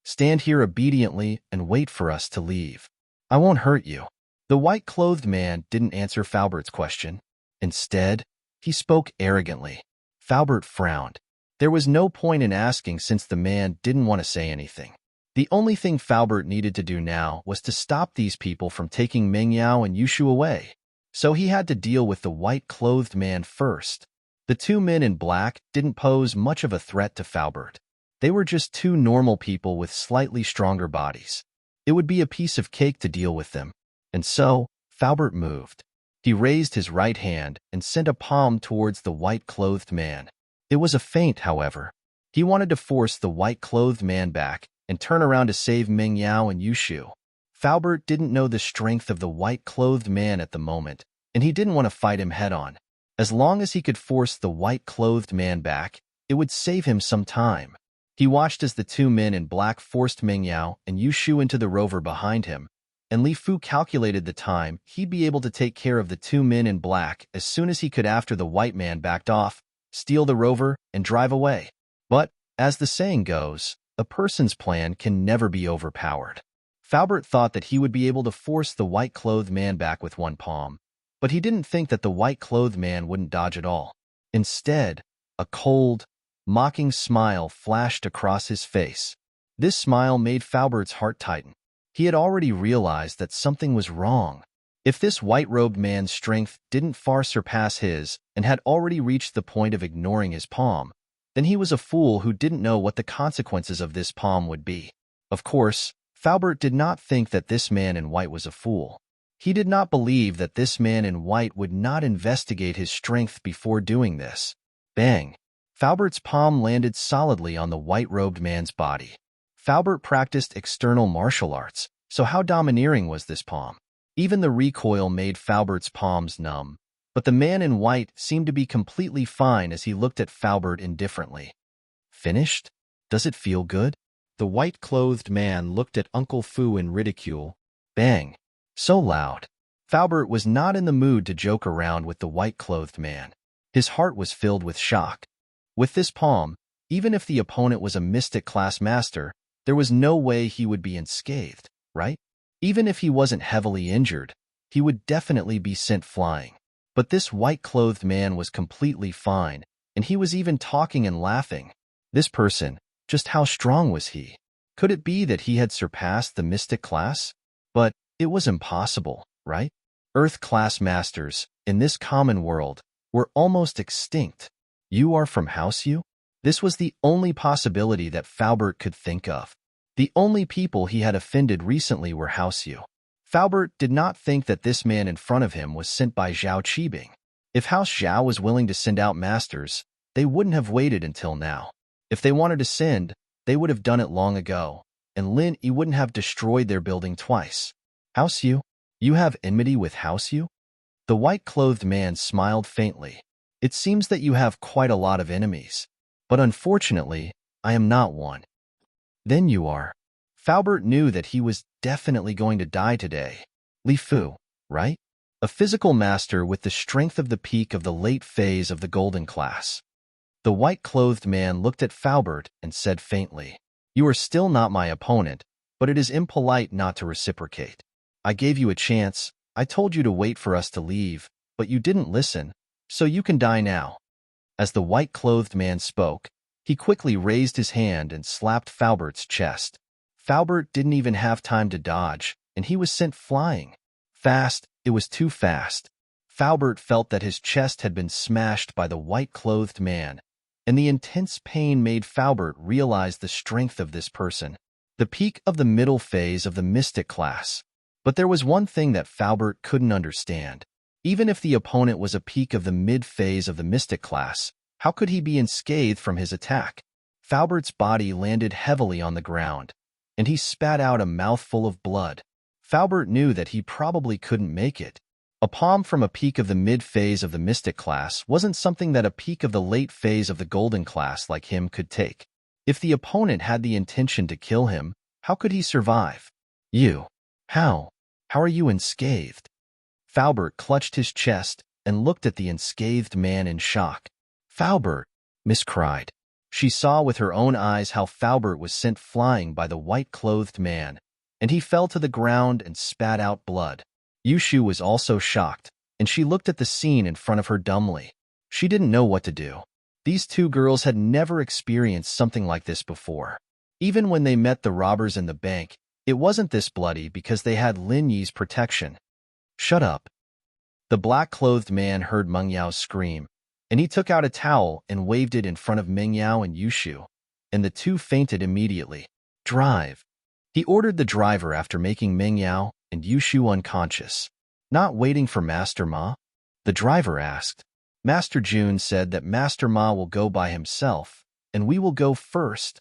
"Stand here obediently and wait for us to leave. I won't hurt you." The white-clothed man didn't answer Faubert's question. Instead, he spoke arrogantly. Faubert frowned. There was no point in asking since the man didn't want to say anything. The only thing Faubert needed to do now was to stop these people from taking Meng Yao and Yushu away. So he had to deal with the white-clothed man first. The two men in black didn't pose much of a threat to Faubert. They were just two normal people with slightly stronger bodies. It would be a piece of cake to deal with them. And so, Faubert moved. He raised his right hand and sent a palm towards the white-clothed man. It was a feint, however. He wanted to force the white-clothed man back and turn around to save Meng Yao and Yushu. Faubert didn't know the strength of the white-clothed man at the moment, and he didn't want to fight him head-on. As long as he could force the white-clothed man back, it would save him some time. He watched as the two men in black forced Meng Yao and Yushu into the rover behind him, and Li Fu calculated the time he'd be able to take care of the two men in black as soon as he could after the white man backed off, steal the rover, and drive away. But, as the saying goes, a person's plan can never be overpowered. Faubert thought that he would be able to force the white-clothed man back with one palm, but he didn't think that the white-clothed man wouldn't dodge at all. Instead, a cold, mocking smile flashed across his face. This smile made Faubert's heart tighten. He had already realized that something was wrong. If this white-robed man's strength didn't far surpass his and had already reached the point of ignoring his palm, then he was a fool who didn't know what the consequences of this palm would be. Of course, Faubert did not think that this man in white was a fool. He did not believe that this man in white would not investigate his strength before doing this. Bang! Faubert's palm landed solidly on the white-robed man's body. Faubert practiced external martial arts, so how domineering was this palm? Even the recoil made Faubert's palms numb, but the man in white seemed to be completely fine as he looked at Faubert indifferently. "Finished? Does it feel good?" The white-clothed man looked at Uncle Fu in ridicule. Bang! So loud. Faubert was not in the mood to joke around with the white-clothed man. His heart was filled with shock. With this palm, even if the opponent was a mystic class master, there was no way he would be unscathed, right? Even if he wasn't heavily injured, he would definitely be sent flying. But this white-clothed man was completely fine, and he was even talking and laughing. This person, just how strong was he? Could it be that he had surpassed the mystic class? But it was impossible, right? Earth-class masters, in this common world, were almost extinct. You are from House Yu? This was the only possibility that Faubert could think of. The only people he had offended recently were House Yu. Faubert did not think that this man in front of him was sent by Zhao Qibing. If House Zhao was willing to send out masters, they wouldn't have waited until now. If they wanted to send, they would have done it long ago, and Lin Yi wouldn't have destroyed their building twice. House Yu? You have enmity with House Yu? The white-clothed man smiled faintly. It seems that you have quite a lot of enemies. But unfortunately, I am not one. Then you are. Faubert knew that he was definitely going to die today. Li Fu, right? A physical master with the strength of the peak of the late phase of the golden class. The white-clothed man looked at Faubert and said faintly, "You are still not my opponent, but it is impolite not to reciprocate. I gave you a chance. I told you to wait for us to leave, but you didn't listen, so you can die now." As the white-clothed man spoke, he quickly raised his hand and slapped Faubert's chest. Faubert didn't even have time to dodge, and he was sent flying. Fast, it was too fast. Faubert felt that his chest had been smashed by the white-clothed man, and the intense pain made Faubert realize the strength of this person, the peak of the middle phase of the mystic class. But there was one thing that Faubert couldn't understand. Even if the opponent was a peak of the mid-phase of the mystic class, how could he be unscathed from his attack? Faubert's body landed heavily on the ground, and he spat out a mouthful of blood. Faubert knew that he probably couldn't make it. A palm from a peak of the mid-phase of the mystic class wasn't something that a peak of the late phase of the golden class like him could take. If the opponent had the intention to kill him, how could he survive? You. How? How are you unscathed? Faubert clutched his chest and looked at the unscathed man in shock. Faubert, Miss cried. She saw with her own eyes how Faubert was sent flying by the white-clothed man, and he fell to the ground and spat out blood. Yushu was also shocked, and she looked at the scene in front of her dumbly. She didn't know what to do. These two girls had never experienced something like this before. Even when they met the robbers in the bank, it wasn't this bloody because they had Lin Yi's protection. Shut up. The black-clothed man heard Meng Yao's scream, and he took out a towel and waved it in front of Meng Yao and Yushu, and the two fainted immediately. Drive. He ordered the driver after making Meng Yao and Yushu unconscious. Not waiting for Master Ma? The driver asked. Master Jun said that Master Ma will go by himself, and we will go first.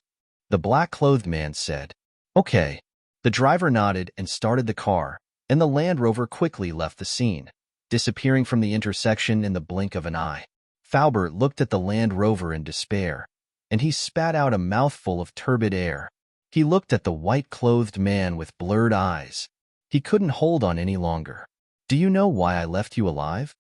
The black-clothed man said. Okay. The driver nodded and started the car, and the Land Rover quickly left the scene, disappearing from the intersection in the blink of an eye. Faubert looked at the Land Rover in despair, and he spat out a mouthful of turbid air. He looked at the white-clothed man with blurred eyes. He couldn't hold on any longer. Do you know why I left you alive?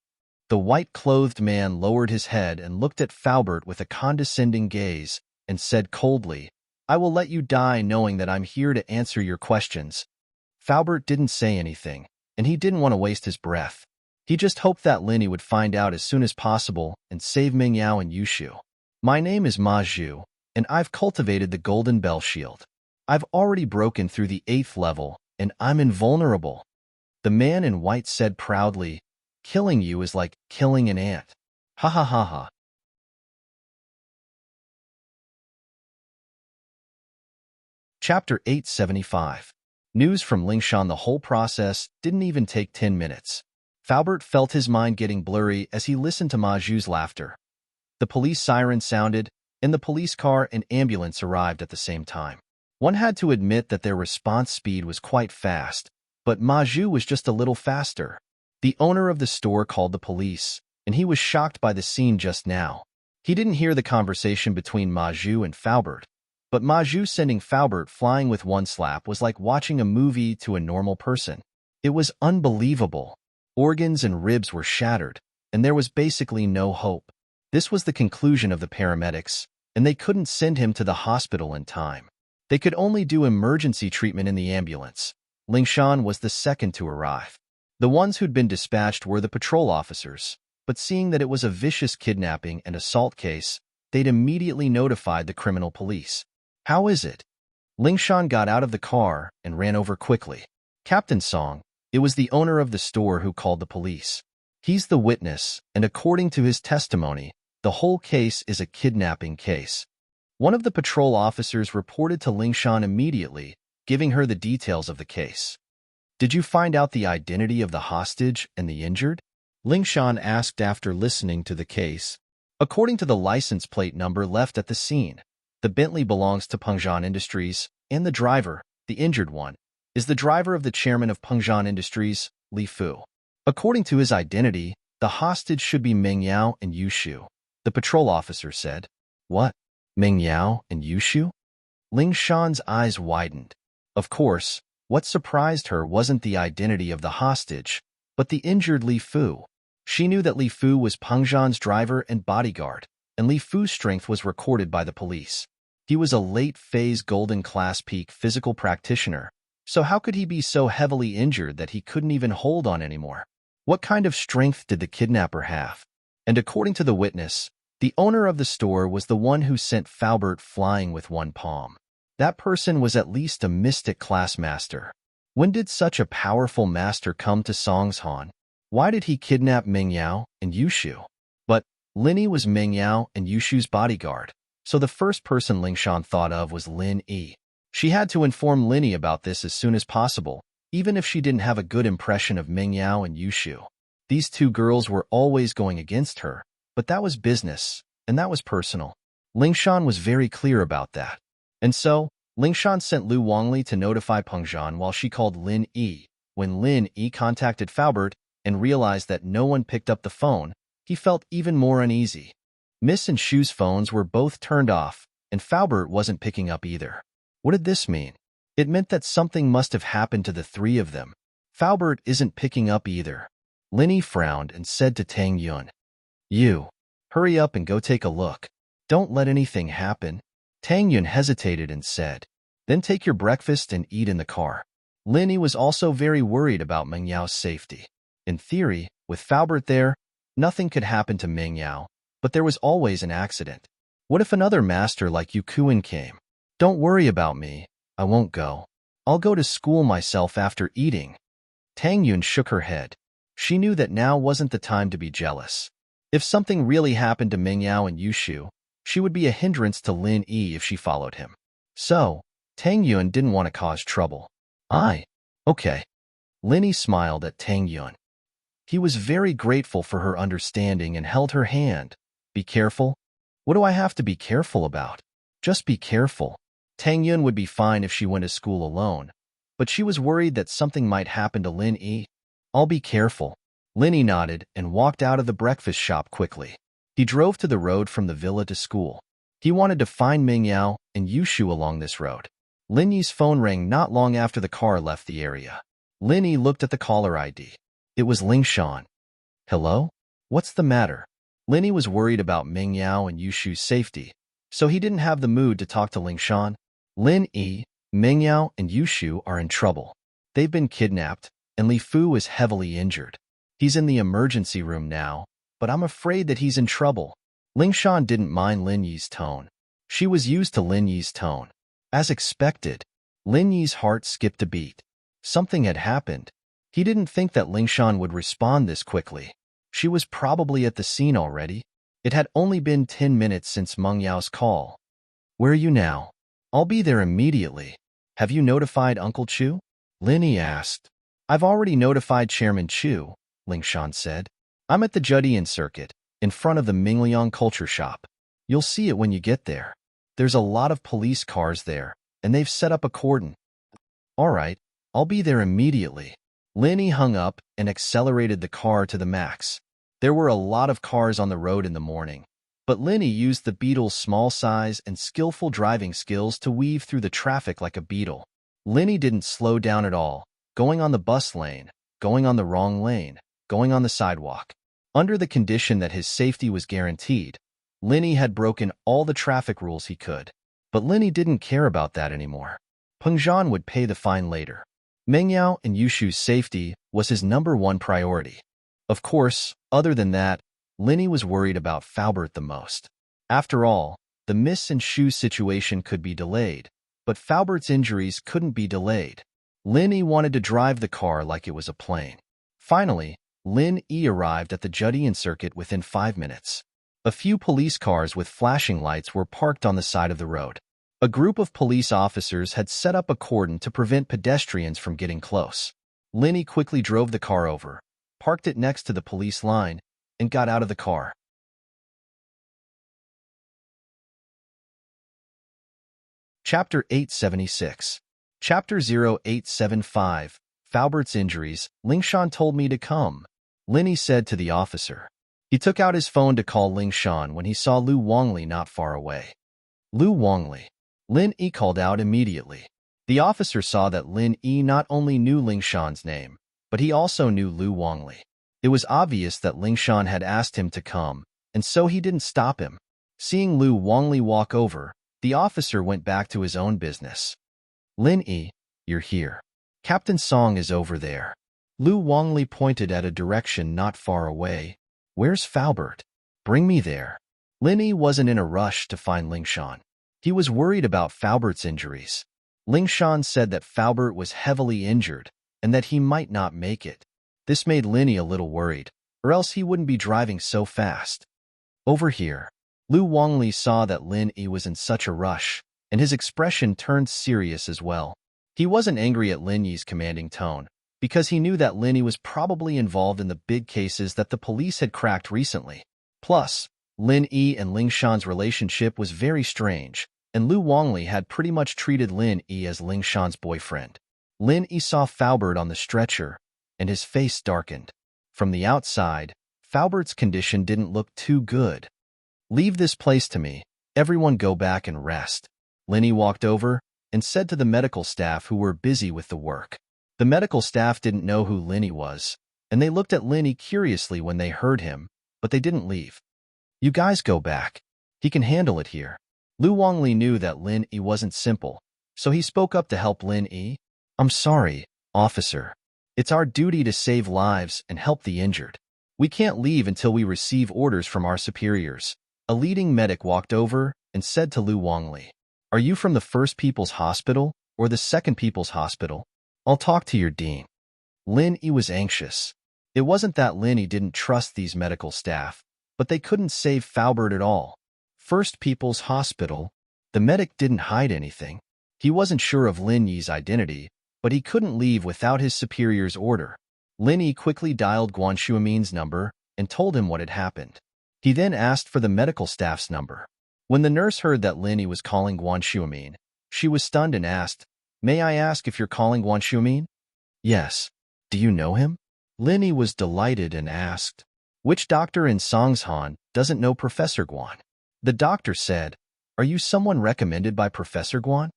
The white-clothed man lowered his head and looked at Faubert with a condescending gaze and said coldly, I will let you die knowing that I'm here to answer your questions. Faubert didn't say anything, and he didn't want to waste his breath. He just hoped that Linny would find out as soon as possible and save Meng Yao and Yushu. My name is Ma Zhu, and I've cultivated the Golden Bell Shield. I've already broken through the 8th level, and I'm invulnerable. The man in white said proudly, killing you is like killing an ant. Ha ha ha ha. Chapter 875. News from Lingshan. The whole process didn't even take 10 minutes. Faubert felt his mind getting blurry as he listened to Ma Zhu's laughter. The police siren sounded, and the police car and ambulance arrived at the same time. One had to admit that their response speed was quite fast, but Ma Zhu was just a little faster. The owner of the store called the police, and he was shocked by the scene just now. He didn't hear the conversation between Ma Zhu and Faubert, but Ma Zhu sending Faubert flying with one slap was like watching a movie to a normal person. It was unbelievable. Organs and ribs were shattered, and there was basically no hope. This was the conclusion of the paramedics, and they couldn't send him to the hospital in time. They could only do emergency treatment in the ambulance. Lingshan was the second to arrive. The ones who'd been dispatched were the patrol officers, but seeing that it was a vicious kidnapping and assault case, they'd immediately notified the criminal police. How is it? Lingshan got out of the car and ran over quickly. Captain Song, it was the owner of the store who called the police. He's the witness, and according to his testimony, the whole case is a kidnapping case. One of the patrol officers reported to Lingshan immediately, giving her the details of the case. Did you find out the identity of the hostage and the injured? Lingshan asked after listening to the case. According to the license plate number left at the scene, the Bentley belongs to Pengzhan Industries, and the driver, the injured one, is the driver of the chairman of Pengzhan Industries, Li Fu. According to his identity, the hostage should be Meng Yao and Yushu. The patrol officer said. What? Meng Yao and Yushu? Lingshan's eyes widened. Of course, what surprised her wasn't the identity of the hostage, but the injured Li Fu. She knew that Li Fu was Pengzhan's driver and bodyguard, and Li Fu's strength was recorded by the police. He was a late-phase golden class peak physical practitioner, so how could he be so heavily injured that he couldn't even hold on anymore? What kind of strength did the kidnapper have? And according to the witness, the owner of the store was the one who sent Faubert flying with one palm. That person was at least a mystic class master. When did such a powerful master come to Songshan? Why did he kidnap Ming Yao and Yushu? But Linny was Ming Yao and Yushu's bodyguard, so the first person Lingshan thought of was Lin Yi. She had to inform Linny about this as soon as possible, even if she didn't have a good impression of Ming Yao and Yushu. These two girls were always going against her, but that was business, and that was personal. Lingshan was very clear about that. And so, Lingshan sent Lu Wangli to notify Pengzhan while she called Lin Yi. When Lin Yi contacted Faubert and realized that no one picked up the phone, he felt even more uneasy. Miss and Shu's phones were both turned off, and Faubert wasn't picking up either. What did this mean? It meant that something must have happened to the three of them. Faubert isn't picking up either. Linny frowned and said to Tang Yun, "You, hurry up and go take a look. Don't let anything happen." Tang Yun hesitated and said, "Then take your breakfast and eat in the car." Linny was also very worried about Ming Yao's safety. In theory, with Faubert there, nothing could happen to Ming Yao, but there was always an accident. What if another master like Yu Kuan came? "Don't worry about me. I won't go. I'll go to school myself after eating." Tang Yun shook her head. She knew that now wasn't the time to be jealous. If something really happened to Ming Yao and Yushu, she would be a hindrance to Lin Yi if she followed him. So, Tang Yun didn't want to cause trouble. Okay. Linny smiled at Tang Yun. He was very grateful for her understanding and held her hand. "Be careful." "What do I have to be careful about?" "Just be careful." Tang Yun would be fine if she went to school alone, but she was worried that something might happen to Lin Yi. "I'll be careful." Linny nodded and walked out of the breakfast shop quickly. He drove to the road from the villa to school. He wanted to find Ming Yao and Yushu along this road. Lin Yi's phone rang not long after the car left the area. Lin Yi looked at the caller ID. It was Lingshan. "Hello? What's the matter?" Lin Yi was worried about Ming Yao and Yushu's safety, so he didn't have the mood to talk to Lingshan. "Lin Yi, Ming Yao, and Yushu are in trouble. They've been kidnapped, and Li Fu is heavily injured. He's in the emergency room now, but I'm afraid that he's in trouble." Lingshan didn't mind Lin Yi's tone. She was used to Lin Yi's tone. As expected, Lin Yi's heart skipped a beat. Something had happened. He didn't think that Lingshan would respond this quickly. She was probably at the scene already. It had only been 10 minutes since Meng Yao's call. "Where are you now?" "I'll be there immediately." "Have you notified Uncle Chu?" Lin Yi asked. "I've already notified Chairman Chu," Lingshan said. "I'm at the Judian Circuit, in front of the Mingliang Culture Shop. You'll see it when you get there. There's a lot of police cars there, and they've set up a cordon." "All right, I'll be there immediately." Lin Yi hung up and accelerated the car to the max. There were a lot of cars on the road in the morning, but Lin Yi used the Beetle's small size and skillful driving skills to weave through the traffic like a beetle. Lin Yi didn't slow down at all, going on the bus lane, going on the wrong lane, going on the sidewalk. Under the condition that his safety was guaranteed, Lin Yi had broken all the traffic rules he could. But Lin Yi didn't care about that anymore. Pengzhan would pay the fine later. Ming Yao and Yushu's safety was his #1 priority. Of course, other than that, Lin Yi was worried about Faubert the most. After all, the Miss and Shu situation could be delayed, but Faubert's injuries couldn't be delayed. Lin Yi wanted to drive the car like it was a plane. Finally, Lin Yi arrived at the Judian Circuit within 5 minutes. A few police cars with flashing lights were parked on the side of the road. A group of police officers had set up a cordon to prevent pedestrians from getting close. Lin Yi quickly drove the car over, parked it next to the police line, and got out of the car. Chapter 876. Chapter 0875. Faubert's injuries. Lingshan told me to come, Lin Yi said to the officer. He took out his phone to call Lingshan when he saw Lu Wangli not far away. Lu Wangli. Lin Yi called out immediately. The officer saw that Lin Yi not only knew Lingshan's name, but he also knew Lu Wangli. It was obvious that Lingshan had asked him to come, and so he didn't stop him. Seeing Lu Wangli walk over, the officer went back to his own business. Lin Yi, you're here. Captain Song is over there. Lu Wangli pointed at a direction not far away. Where's Faubert? Bring me there. Lin Yi wasn't in a rush to find Lingshan. He was worried about Faubert's injuries. Lingshan said that Faubert was heavily injured and that he might not make it. This made Linny a little worried, or else he wouldn't be driving so fast. Over here, Lu Wangli saw that Lin Yi was in such a rush, and his expression turned serious as well. He wasn't angry at Lin Yi's commanding tone, because he knew that Lin Yi was probably involved in the big cases that the police had cracked recently. Plus, Lin Yi and Ling Shan's relationship was very strange, and Lu Wangli had pretty much treated Lin Yi as Ling Shan's boyfriend. Lin Yi saw Faubert on the stretcher, and his face darkened. From the outside, Faubert's condition didn't look too good. "Leave this place to me. Everyone go back and rest." Lin Yi walked over and said to the medical staff who were busy with the work. The medical staff didn't know who Lin Yi was, and they looked at Lin Yi curiously when they heard him, but they didn't leave. "You guys go back. He can handle it here." Lu Wangli knew that Lin Yi wasn't simple, so he spoke up to help Lin Yi. "I'm sorry, officer. It's our duty to save lives and help the injured. We can't leave until we receive orders from our superiors." A leading medic walked over and said to Lu Wangli, "Are you from the First People's Hospital or the Second People's Hospital? I'll talk to your dean." Lin Yi was anxious. It wasn't that Lin Yi didn't trust these medical staff, but they couldn't save Faubert at all. First People's Hospital? The medic didn't hide anything. He wasn't sure of Lin Yi's identity, but he couldn't leave without his superior's order. Lin Yi quickly dialed Guan Xuemin's number and told him what had happened. He then asked for the medical staff's number. When the nurse heard that Lin Yi was calling Guan Xuemin, she was stunned and asked, "May I ask if you're calling Guan Xuemin?" "Yes. Do you know him?" Lin Yi was delighted and asked, "Which doctor in Songshan doesn't know Professor Guan?" The doctor said, "Are you someone recommended by Professor Guan?"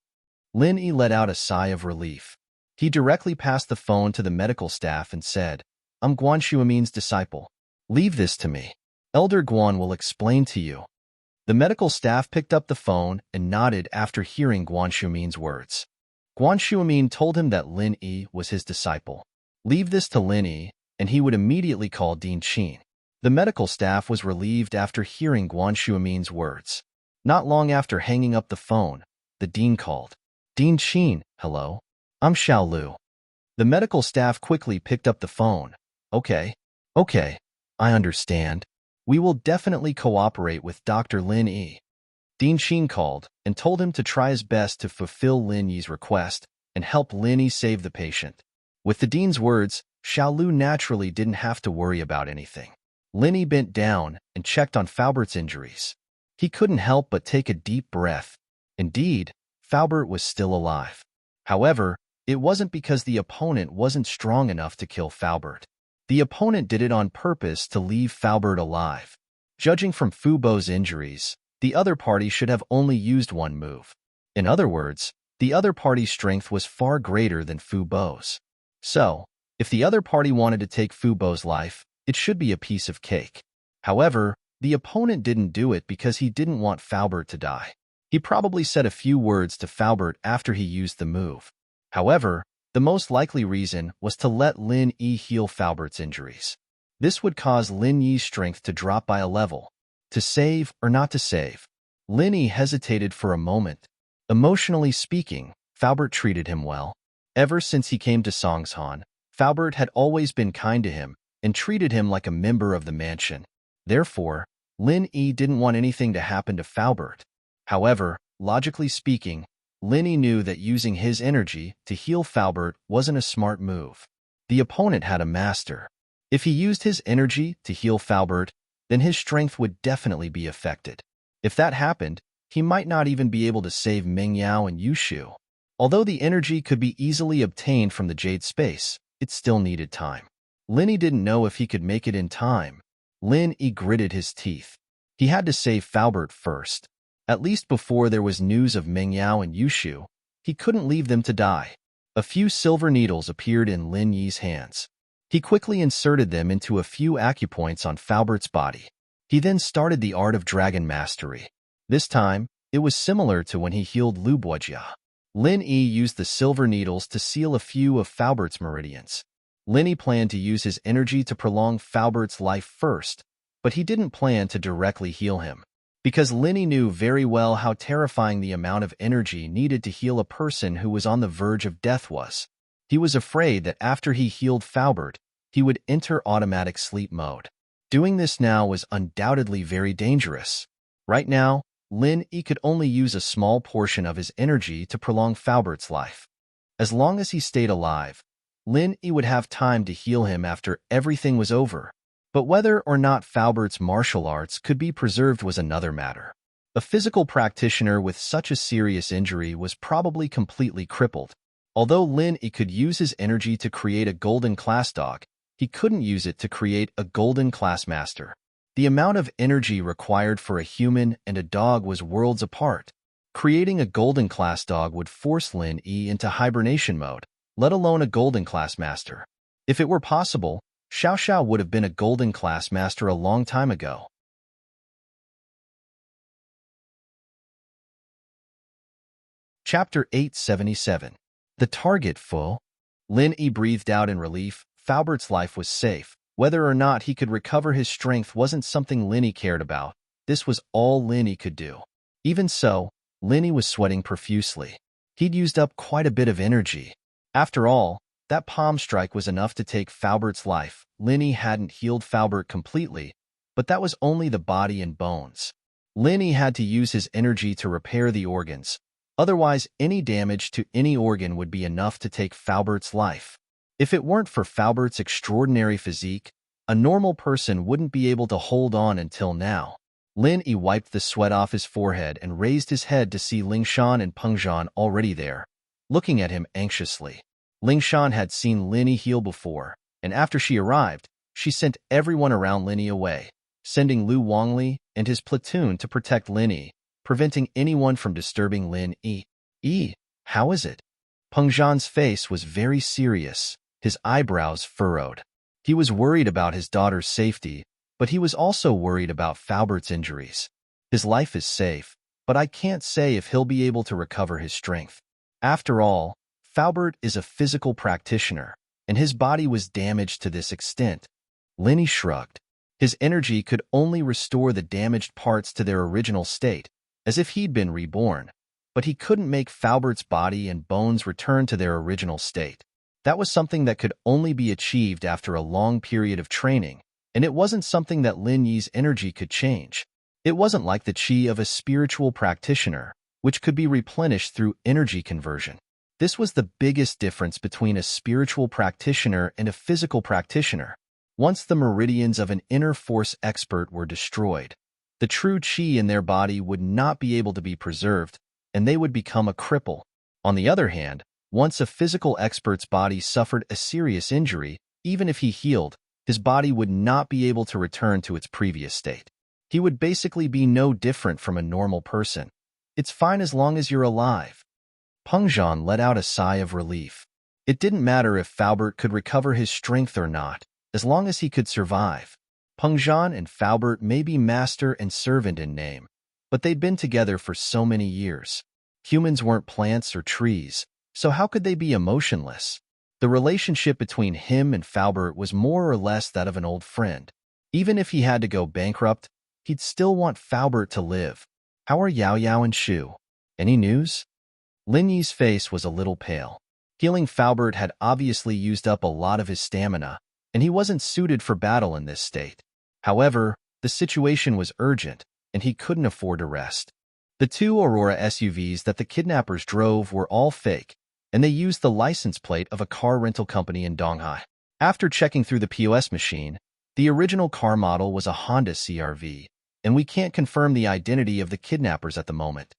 Lin Yi let out a sigh of relief. He directly passed the phone to the medical staff and said, "I'm Guan Xuemin's disciple. Leave this to me. Elder Guan will explain to you." The medical staff picked up the phone and nodded after hearing Guan Xuemin's words. Guan Xuemin told him that Lin Yi was his disciple. Leave this to Lin Yi, and he would immediately call Dean Qin. The medical staff was relieved after hearing Guan Xuemin's words. Not long after hanging up the phone, the dean called. "Dean Qin, hello. I'm Xiao Lu." The medical staff quickly picked up the phone. Okay, I understand. We will definitely cooperate with Dr. Lin Yi." Dean Qin called and told him to try his best to fulfill Lin Yi's request and help Lin Yi save the patient. With the dean's words, Xiao Lu naturally didn't have to worry about anything. Lin Yi bent down and checked on Faubert's injuries. He couldn't help but take a deep breath. Indeed, Faubert was still alive. However, it wasn't because the opponent wasn't strong enough to kill Faubert. The opponent did it on purpose to leave Faubert alive. Judging from Fu Bo's injuries, the other party should have only used one move. In other words, the other party's strength was far greater than Fu Bo's. So, if the other party wanted to take Fu Bo's life, it should be a piece of cake. However, the opponent didn't do it because he didn't want Faubert to die. He probably said a few words to Faubert after he used the move. However, the most likely reason was to let Lin Yi heal Faubert's injuries. This would cause Lin Yi's strength to drop by a level. To save or not to save? Lin Yi hesitated for a moment. Emotionally speaking, Faubert treated him well. Ever since he came to Songshan, Faubert had always been kind to him and treated him like a member of the mansion. Therefore, Lin Yi didn't want anything to happen to Faubert. However, logically speaking, Lin Yi knew that using his energy to heal Faubert wasn't a smart move. The opponent had a master. If he used his energy to heal Faubert, then his strength would definitely be affected. If that happened, he might not even be able to save Meng Yao and Yushu. Although the energy could be easily obtained from the Jade Space, it still needed time. Lin Yi didn't know if he could make it in time. Lin Yi gritted his teeth. He had to save Faubert first. At least before there was news of Meng Yao and Yushu, he couldn't leave them to die. A few silver needles appeared in Lin Yi's hands. He quickly inserted them into a few acupoints on Faubert's body. He then started the art of dragon mastery. This time, it was similar to when he healed Lu Buojia. Lin Yi used the silver needles to seal a few of Faubert's meridians. Lin Yi planned to use his energy to prolong Faubert's life first, but he didn't plan to directly heal him. Because Lin Yi knew very well how terrifying the amount of energy needed to heal a person who was on the verge of death was. He was afraid that after he healed Faubert, he would enter automatic sleep mode. Doing this now was undoubtedly very dangerous. Right now, Lin Yi could only use a small portion of his energy to prolong Falbert's life. As long as he stayed alive, Lin Yi would have time to heal him after everything was over. But whether or not Falbert's martial arts could be preserved was another matter. A physical practitioner with such a serious injury was probably completely crippled. Although Lin Yi could use his energy to create a golden class dog, he couldn't use it to create a golden class master. The amount of energy required for a human and a dog was worlds apart. Creating a golden class dog would force Lin Yi into hibernation mode, let alone a golden class master. If it were possible, Xiao Xiao would have been a golden class master a long time ago. Chapter 877. The Target Full. Lin Yi breathed out in relief. Falbert's life was safe. Whether or not he could recover his strength wasn't something Lin Yi cared about. This was all Lin Yi could do. Even so, Lin Yi was sweating profusely. He'd used up quite a bit of energy. After all, that palm strike was enough to take Falbert's life. Lin Yi hadn't healed Falbert completely, but that was only the body and bones. Lin Yi had to use his energy to repair the organs. Otherwise, any damage to any organ would be enough to take Falbert's life. If it weren't for Falbert's extraordinary physique, a normal person wouldn't be able to hold on until now. Lin Yi wiped the sweat off his forehead and raised his head to see Lingshan and Pengzhan already there, looking at him anxiously. Lingshan had seen Lin Yi heal before, and after she arrived, she sent everyone around Lin Yi away, sending Lu Wangli and his platoon to protect Lin Yi, preventing anyone from disturbing Lin Yi. How is it? Pengzhan's face was very serious, his eyebrows furrowed. He was worried about his daughter's safety, but he was also worried about Falbert's injuries. His life is safe, but I can't say if he'll be able to recover his strength. After all, Falbert is a physical practitioner, and his body was damaged to this extent. Lin Yi shrugged. His energy could only restore the damaged parts to their original state, as if he'd been reborn, but he couldn't make Falbert's body and bones return to their original state. That was something that could only be achieved after a long period of training, and it wasn't something that Lin Yi's energy could change. It wasn't like the qi of a spiritual practitioner, which could be replenished through energy conversion. This was the biggest difference between a spiritual practitioner and a physical practitioner. Once the meridians of an inner force expert were destroyed, the true qi in their body would not be able to be preserved, and they would become a cripple. On the other hand, once a physical expert's body suffered a serious injury, even if he healed, his body would not be able to return to its previous state. He would basically be no different from a normal person. It's fine as long as you're alive. Pengzhan let out a sigh of relief. It didn't matter if Falbert could recover his strength or not, as long as he could survive. Pengzhan and Falbert may be master and servant in name, but they'd been together for so many years. Humans weren't plants or trees, so how could they be emotionless? The relationship between him and Falbert was more or less that of an old friend. Even if he had to go bankrupt, he'd still want Falbert to live. How are Yao Yao and Shu? Any news? Lin Yi's face was a little pale. Healing Falbert had obviously used up a lot of his stamina, and he wasn't suited for battle in this state. However, the situation was urgent, and he couldn't afford to rest. The two Aurora SUVs that the kidnappers drove were all fake, and they used the license plate of a car rental company in Donghai. After checking through the POS machine, the original car model was a Honda CR-V, and we can't confirm the identity of the kidnappers at the moment.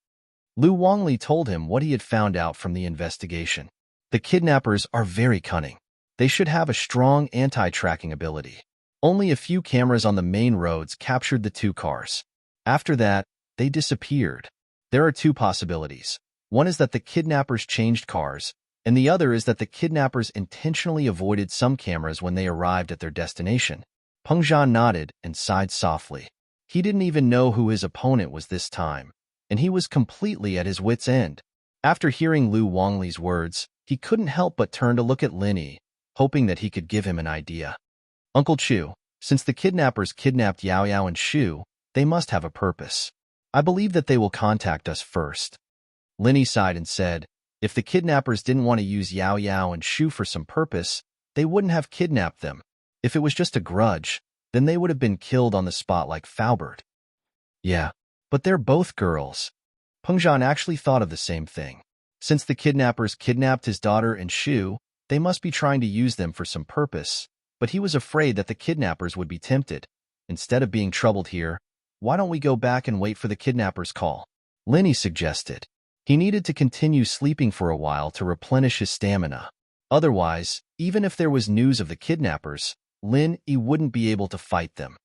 Lu Wangli told him what he had found out from the investigation. The kidnappers are very cunning. They should have a strong anti-tracking ability. Only a few cameras on the main roads captured the two cars. After that, they disappeared. There are two possibilities. One is that the kidnappers changed cars, and the other is that the kidnappers intentionally avoided some cameras when they arrived at their destination. Pengzhan nodded and sighed softly. He didn't even know who his opponent was this time, and he was completely at his wit's end. After hearing Lu Wangli's words, he couldn't help but turn to look at Lin Yi, hoping that he could give him an idea. Uncle Chu, since the kidnappers kidnapped Yao Yao and Shu, they must have a purpose. I believe that they will contact us first. Lin Yi sighed and said, if the kidnappers didn't want to use Yao Yao and Shu for some purpose, they wouldn't have kidnapped them. If it was just a grudge, then they would have been killed on the spot like Faubert. Yeah, but they're both girls. Pengzhan actually thought of the same thing. Since the kidnappers kidnapped his daughter and Shu, they must be trying to use them for some purpose, but he was afraid that the kidnappers would be tempted. Instead of being troubled here, why don't we go back and wait for the kidnappers' call? Linny suggested. He needed to continue sleeping for a while to replenish his stamina. Otherwise, even if there was news of the kidnappers, Lin Yi wouldn't be able to fight them.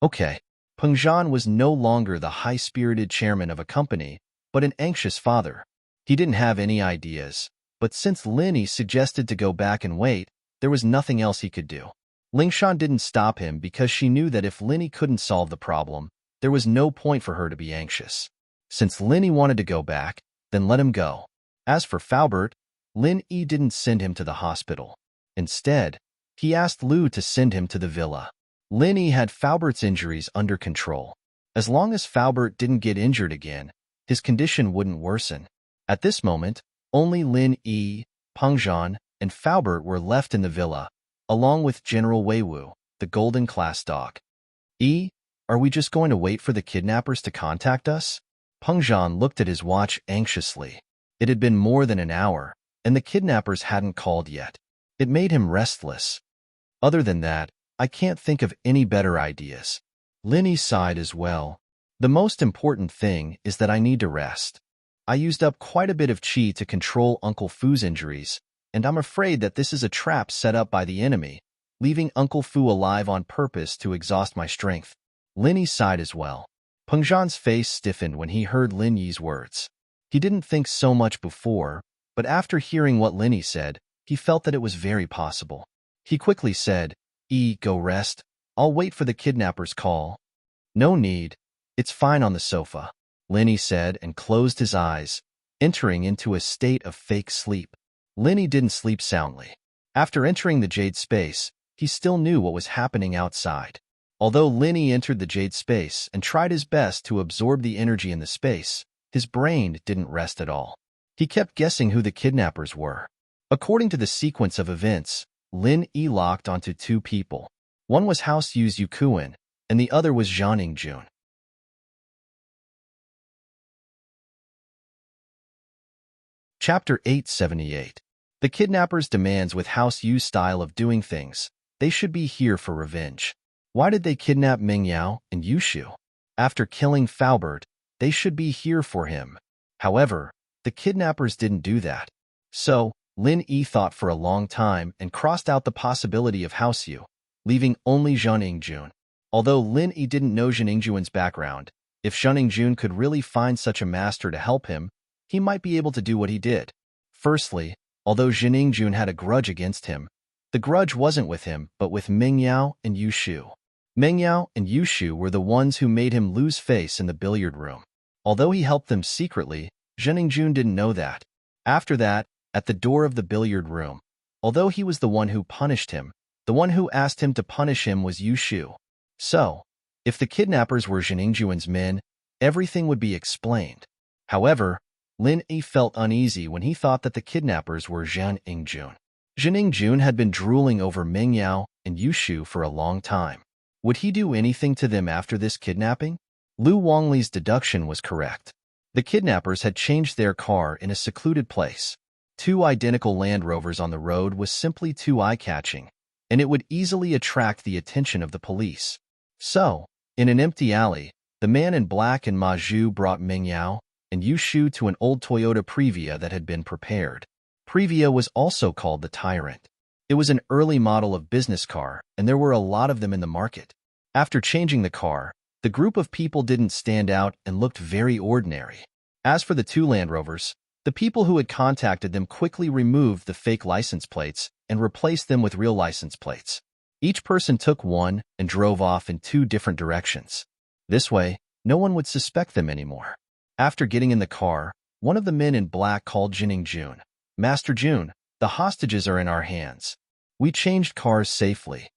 Okay, Pengzhan was no longer the high-spirited chairman of a company, but an anxious father. He didn't have any ideas, but since Linny suggested to go back and wait, there was nothing else he could do. Lingshan didn't stop him because she knew that if Linny couldn't solve the problem, there was no point for her to be anxious. Since Linny wanted to go back, then let him go. As for Faubert, Lin Yi didn't send him to the hospital. Instead, he asked Lu to send him to the villa. Lin Yi had Faubert's injuries under control. As long as Faubert didn't get injured again, his condition wouldn't worsen. At this moment, only Lin Yi, Pengzhan, and Faubert were left in the villa, along with General Weiwu, the golden class dog. Are we just going to wait for the kidnappers to contact us? Pengzhan looked at his watch anxiously. It had been more than an hour, and the kidnappers hadn't called yet. It made him restless. Other than that, I can't think of any better ideas. Linny sighed as well. The most important thing is that I need to rest. I used up quite a bit of qi to control Uncle Fu's injuries, and I'm afraid that this is a trap set up by the enemy, leaving Uncle Fu alive on purpose to exhaust my strength. Linny sighed as well. Pengzhan's face stiffened when he heard Lin Yi's words. He didn't think so much before, but after hearing what Linny said, he felt that it was very possible. He quickly said, Go rest. I'll wait for the kidnapper's call. No need. It's fine on the sofa, Linny said and closed his eyes, entering into a state of fake sleep. Linny didn't sleep soundly. After entering the Jade Space, he still knew what was happening outside. Although Linny entered the Jade Space and tried his best to absorb the energy in the space, his brain didn't rest at all. He kept guessing who the kidnappers were. According to the sequence of events, Lin Yi locked onto two people. One was House Yu's Yukuan, and the other was Zhang Jun. Chapter 878. The kidnappers' demands with House Yu's style of doing things. They should be here for revenge. Why did they kidnap Ming Yao and Yu Shu? After killing Faubert, they should be here for him. However, the kidnappers didn't do that. So, Lin Yi thought for a long time and crossed out the possibility of House Yu, leaving only Zhang Jun. Although Lin Yi didn't know Zhang Jun's background, if Zhang Jun could really find such a master to help him, he might be able to do what he did. Firstly, although Zhang Jun had a grudge against him, the grudge wasn't with him but with Ming Yao and Yu Shu. Ming Yao and Yu Shu were the ones who made him lose face in the billiard room. Although he helped them secretly, Zhang Jun didn't know that. After that, at the door of the billiard room, although he was the one who punished him, the one who asked him to punish him was Yu Shu. So, if the kidnappers were Zhang Jun's men, everything would be explained. However, Lin Yi felt uneasy when he thought that the kidnappers were Zhang Jun. Zhang Jun had been drooling over Ming Yao and Yu Shu for a long time. Would he do anything to them after this kidnapping? Lu Wangli's deduction was correct. The kidnappers had changed their car in a secluded place. Two identical Land Rovers on the road was simply too eye-catching, and it would easily attract the attention of the police. So, in an empty alley, the man in black and Ma Zhu brought Ming Yao and Yu Shu to an old Toyota Previa that had been prepared. Previa was also called the Tyrant. It was an early model of business car, and there were a lot of them in the market. After changing the car, the group of people didn't stand out and looked very ordinary. As for the two Land Rovers, the people who had contacted them quickly removed the fake license plates and replaced them with real license plates. Each person took one and drove off in two different directions. This way, no one would suspect them anymore. After getting in the car, one of the men in black called Zhang Jun. Master Jun, the hostages are in our hands. We changed cars safely.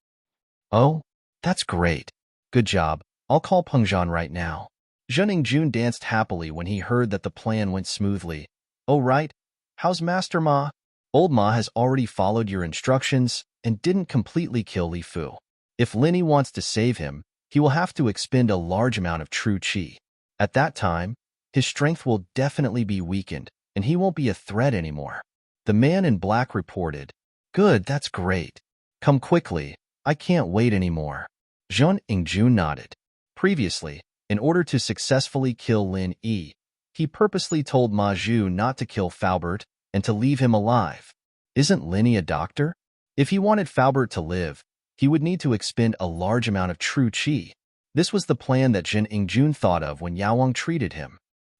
Oh, that's great. Good job. I'll call Pengzhan right now. Zhang Jun danced happily when he heard that the plan went smoothly. Oh right, how's Master Ma? Old Ma has already followed your instructions and didn't completely kill Li Fu. If Linny wants to save him, he will have to expend a large amount of true qi. At that time, his strength will definitely be weakened, and he won't be a threat anymore. The man in black reported, "Good, that's great. Come quickly, I can't wait anymore." Zheng Yingjun nodded. Previously, in order to successfully kill Lin Yi, he purposely told Ma Zhu not to kill Faubert and to leave him alive. Isn't Linny a doctor? If he wanted Faubert to live, he would need to expend a large amount of true qi. This was the plan that Zheng Yingjun thought of when Yao Wang treated him.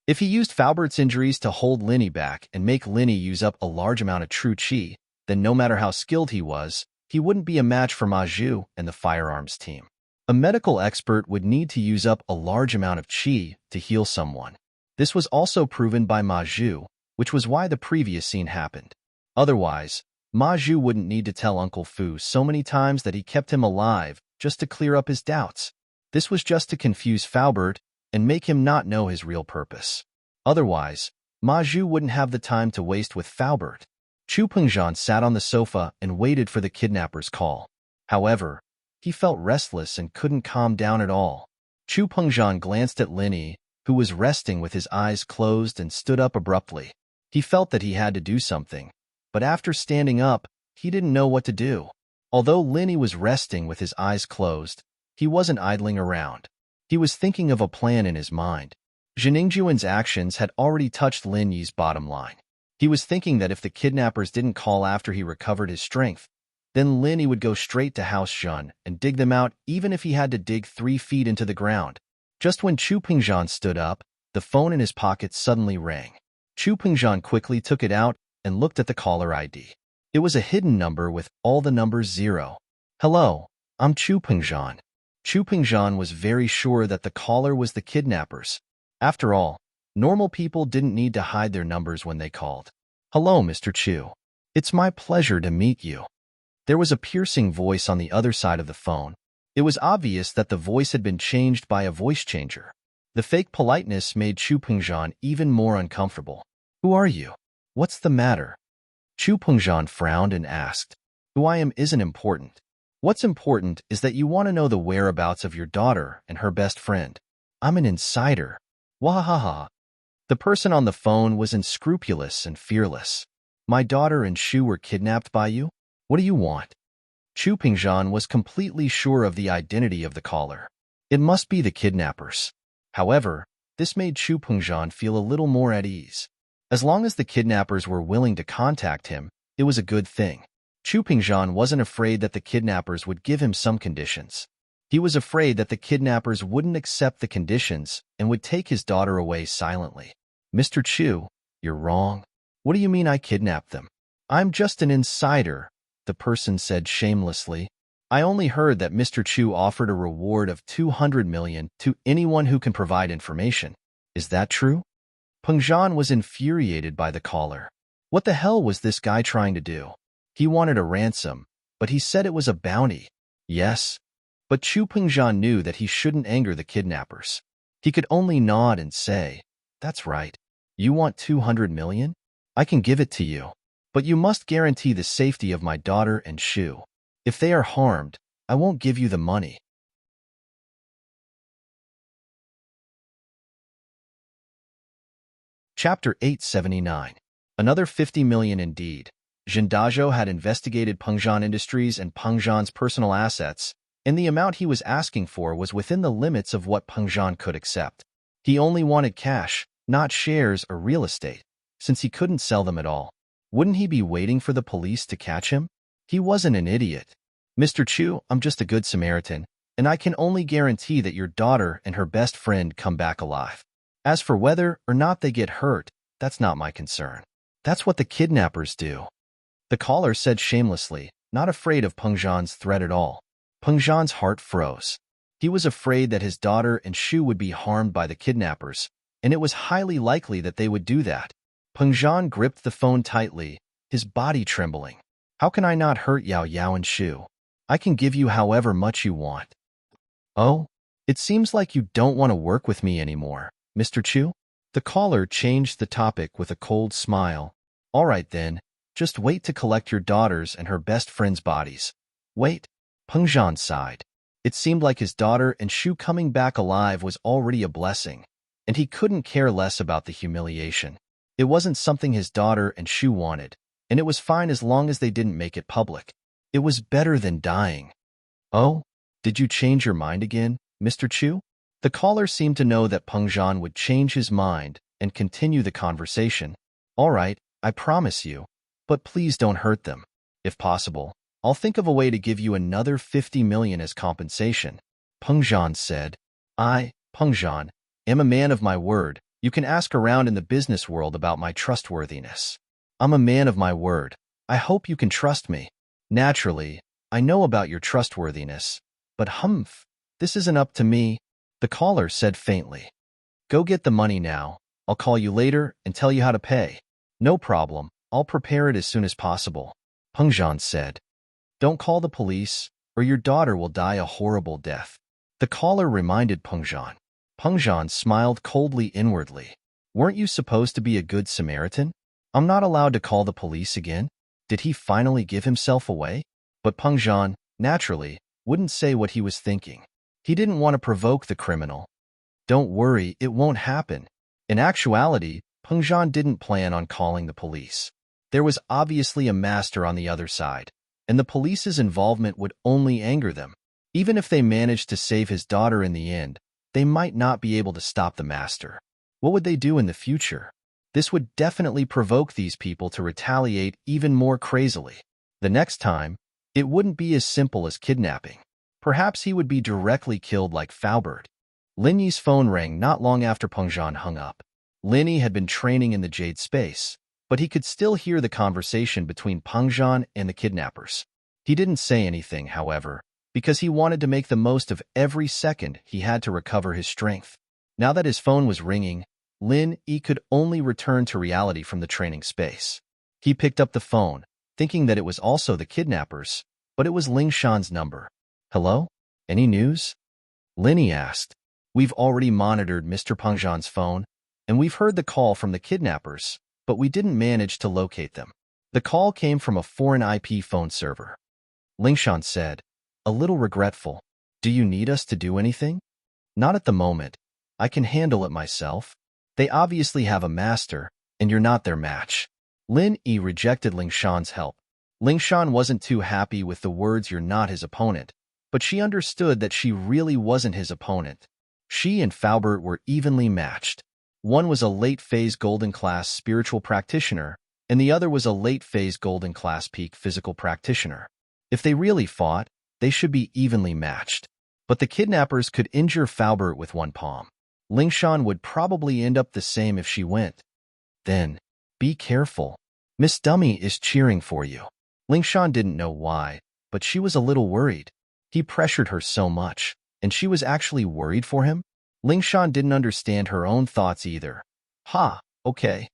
If he used Faubert's injuries to hold Linny back and make Linny use up a large amount of true qi, then no matter how skilled he was, he wouldn't be a match for Ma Zhu and the firearms team. A medical expert would need to use up a large amount of qi to heal someone. This was also proven by Ma Zhu, which was why the previous scene happened. Otherwise, Ma Zhu wouldn't need to tell Uncle Fu so many times that he kept him alive just to clear up his doubts. This was just to confuse Faubert and make him not know his real purpose. Otherwise, Ma Zhu wouldn't have the time to waste with Faubert. Chu Pengzhan sat on the sofa and waited for the kidnapper's call. However, he felt restless and couldn't calm down at all. Chu Pengzhan glanced at Linny, who was resting with his eyes closed, and stood up abruptly. He felt that he had to do something, but after standing up, he didn't know what to do. Although Linny was resting with his eyes closed, he wasn't idling around. He was thinking of a plan in his mind. Zheningjuan's actions had already touched Lin Yi's bottom line. He was thinking that if the kidnappers didn't call after he recovered his strength, then Lin Yi would go straight to House Zhen and dig them out, even if he had to dig 3 feet into the ground. Just when Chu Pengzhan stood up, the phone in his pocket suddenly rang. Chu Pengzhan quickly took it out and looked at the caller ID. It was a hidden number with all the numbers 0. "Hello, I'm Chu Pengzhan." Chu Pengzhan was very sure that the caller was the kidnappers. After all, normal people didn't need to hide their numbers when they called. "Hello, Mr. Chu. It's my pleasure to meet you." There was a piercing voice on the other side of the phone. It was obvious that the voice had been changed by a voice changer. The fake politeness made Chu Pengzhan even more uncomfortable. "Who are you? What's the matter?" Chu Pengzhan frowned and asked. "Who I am isn't important. What's important is that you want to know the whereabouts of your daughter and her best friend. I'm an insider." Wahaha. The person on the phone was unscrupulous and fearless. "My daughter and Shu were kidnapped by you? What do you want?" Chu Pengzhan was completely sure of the identity of the caller. It must be the kidnappers. However, this made Chu Pengzhan feel a little more at ease. As long as the kidnappers were willing to contact him, it was a good thing. Chu Pengzhan wasn't afraid that the kidnappers would give him some conditions. He was afraid that the kidnappers wouldn't accept the conditions and would take his daughter away silently. "Mr. Chu, you're wrong. What do you mean I kidnapped them?" "I'm just an insider," the person said shamelessly. "I only heard that Mr. Chu offered a reward of 200 million to anyone who can provide information. Is that true?" Pengzhan was infuriated by the caller. What the hell was this guy trying to do? He wanted a ransom, but he said it was a bounty. Yes. But Chu Pengzhan knew that he shouldn't anger the kidnappers. He could only nod and say, "That's right. You want 200 million? I can give it to you. But you must guarantee the safety of my daughter and Shu. If they are harmed, I won't give you the money." Chapter 879. Another 50 million indeed. Zhendazhou had investigated Pengzhan Industries and Pengzhan's personal assets, and the amount he was asking for was within the limits of what Pengzhan could accept. He only wanted cash, not shares or real estate, since he couldn't sell them at all. Wouldn't he be waiting for the police to catch him? He wasn't an idiot. "Mr. Chu, I'm just a good Samaritan, and I can only guarantee that your daughter and her best friend come back alive. As for whether or not they get hurt, that's not my concern. That's what the kidnappers do." The caller said shamelessly, not afraid of Pengzhan's threat at all. Pengzhan's heart froze. He was afraid that his daughter and Shu would be harmed by the kidnappers, and it was highly likely that they would do that. Pengzhan gripped the phone tightly, his body trembling. "How can I not hurt Yao Yao and Shu? I can give you however much you want." "Oh, it seems like you don't want to work with me anymore, Mr. Chu?" The caller changed the topic with a cold smile. "All right then, Just wait to collect your daughter's and her best friend's bodies. Wait. Peng Zhan sighed. It seemed like his daughter and Shu coming back alive was already a blessing, and he couldn't care less about the humiliation. It wasn't something his daughter and Shu wanted, and it was fine as long as they didn't make it public. It was better than dying. Oh, did you change your mind again, Mr. Chu? The caller seemed to know that Peng Zhan would change his mind and continue the conversation. All right, I promise you, but please don't hurt them. If possible, I'll think of a way to give you another 50 million as compensation. Peng Zhan said. I, Peng Zhan, am a man of my word. You can ask around in the business world about my trustworthiness. I'm a man of my word. I hope you can trust me. Naturally, I know about your trustworthiness, but humph, this isn't up to me, the caller said faintly. Go get the money now. I'll call you later and tell you how to pay. No problem. I'll prepare it as soon as possible, Peng Zhan said. Don't call the police, or your daughter will die a horrible death, the caller reminded Peng Zhan. Peng Zhan smiled coldly inwardly. Weren't you supposed to be a good Samaritan? I'm not allowed to call the police again? Did he finally give himself away? But Peng Zhan, naturally, wouldn't say what he was thinking. He didn't want to provoke the criminal. Don't worry, it won't happen. In actuality, Peng Zhan didn't plan on calling the police. There was obviously a master on the other side, and the police's involvement would only anger them. Even if they managed to save his daughter in the end, they might not be able to stop the master. What would they do in the future? This would definitely provoke these people to retaliate even more crazily. The next time, it wouldn't be as simple as kidnapping. Perhaps he would be directly killed like Faubert. Lin Yi's phone rang not long after Peng Zhan hung up. Lin Yi had been training in the Jade Space, but he could still hear the conversation between Peng Zhan and the kidnappers. He didn't say anything, however, because he wanted to make the most of every second he had to recover his strength. Now that his phone was ringing, Lin Yi could only return to reality from the training space. He picked up the phone, thinking that it was also the kidnappers, but it was Ling Shan's number. Hello? Any news? Lin Yi asked. We've already monitored Mr. Peng Zhan's phone, and we've heard the call from the kidnappers, but we didn't manage to locate them. The call came from a foreign IP phone server. Ling Shan said, a little regretful. Do you need us to do anything? Not at the moment. I can handle it myself. They obviously have a master, and you're not their match. Lin Yi rejected Ling Shan's help. Ling Shan wasn't too happy with the words "you're not his opponent," but she understood that she really wasn't his opponent. She and Faubert were evenly matched. One was a late-phase Golden Class spiritual practitioner, and the other was a late-phase Golden Class peak physical practitioner. If they really fought, they should be evenly matched. But the kidnappers could injure Faubert with one palm. Ling Shan would probably end up the same if she went. Then, be careful. Miss Dummy is cheering for you. Ling Shan didn't know why, but she was a little worried. He pressured her so much, and she was actually worried for him? Ling Shan didn't understand her own thoughts either. Ha, okay.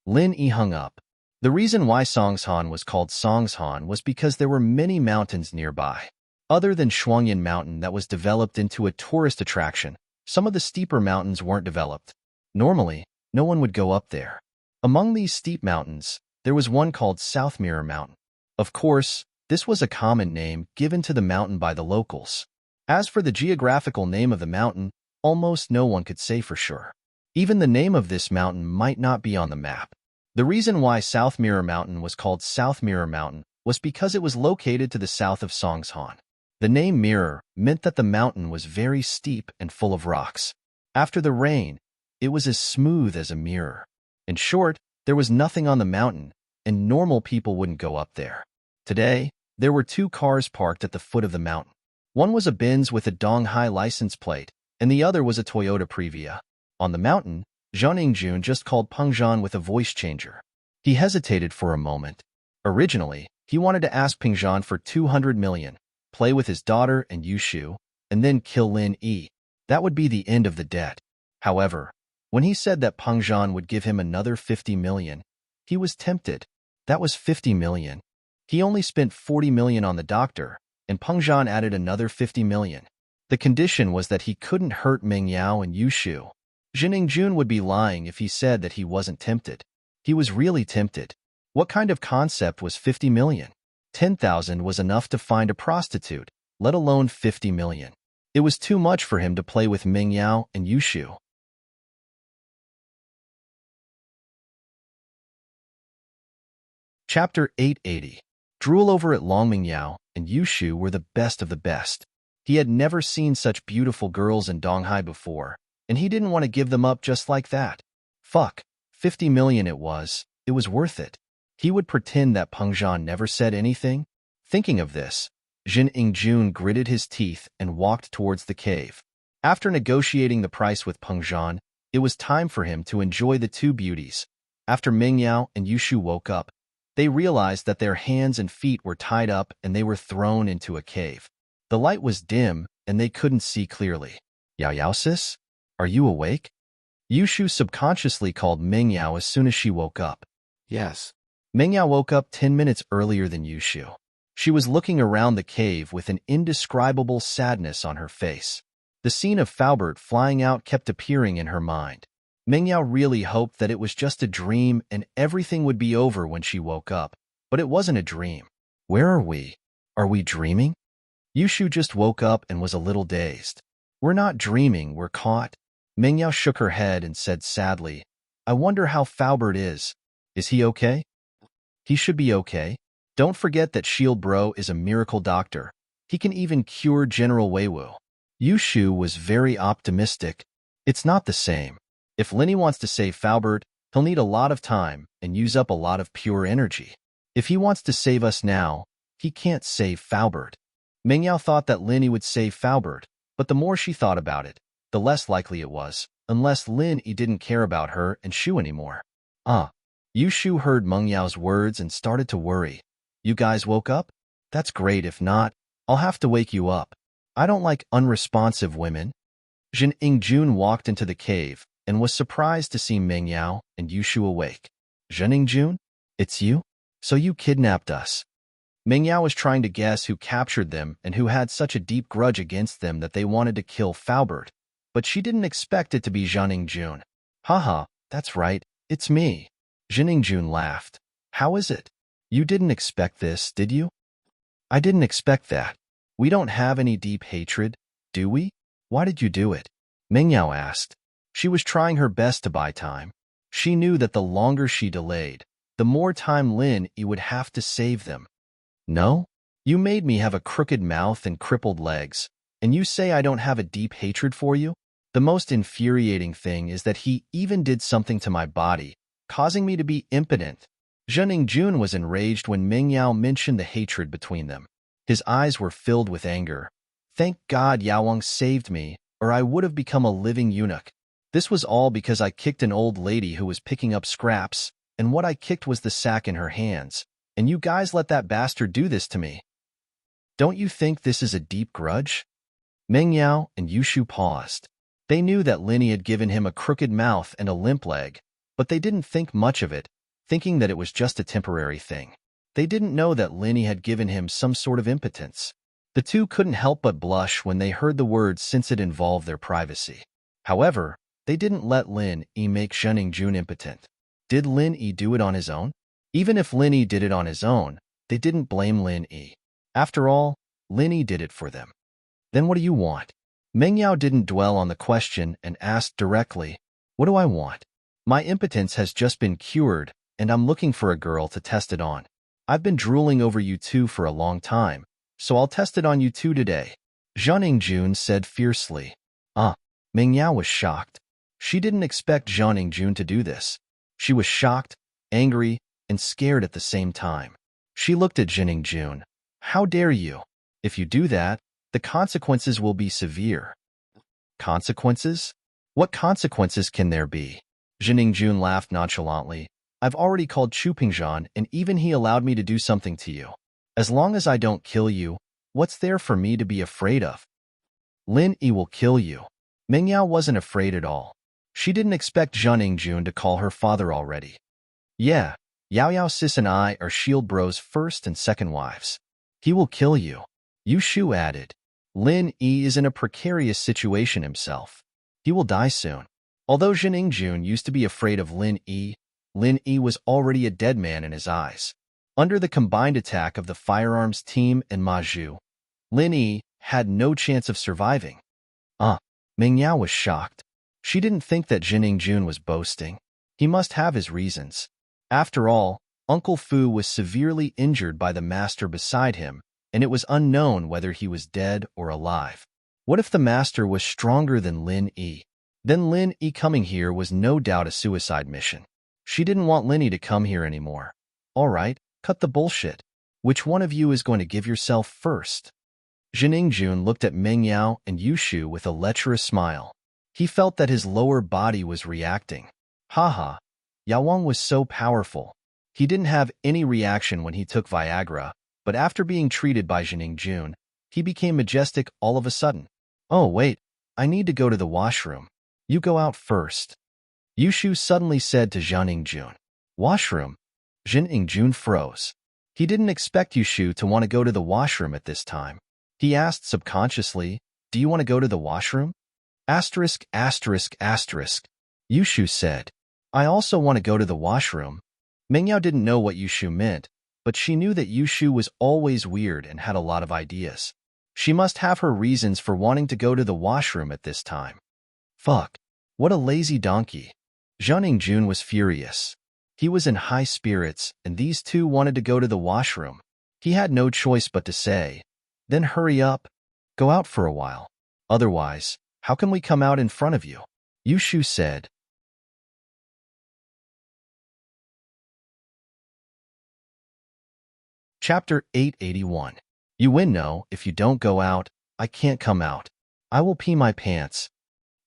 Lin Yi hung up. The reason why Songshan was called Songshan was because there were many mountains nearby. Other than Shuangyan Mountain that was developed into a tourist attraction, some of the steeper mountains weren't developed. Normally, no one would go up there. Among these steep mountains, there was one called South Mirror Mountain. Of course, this was a common name given to the mountain by the locals. As for the geographical name of the mountain, almost no one could say for sure. Even the name of this mountain might not be on the map. The reason why South Mirror Mountain was called South Mirror Mountain was because it was located to the south of Songshan. The name Mirror meant that the mountain was very steep and full of rocks. After the rain, it was as smooth as a mirror. In short, there was nothing on the mountain, and normal people wouldn't go up there. Today, there were 2 cars parked at the foot of the mountain. One was a Benz with a Donghai license plate, and the other was a Toyota Previa. On the mountain, Zhang Yingjun just called Peng Zhan with a voice changer. He hesitated for a moment. Originally, he wanted to ask Peng Zhan for 200 million, play with his daughter and Yushu, and then kill Lin Yi. That would be the end of the debt. However, when he said that Peng Zhan would give him another 50 million, he was tempted. That was 50 million. He only spent 40 million on the doctor, and Peng Zhan added another 50 million. The condition was that he couldn't hurt Meng Yao and Yushu. Zhang Yingjun would be lying if he said that he wasn't tempted. He was really tempted. What kind of concept was 50 million? 10,000 was enough to find a prostitute, let alone 50 million. It was too much for him to play with Ming Yao and Yushu. Chapter 880. Drool over at Long Ming Yao and Yushu were the best of the best. He had never seen such beautiful girls in Donghai before, and he didn't want to give them up just like that. Fuck, 50 million it was worth it. He would pretend that Peng Zhan never said anything. Thinking of this, Jin Ingjun gritted his teeth and walked towards the cave. After negotiating the price with Peng Zhan, it was time for him to enjoy the two beauties. After Ming Yao and Yushu woke up, they realized that their hands and feet were tied up and they were thrown into a cave. The light was dim and they couldn't see clearly. Yao Yao sis? Are you awake? Yushu subconsciously called Ming Yao as soon as she woke up. Yes. Ming Yao woke up 10 minutes earlier than Yushu. She was looking around the cave with an indescribable sadness on her face. The scene of Faubert flying out kept appearing in her mind. Ming Yao really hoped that it was just a dream and everything would be over when she woke up. But it wasn't a dream. Where are we? Are we dreaming? Yushu just woke up and was a little dazed. We're not dreaming, we're caught. Ming Yao shook her head and said sadly, I wonder how Faubert is. Is he okay? He should be okay. Don't forget that Shield Bro is a miracle doctor. He can even cure General Weiwu. Yushu was very optimistic. It's not the same. If Linny wants to save Faubert, he'll need a lot of time and use up a lot of pure energy. If he wants to save us now, he can't save Faubert. Ming Yao thought that Linny would save Faubert, but the more she thought about it, the less likely it was, unless Lin Yi didn't care about her and Shu anymore. Yushu heard Meng Yao's words and started to worry. You guys woke up? That's great. If not, I'll have to wake you up. I don't like unresponsive women. Jin Ingjun walked into the cave and was surprised to see Meng Yao and Yushu awake. Jin Ingjun? It's you? So you kidnapped us. Meng Yao was trying to guess who captured them and who had such a deep grudge against them that they wanted to kill Faubert, but she didn't expect it to be Jin Ingjun. Haha, that's right, it's me. Jin Ingjun laughed. How is it? You didn't expect this, did you? I didn't expect that. We don't have any deep hatred, do we? Why did you do it? Meng Yao asked. She was trying her best to buy time. She knew that the longer she delayed, the more time Lin Yi would have to save them. No? You made me have a crooked mouth and crippled legs, and you say I don't have a deep hatred for you? The most infuriating thing is that he even did something to my body, causing me to be impotent. Jin Ingjun was enraged when Meng Yao mentioned the hatred between them. His eyes were filled with anger. Thank God Yaowang saved me, or I would have become a living eunuch. This was all because I kicked an old lady who was picking up scraps, and what I kicked was the sack in her hands, and you guys let that bastard do this to me. Don't you think this is a deep grudge? Meng Yao and Yushu paused. They knew that Lin Yi had given him a crooked mouth and a limp leg, but they didn't think much of it, thinking that it was just a temporary thing. They didn't know that Lin Yi had given him some sort of impotence. The two couldn't help but blush when they heard the words since it involved their privacy. However, they didn't let Lin Yi make Jin Ingjun impotent. Did Lin Yi do it on his own? Even if Lin Yi did it on his own, they didn't blame Lin Yi. After all, Lin Yi did it for them. Then what do you want? Meng Yao didn't dwell on the question and asked directly, what do I want? My impotence has just been cured, and I'm looking for a girl to test it on. I've been drooling over you two for a long time, so I'll test it on you two today. Jin Ingjun said fiercely. Meng Yao was shocked. She didn't expect Jin Ingjun to do this. She was shocked, angry, and scared at the same time. She looked at Jin Ingjun. How dare you? If you do that, the consequences will be severe. Consequences? What consequences can there be? Jin Ingjun laughed nonchalantly. I've already called Chu Pingzhan, and even he allowed me to do something to you. As long as I don't kill you, what's there for me to be afraid of? Lin Yi will kill you. Meng Yao wasn't afraid at all. She didn't expect Jin Ingjun to call her father already. Yeah, Yao Yao sis and I are Shield Bro's first and second wives. He will kill you. Yushu added. Lin Yi is in a precarious situation himself. He will die soon. Although Jin Ingjun used to be afraid of Lin Yi, Lin Yi was already a dead man in his eyes. Under the combined attack of the firearms team and Ma Zhu, Lin Yi had no chance of surviving. Meng Yao was shocked. She didn't think that Jining Jun was boasting. He must have his reasons. After all, Uncle Fu was severely injured by the master beside him, and it was unknown whether he was dead or alive. What if the master was stronger than Lin Yi? Then Lin Yi coming here was no doubt a suicide mission. She didn't want Lin Yi to come here anymore. All right, cut the bullshit. Which one of you is going to give yourself first? Jining Jun looked at Meng Yao and Yushu with a lecherous smile. He felt that his lower body was reacting. Haha, Yao Wang was so powerful. He didn't have any reaction when he took Viagra, but after being treated by Jining Jun, he became majestic all of a sudden. Oh wait, I need to go to the washroom. You go out first. Yushu suddenly said to Jining Jun. Washroom? Jining Jun froze. He didn't expect Yushu to want to go to the washroom at this time. He asked subconsciously, do you want to go to the washroom? Asterisk, asterisk, asterisk. Yushu said, I also want to go to the washroom. Meng Yao didn't know what Yushu meant, but she knew that Yushu was always weird and had a lot of ideas. She must have her reasons for wanting to go to the washroom at this time. Fuck. What a lazy donkey. Jining Jun was furious. He was in high spirits, and these two wanted to go to the washroom. He had no choice but to say, then hurry up. Go out for a while. Otherwise, how can we come out in front of you? Yushu said. Chapter 881. You win. No, if you don't go out, I can't come out. I will pee my pants.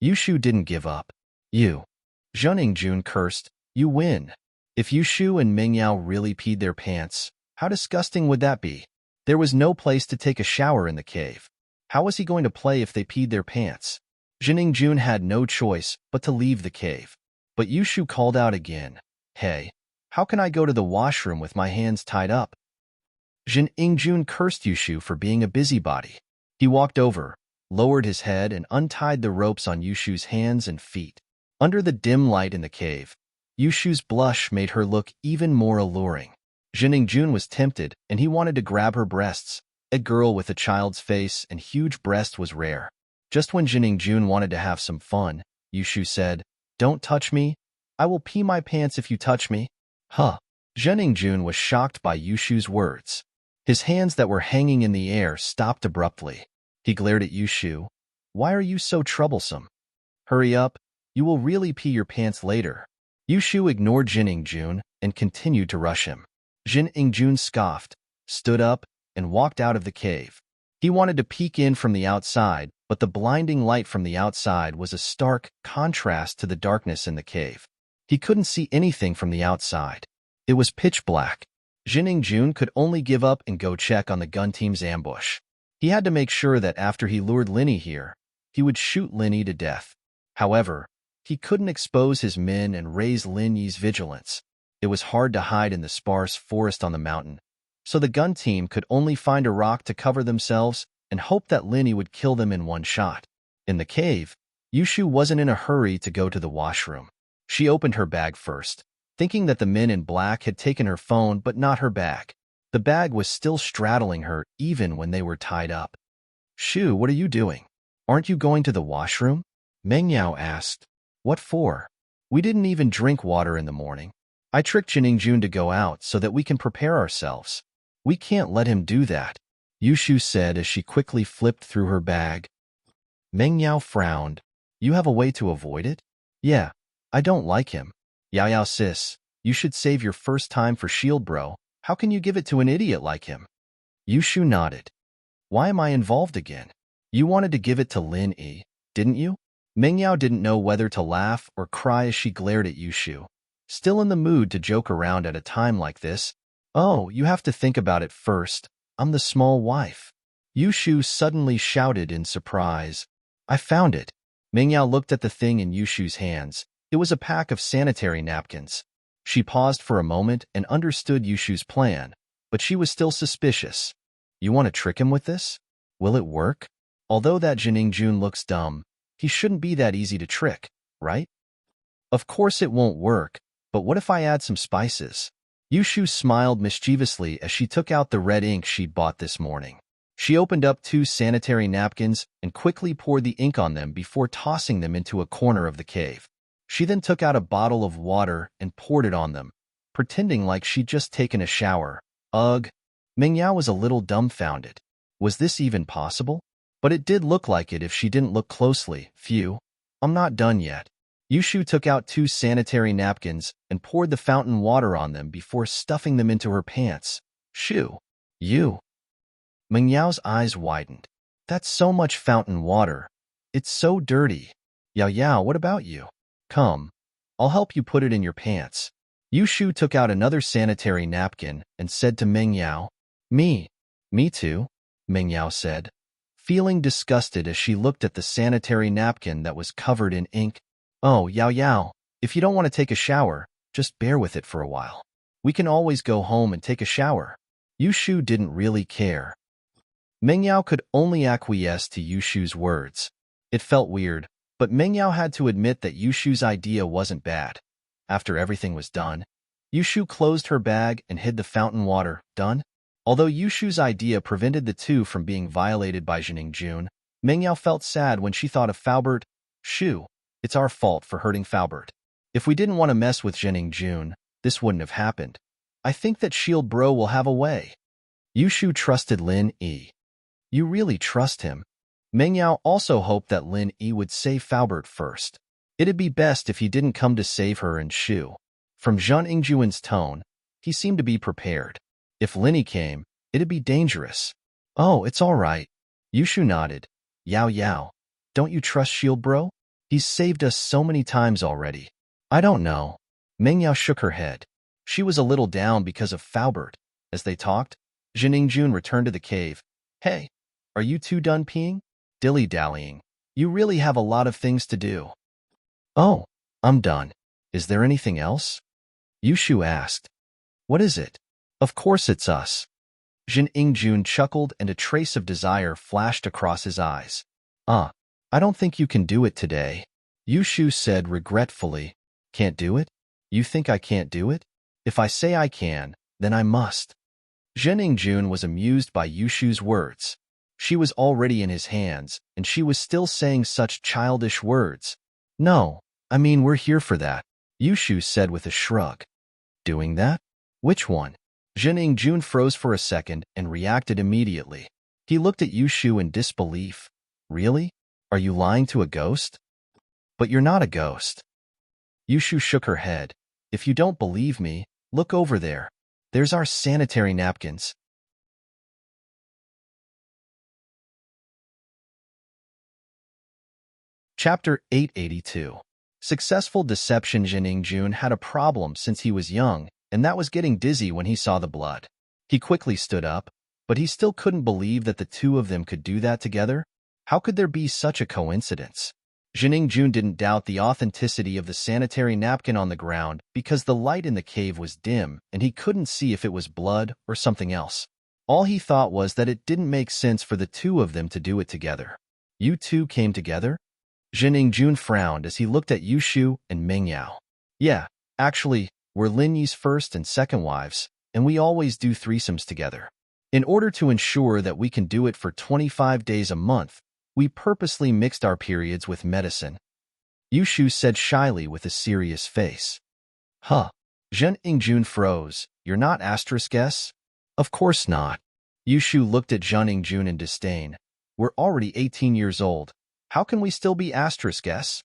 Yushu didn't give up. Jining Jun cursed. You win. If Yushu and Meng Yao really peed their pants, how disgusting would that be? There was no place to take a shower in the cave. How was he going to play if they peed their pants? Jining Jun had no choice but to leave the cave. But Yushu called out again. Hey, how can I go to the washroom with my hands tied up? Jining Jun cursed Yushu for being a busybody. He walked over, lowered his head, and untied the ropes on Yushu's hands and feet. Under the dim light in the cave, Yushu's blush made her look even more alluring. Jining Jun was tempted, and he wanted to grab her breasts. A girl with a child's face and huge breast was rare. Just when Jining Jun wanted to have some fun, Yushu said, Don't touch me. I will pee my pants if you touch me. Jining Jun was shocked by Yushu's words. His hands that were hanging in the air stopped abruptly. He glared at Yushu. Why are you so troublesome? Hurry up. You will really pee your pants later. Yushu ignored Jining Jun and continued to rush him. Jining Jun scoffed, stood up, and walked out of the cave. He wanted to peek in from the outside, but the blinding light from the outside was a stark contrast to the darkness in the cave. He couldn't see anything from the outside. It was pitch black. Jining Jun could only give up and go check on the gun team's ambush. He had to make sure that after he lured Lin Yi here, he would shoot Lin Yi to death. However, he couldn't expose his men and raise Lin Yi's vigilance. It was hard to hide in the sparse forest on the mountain, so the gun team could only find a rock to cover themselves and hope that Lin Yi would kill them in one shot. In the cave, Yushu wasn't in a hurry to go to the washroom. She opened her bag first, thinking that the men in black had taken her phone but not her bag. The bag was still straddling her even when they were tied up. Shu, what are you doing? Aren't you going to the washroom? Meng Yao asked. What for? We didn't even drink water in the morning. I tricked Jining Jun to go out so that we can prepare ourselves. We can't let him do that, Yushu said as she quickly flipped through her bag. Meng Yao frowned. You have a way to avoid it? Yeah, I don't like him. Yao sis, you should save your first time for shield bro. How can you give it to an idiot like him? Yushu nodded. Why am I involved again? You wanted to give it to Lin Yi, didn't you? Meng Yao didn't know whether to laugh or cry as she glared at Yushu. Still in the mood to joke around at a time like this? Oh, you have to think about it first. I'm the small wife. Yushu suddenly shouted in surprise. I found it. Meng Yao looked at the thing in Yushu's hands. It was a pack of sanitary napkins. She paused for a moment and understood Yushu's plan, but she was still suspicious. You want to trick him with this? Will it work? Although that Jining Jun looks dumb, he shouldn't be that easy to trick, right? Of course it won't work, But what if I add some spices? Yushu smiled mischievously as she took out the red ink she'd bought this morning. She opened up 2 sanitary napkins and quickly poured the ink on them before tossing them into a corner of the cave. She then took out a bottle of water and poured it on them, pretending like she'd just taken a shower. Ugh! Mingyao was a little dumbfounded. Was this even possible? But it did look like it if she didn't look closely. Phew. I'm not done yet. Yushu took out 2 sanitary napkins and poured the fountain water on them before stuffing them into her pants. Shoo! You! Mingyao's eyes widened. That's so much fountain water. It's so dirty. Yao Yao, what about you? Come. I'll help you put it in your pants. Yushu took out another sanitary napkin and said to Mingyao, Me too, Mingyao said, feeling disgusted as she looked at the sanitary napkin that was covered in ink. Oh, Yao Yao, if you don't want to take a shower, just bear with it for a while. We can always go home and take a shower. Yushu didn't really care. Mingyao could only acquiesce to Yushu's words. It felt weird, but Mingyao had to admit that Yushu's idea wasn't bad. After everything was done, Yushu closed her bag and hid the fountain water. Done? Although Yushu's idea prevented the two from being violated by Jun, Mingyao felt sad when she thought of Faubert. Shoo, it's our fault for hurting Faubert. If we didn't want to mess with Jun, this wouldn't have happened. I think that Shield Bro will have a way. Yushu trusted Lin Yi. You really trust him? Mingyao also hoped that Lin Yi would save Faubert first. It'd be best if he didn't come to save her and Shu. From Zhang Ingjuan's tone, he seemed to be prepared. If Lin Yi came, it'd be dangerous. Oh, it's all right. Yushu nodded. Yao Yao, don't you trust Shield Bro? He's saved us so many times already. I don't know. Mingyao shook her head. She was a little down because of Faubert. As they talked, Zhang Ingjun returned to the cave. Hey, are you two done peeing? Dilly-dallying. You really have a lot of things to do. Oh, I'm done. Is there anything else? Yushu asked. What is it? Of course it's us. Zhang Ingjun chuckled and a trace of desire flashed across his eyes. I don't think you can do it today. Yushu said regretfully. Can't do it? You think I can't do it? If I say I can, then I must. Zhang Ingjun was amused by Yushu's words. She was already in his hands, and she was still saying such childish words. No, I mean we're here for that, Yushu said with a shrug. Doing that? Which one? Zhang Ingjun froze for a second and reacted immediately. He looked at Yushu in disbelief. Really? Are you lying to a ghost? But you're not a ghost. Yushu shook her head. If you don't believe me, look over there. There's our sanitary napkins. Chapter 882. Successful deception. Zhang Ingjun had a problem since he was young, and that was getting dizzy when he saw the blood. He quickly stood up, but he still couldn't believe that the two of them could do that together. How could there be such a coincidence? Zhang Ingjun didn't doubt the authenticity of the sanitary napkin on the ground because the light in the cave was dim and he couldn't see if it was blood or something else. All he thought was that it didn't make sense for the two of them to do it together. You two came together? Zhang Ingjun frowned as he looked at Yushu and Mingyao. Yeah, actually, we're Lin Yi's first and second wives, and we always do threesomes together. In order to ensure that we can do it for 25 days a month, we purposely mixed our periods with medicine. Yushu said shyly with a serious face. Huh. Zhang Ingjun froze. You're not asterisk S? Of course not. Yushu looked at Zhang Ingjun in disdain. We're already 18 years old. How can we still be asterisk S?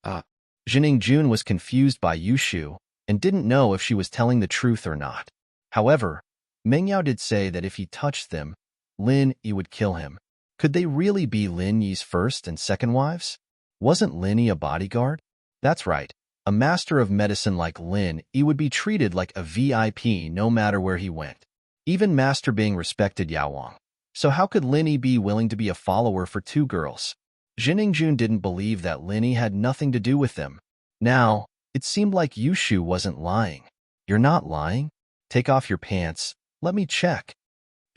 Zhang Ingjun was confused by Yushu and didn't know if she was telling the truth or not. However, Mingyao did say that if he touched them, Lin Yi would kill him. Could they really be Lin Yi's first and second wives? Wasn't Lin Yi a bodyguard? That's right. A master of medicine like Lin Yi would be treated like a VIP no matter where he went. Even Master Bing respected Yao Wang. So how could Lin Yi be willing to be a follower for two girls? Zhang Ingjun didn't believe that Lin Yi had nothing to do with them. Now, it seemed like Yushu wasn't lying. You're not lying? Take off your pants. Let me check.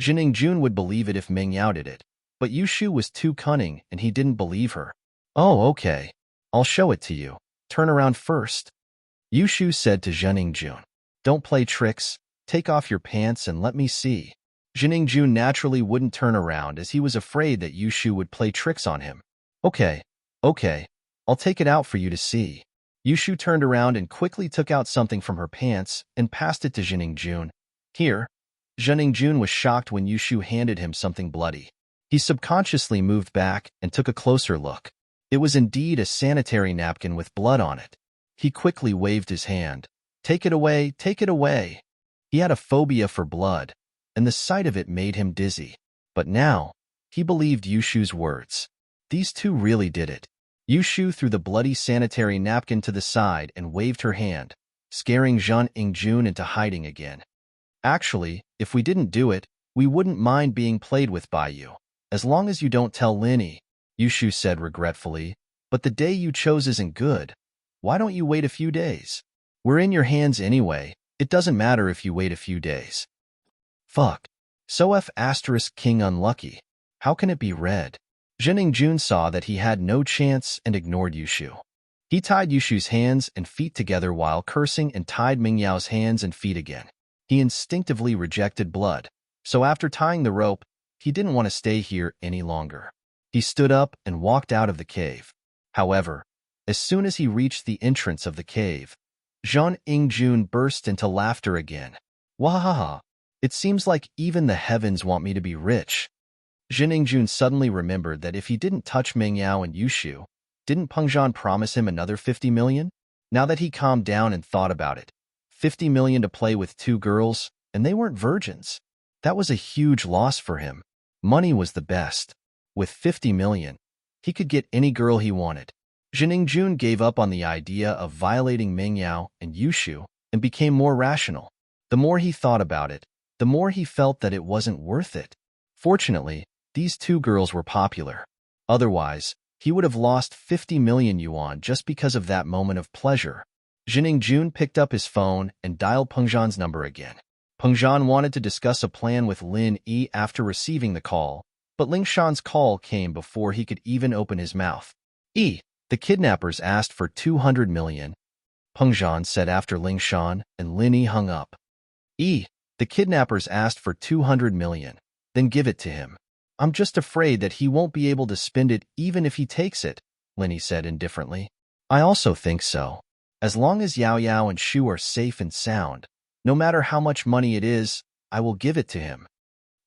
Zhang Ingjun would believe it if Mingyao did it. But Yushu was too cunning and he didn't believe her. Oh, okay. I'll show it to you. Turn around first. Yushu said to Zheningjun. Don't play tricks. Take off your pants and let me see. Zheningjun naturally wouldn't turn around as he was afraid that Yushu would play tricks on him. Okay, okay, I'll take it out for you to see. Yushu turned around and quickly took out something from her pants and passed it to Zheningjun. Here. Zheningjun was shocked when Yushu handed him something bloody. He subconsciously moved back and took a closer look. It was indeed a sanitary napkin with blood on it. He quickly waved his hand. Take it away, take it away. He had a phobia for blood, and the sight of it made him dizzy. But now, he believed Yushu's words. These two really did it. Yushu threw the bloody sanitary napkin to the side and waved her hand, scaring Zheningjun into hiding again. Actually, if we didn't do it, we wouldn't mind being played with by you, as long as you don't tell Linny, Yushu said regretfully. But the day you chose isn't good. Why don't you wait a few days? We're in your hands anyway. It doesn't matter if you wait a few days. Fuck. So F** king unlucky. How can it be red? Zheningjun saw that he had no chance and ignored Yushu. He tied Yushu's hands and feet together while cursing and tied Mingyao's hands and feet again. He instinctively rejected blood, so after tying the rope, he didn't want to stay here any longer. He stood up and walked out of the cave. However, as soon as he reached the entrance of the cave, Zheningjun burst into laughter again. Wahaha! It seems like even the heavens want me to be rich. Zheningjun suddenly remembered that if he didn't touch Mingyao and Yushu, didn't Pengzhan promise him another 50 million? Now that he calmed down and thought about it, 50 million to play with two girls, and they weren't virgins. That was a huge loss for him. Money was the best. With 50 million, he could get any girl he wanted. Zheningjun gave up on the idea of violating Mingyao and Yushu and became more rational. The more he thought about it, the more he felt that it wasn't worth it. Fortunately, these two girls were popular. Otherwise, he would have lost 50 million yuan just because of that moment of pleasure. Zheningjun picked up his phone and dialed Pengzhan's number again. Pengzhan wanted to discuss a plan with Lin Yi after receiving the call, but Lingshan's call came before he could even open his mouth. The kidnappers asked for 200 million, Pengzhan said after Lingshan and Lin Yi hung up. The kidnappers asked for 200 million, then give it to him. I'm just afraid that he won't be able to spend it even if he takes it, Lin Yi said indifferently. I also think so. As long as Yao Yao and Shu are safe and sound, no matter how much money it is, I will give it to him.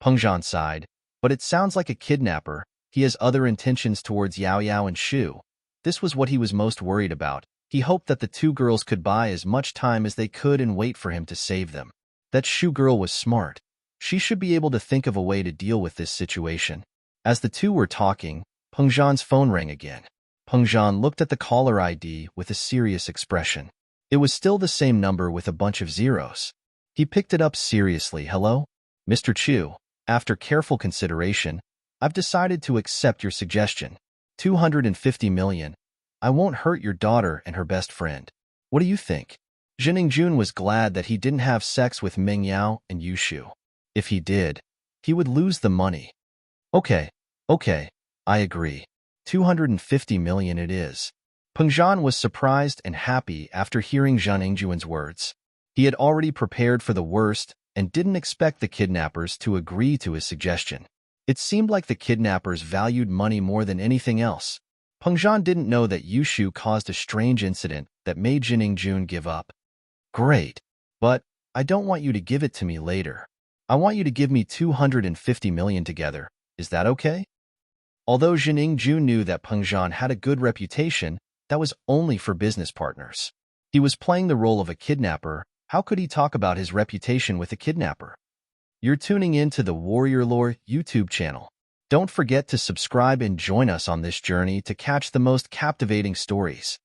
Pengzhan sighed, but it sounds like a kidnapper. He has other intentions towards Yao Yao and Shu. This was what he was most worried about. He hoped that the two girls could buy as much time as they could and wait for him to save them. That Shu girl was smart. She should be able to think of a way to deal with this situation. As the two were talking, Pengzhan's phone rang again. Pengzhan looked at the caller ID with a serious expression. It was still the same number with a bunch of zeros. He picked it up seriously. Hello? Mr. Chu, after careful consideration, I've decided to accept your suggestion. 250 million. I won't hurt your daughter and her best friend. What do you think? Zheningjun was glad that he didn't have sex with Mingyao and Yushu. If he did, he would lose the money. Okay, I agree. 250 million it is. Pengzhan was surprised and happy after hearing Zheningjun's words. He had already prepared for the worst and didn't expect the kidnappers to agree to his suggestion. It seemed like the kidnappers valued money more than anything else. Pengzhan didn't know that Yushu caused a strange incident that made Zheningjun give up. Great, but I don't want you to give it to me later. I want you to give me 250 million together. Is that okay? Although Zheningjun knew that Pengzhan had a good reputation, that was only for business partners. He was playing the role of a kidnapper. How could he talk about his reputation with a kidnapper? You're tuning in to the Warrior Lore YouTube channel. Don't forget to subscribe and join us on this journey to catch the most captivating stories.